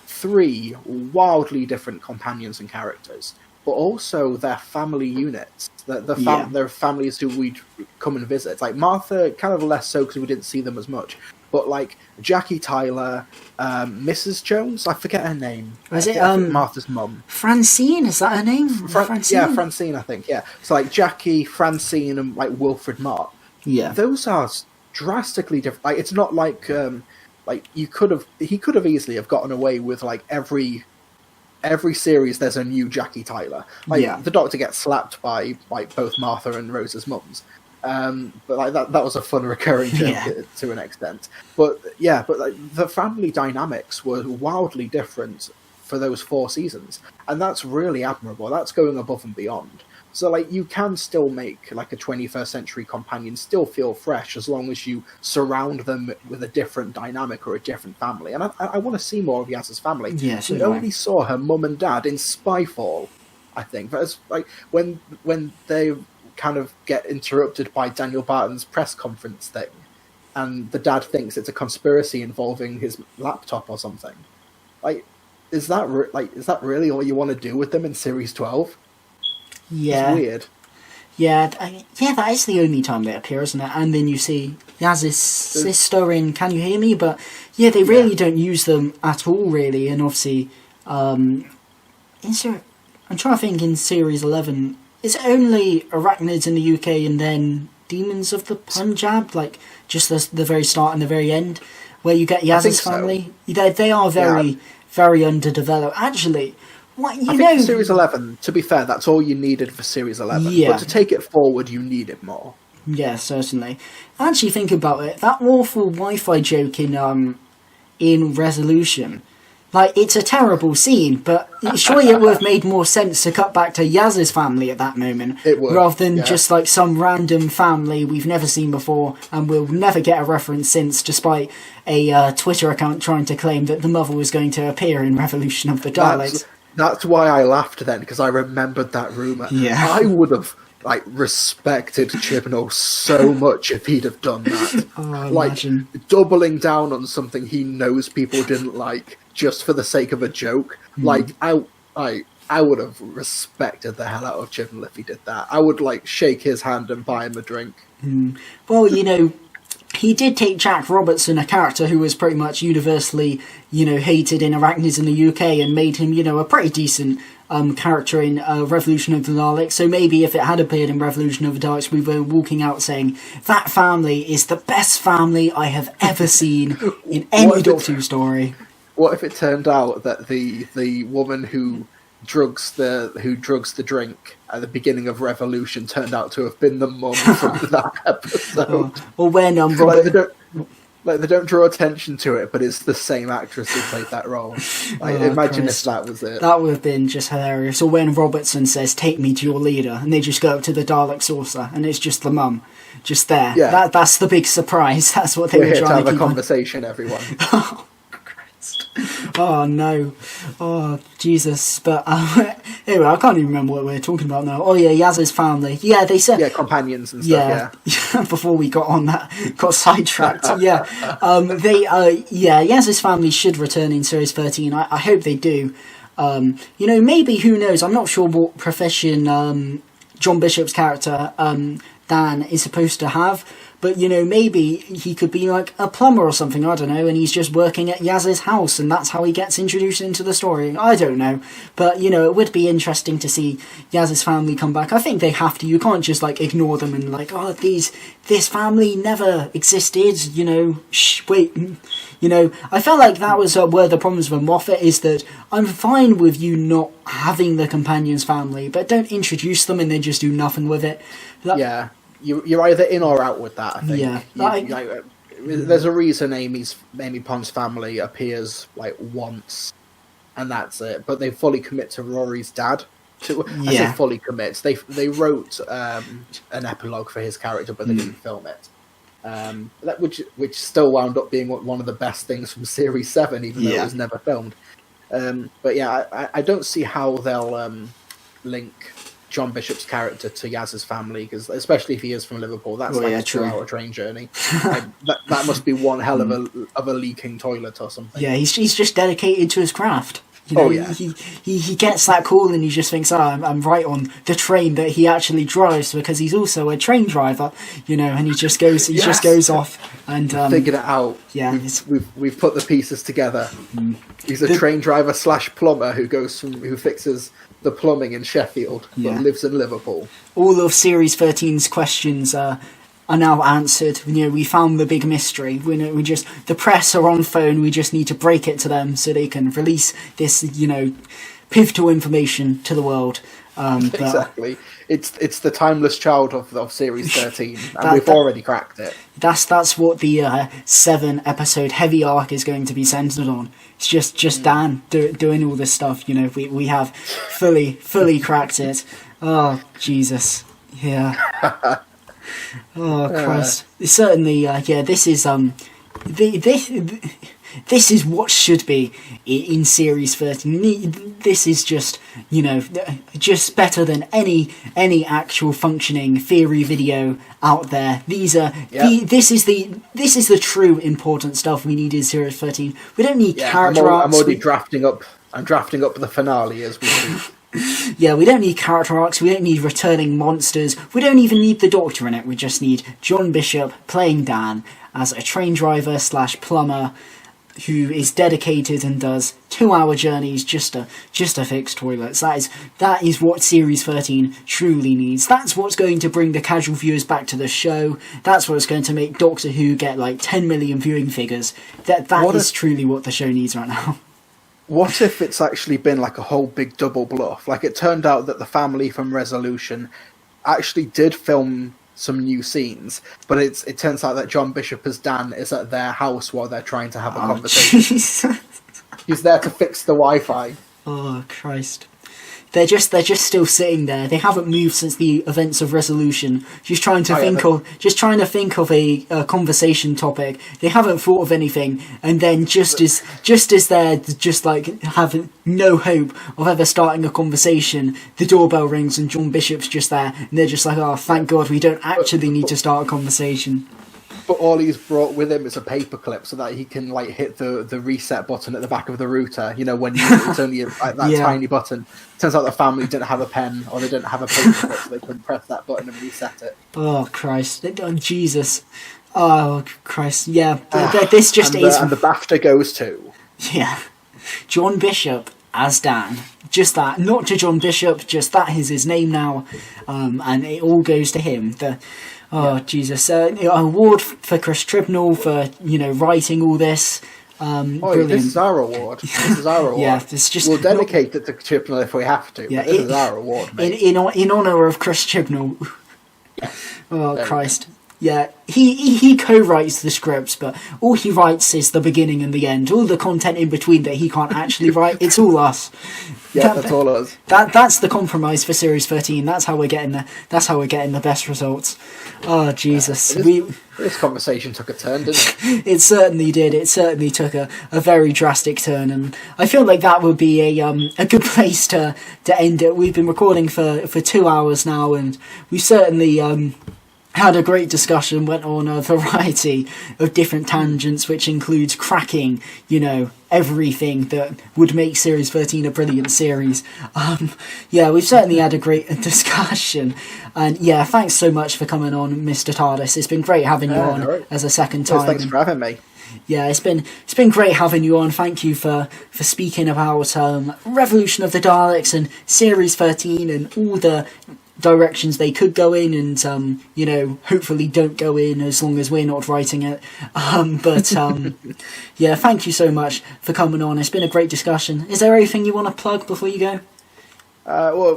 three wildly different companions and characters, but also their family units. Their families who we'd come and visit. Like Martha, kind of less so because we didn't see them as much. But like Jackie Tyler, Mrs. Jones, I forget her name. Was it Martha's mum? Francine? Is that her name? Francine? Yeah, Francine. I think. Yeah. So like Jackie, Francine, and like Wilfred Mott. Yeah. Those are drastically different. Like it's not like he could have easily have gotten away with like every series. There's a new Jackie Tyler. Like the Doctor gets slapped by like both Martha and Rose's mums. But like that was a fun recurring joke to an extent. But like the family dynamics were wildly different for those 4 seasons, and that's really admirable. That's going above and beyond. So like you can still make like a 21st century companion still feel fresh as long as you surround them with a different dynamic or a different family. And I want to see more of Yaz's family. Yes, we only saw her mum and dad in Spyfall, I think. But it's like when they kind of get interrupted by Daniel Barton's press conference thing, and the dad thinks it's a conspiracy involving his laptop or something. Like, is that really all you want to do with them in series 12? Yeah, it's weird. Yeah, that is the only time they appear, isn't it? And then you see Yaz's sister in Can You Hear Me? But yeah, they really don't use them at all, really. And obviously, I'm trying to think in series 11. Is it only Arachnids in the UK and then Demons of the Punjab? Like, just the very start and the very end, where you get Yaz's family? So. They are very, very underdeveloped. Actually, I think for series 11, to be fair, that's all you needed for series 11. Yeah. But to take it forward, you needed more. Yeah, certainly. Actually, think about it. That awful Wi-Fi joke in Resolution... Like, it's a terrible scene, but surely it would have made more sense to cut back to Yaz's family at that moment, rather than just like some random family we've never seen before and we'll never get a reference since, despite a Twitter account trying to claim that the mother was going to appear in Revolution of the Daleks. That's why I laughed then, because I remembered that rumour. Yeah. I would have respected Chibnall so much if he'd have done that. Imagine. Doubling down on something he knows people didn't like just for the sake of a joke. I would have respected the hell out of Chibnall if he did that. I would shake his hand and buy him a drink. Well, he did take Jack Robertson, a character who was pretty much universally, hated in Arachnids in the UK, and made him, a pretty decent character in Revolution of the Daleks. So maybe if it had appeared in Revolution of the Daleks, we were walking out saying, that family is the best family I have ever seen in any Doctor Who story. What if it turned out that the woman who drugs the drink at the beginning of Revolution turned out to have been the mum from that episode? Or when they don't draw attention to it, but it's the same actress who played that role. Imagine if that was it. That would have been just hilarious. Or when Robertson says, "Take me to your leader," and they just go up to the Dalek saucer, and it's just the mum, just there. Yeah. That's the big surprise. That's what they were trying to have keep a conversation, everyone. Oh no, oh Jesus! But anyway, I can't even remember what we were talking about now. Oh yeah, Yaz's family. Yeah, they said companions and stuff. Yeah. Before we got sidetracked. Yaz's family should return in series 13. I hope they do. Maybe, who knows? I'm not sure what profession John Bishop's character Dan is supposed to have. But, maybe he could be like a plumber or something, I don't know, and he's just working at Yaz's house, and that's how he gets introduced into the story. I don't know. But, it would be interesting to see Yaz's family come back. I think they have to. You can't just, ignore them and, this family never existed, wait. I felt like that was where the problems with Moffat is that I'm fine with you not having the companions family, but don't introduce them and then just do nothing with it. Yeah. You're either in or out with that, I think. Yeah. There's a reason Amy Pond's family appears once, and that's it. But they fully commit to Rory's dad. I say fully commit. They wrote an epilogue for his character, but they didn't film it. Which still wound up being one of the best things from Series 7, even though it was never filmed. But yeah, I don't see how they'll link John Bishop's character to Yaz's family, because especially if he is from Liverpool, that's like a 2-hour train journey. That must be one hell of a leaking toilet or something. Yeah, he's just dedicated to his craft. You know, he gets that call and he just thinks, I'm right on the train that he actually drives, because he's also a train driver, you know, and he just goes off and figured it out. Yeah, we've put the pieces together. He's a train driver / plumber who fixes the plumbing in Sheffield, but lives in Liverpool. All of Series 13's questions are now answered. You know, we found the big mystery. The press are on phone. We just need to break it to them so they can release this, you know, pivotal information to the world. Exactly. It's the timeless child of Series 13, and we've already cracked it. That's what the 7-episode heavy arc is going to be centered on. It's just Dan doing all this stuff. You know, we have fully cracked it. Oh Jesus, yeah. Oh Christ! Certainly, This is this is what should be in Series 13. This is just, you know, just better than any actual functioning theory video out there. This is the true important stuff we need in Series 13. We don't need character arcs. I'm already drafting up the finale as we speak. Yeah, we don't need character arcs, we don't need returning monsters, we don't even need the Doctor in it. We just need John Bishop playing Dan as a train driver / plumber who is dedicated and does 2-hour journeys just to fix toilets. That is what Series 13 truly needs. That's what's going to bring the casual viewers back to the show. That's what's going to make Doctor Who get like 10 million viewing figures. That is truly what the show needs right now. What if it's actually been like a whole big double bluff? Like, it turned out that the family from Resolution actually did film some new scenes, but it turns out that John Bishop as Dan is at their house while they're trying to have a conversation. Jesus. He's there to fix the Wi-Fi. Oh Christ. They're just still sitting there. They haven't moved since the events of Resolution. Just trying to think of a conversation topic. They haven't thought of anything, and then just as they're just like having no hope of ever starting a conversation, the doorbell rings and John Bishop's just there, and they're just like, oh, thank God we don't actually need to start a conversation. But all he's brought with him is a paperclip so that he can like hit the reset button at the back of the router. You know, when it's only like that tiny button. Turns out the family didn't have a pen or they didn't have a paperclip, so they couldn't press that button and reset it. Oh Christ! Jesus! Oh Christ! Yeah, this just is. And the BAFTA goes to John Bishop as Dan. Just that, not to John Bishop. Just that is his name now, and it all goes to him. Jesus! Award for Chris Tribnall for writing all this. Brilliant. This is our award. We'll dedicate it to Chibnall if we have to. Yeah, this is our award, mate. In honour of Chris Chibnall. Oh Christ! Yeah, he co-writes the scripts, but all he writes is the beginning and the end. All the content in between that he can't actually write, it's all us. Yeah, that's all us. That's the compromise for Series 13. That's how we're getting the best results. Oh Jesus! This conversation took a turn, didn't it? It certainly did. It certainly took a very drastic turn, and I feel like that would be a good place to end it. We've been recording for 2 hours now, and we certainly had a great discussion, went on a variety of different tangents, which includes cracking, everything that would make Series 13 a brilliant series. We've certainly had a great discussion. And thanks so much for coming on, Mr TARDIS. It's been great having you on as a second time. Thanks for having me. Yeah, it's been great having you on. Thank you for speaking about Revolution of the Daleks and Series 13 and all the directions they could go in, and hopefully don't go in as long as we're not writing it. Thank you so much for coming on. It's been a great discussion. Is there anything you want to plug before you go?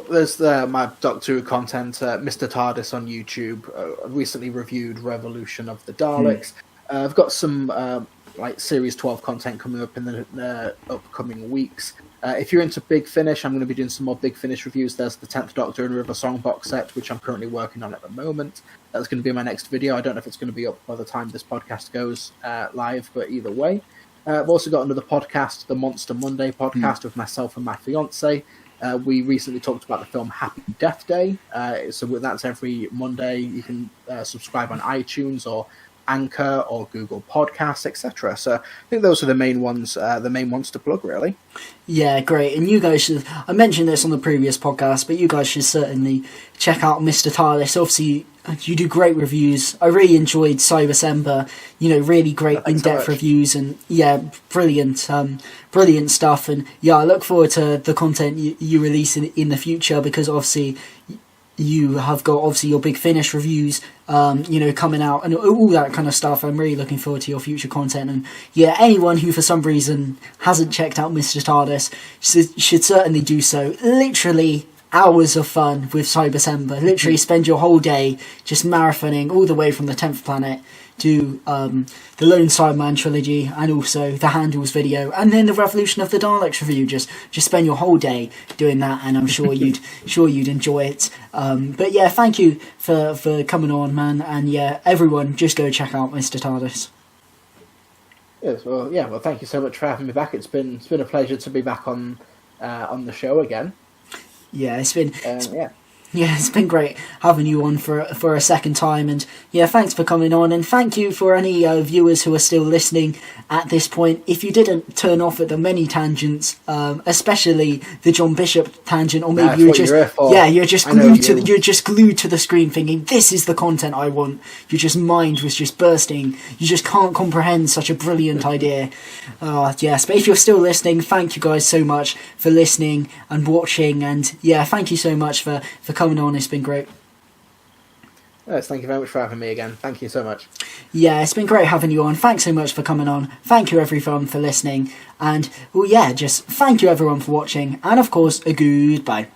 There's my Doctor Who content, Mr TARDIS on YouTube. I recently reviewed Revolution of the Daleks. I've got some Series 12 content coming up in the upcoming weeks. If you're into Big Finish, I'm going to be doing some more Big Finish reviews. There's the 10th Doctor and River Song box set, which I'm currently working on at the moment. That's going to be my next video. I don't know if it's going to be up by the time this podcast goes live, but either way. I've also got another podcast, the Monster Monday podcast, with myself and my fiance. We recently talked about the film Happy Death Day. So that's every Monday. You can subscribe on iTunes or Anchor or Google Podcasts, etc. So I think those are the main ones to plug, really. Yeah, great. And you guys should, I mentioned this on the previous podcast, but you guys should certainly check out Mr TARDIS. Obviously, you do great reviews. I really enjoyed Cybersember, really great in-depth reviews, and brilliant stuff. And I look forward to the content you release in the future, because obviously you have got your Big Finish reviews, coming out and all that kind of stuff. I'm really looking forward to your future content. And anyone who for some reason hasn't checked out Mr TARDIS should certainly do so. Literally hours of fun with Cybersember. Literally spend your whole day just marathoning all the way from the 10th planet to the Lone Sideman trilogy, and also the Handles video, and then the Revolution of the Daleks review. Just spend your whole day doing that, and I'm sure you'd enjoy it. But thank you for coming on, man, and everyone just go check out Mr TARDIS. Yes, well, thank you so much for having me back. It's been a pleasure to be back on the show again. Yeah, it's been great having you on for a second time, and thanks for coming on, and thank you for any viewers who are still listening at this point. If you didn't turn off at the many tangents, especially the John Bishop tangent, or maybe you're just glued to the screen thinking, this is the content I want. Your mind was just bursting. You just can't comprehend such a brilliant idea. Yes, but if you're still listening, thank you guys so much for listening and watching, and thank you so much for coming on. It's been great. Yes, thank you very much for having me again. Thank you so much. Yeah, it's been great having you on. Thanks so much for coming on. Thank you everyone for listening, and just thank you everyone for watching, and of course a goodbye.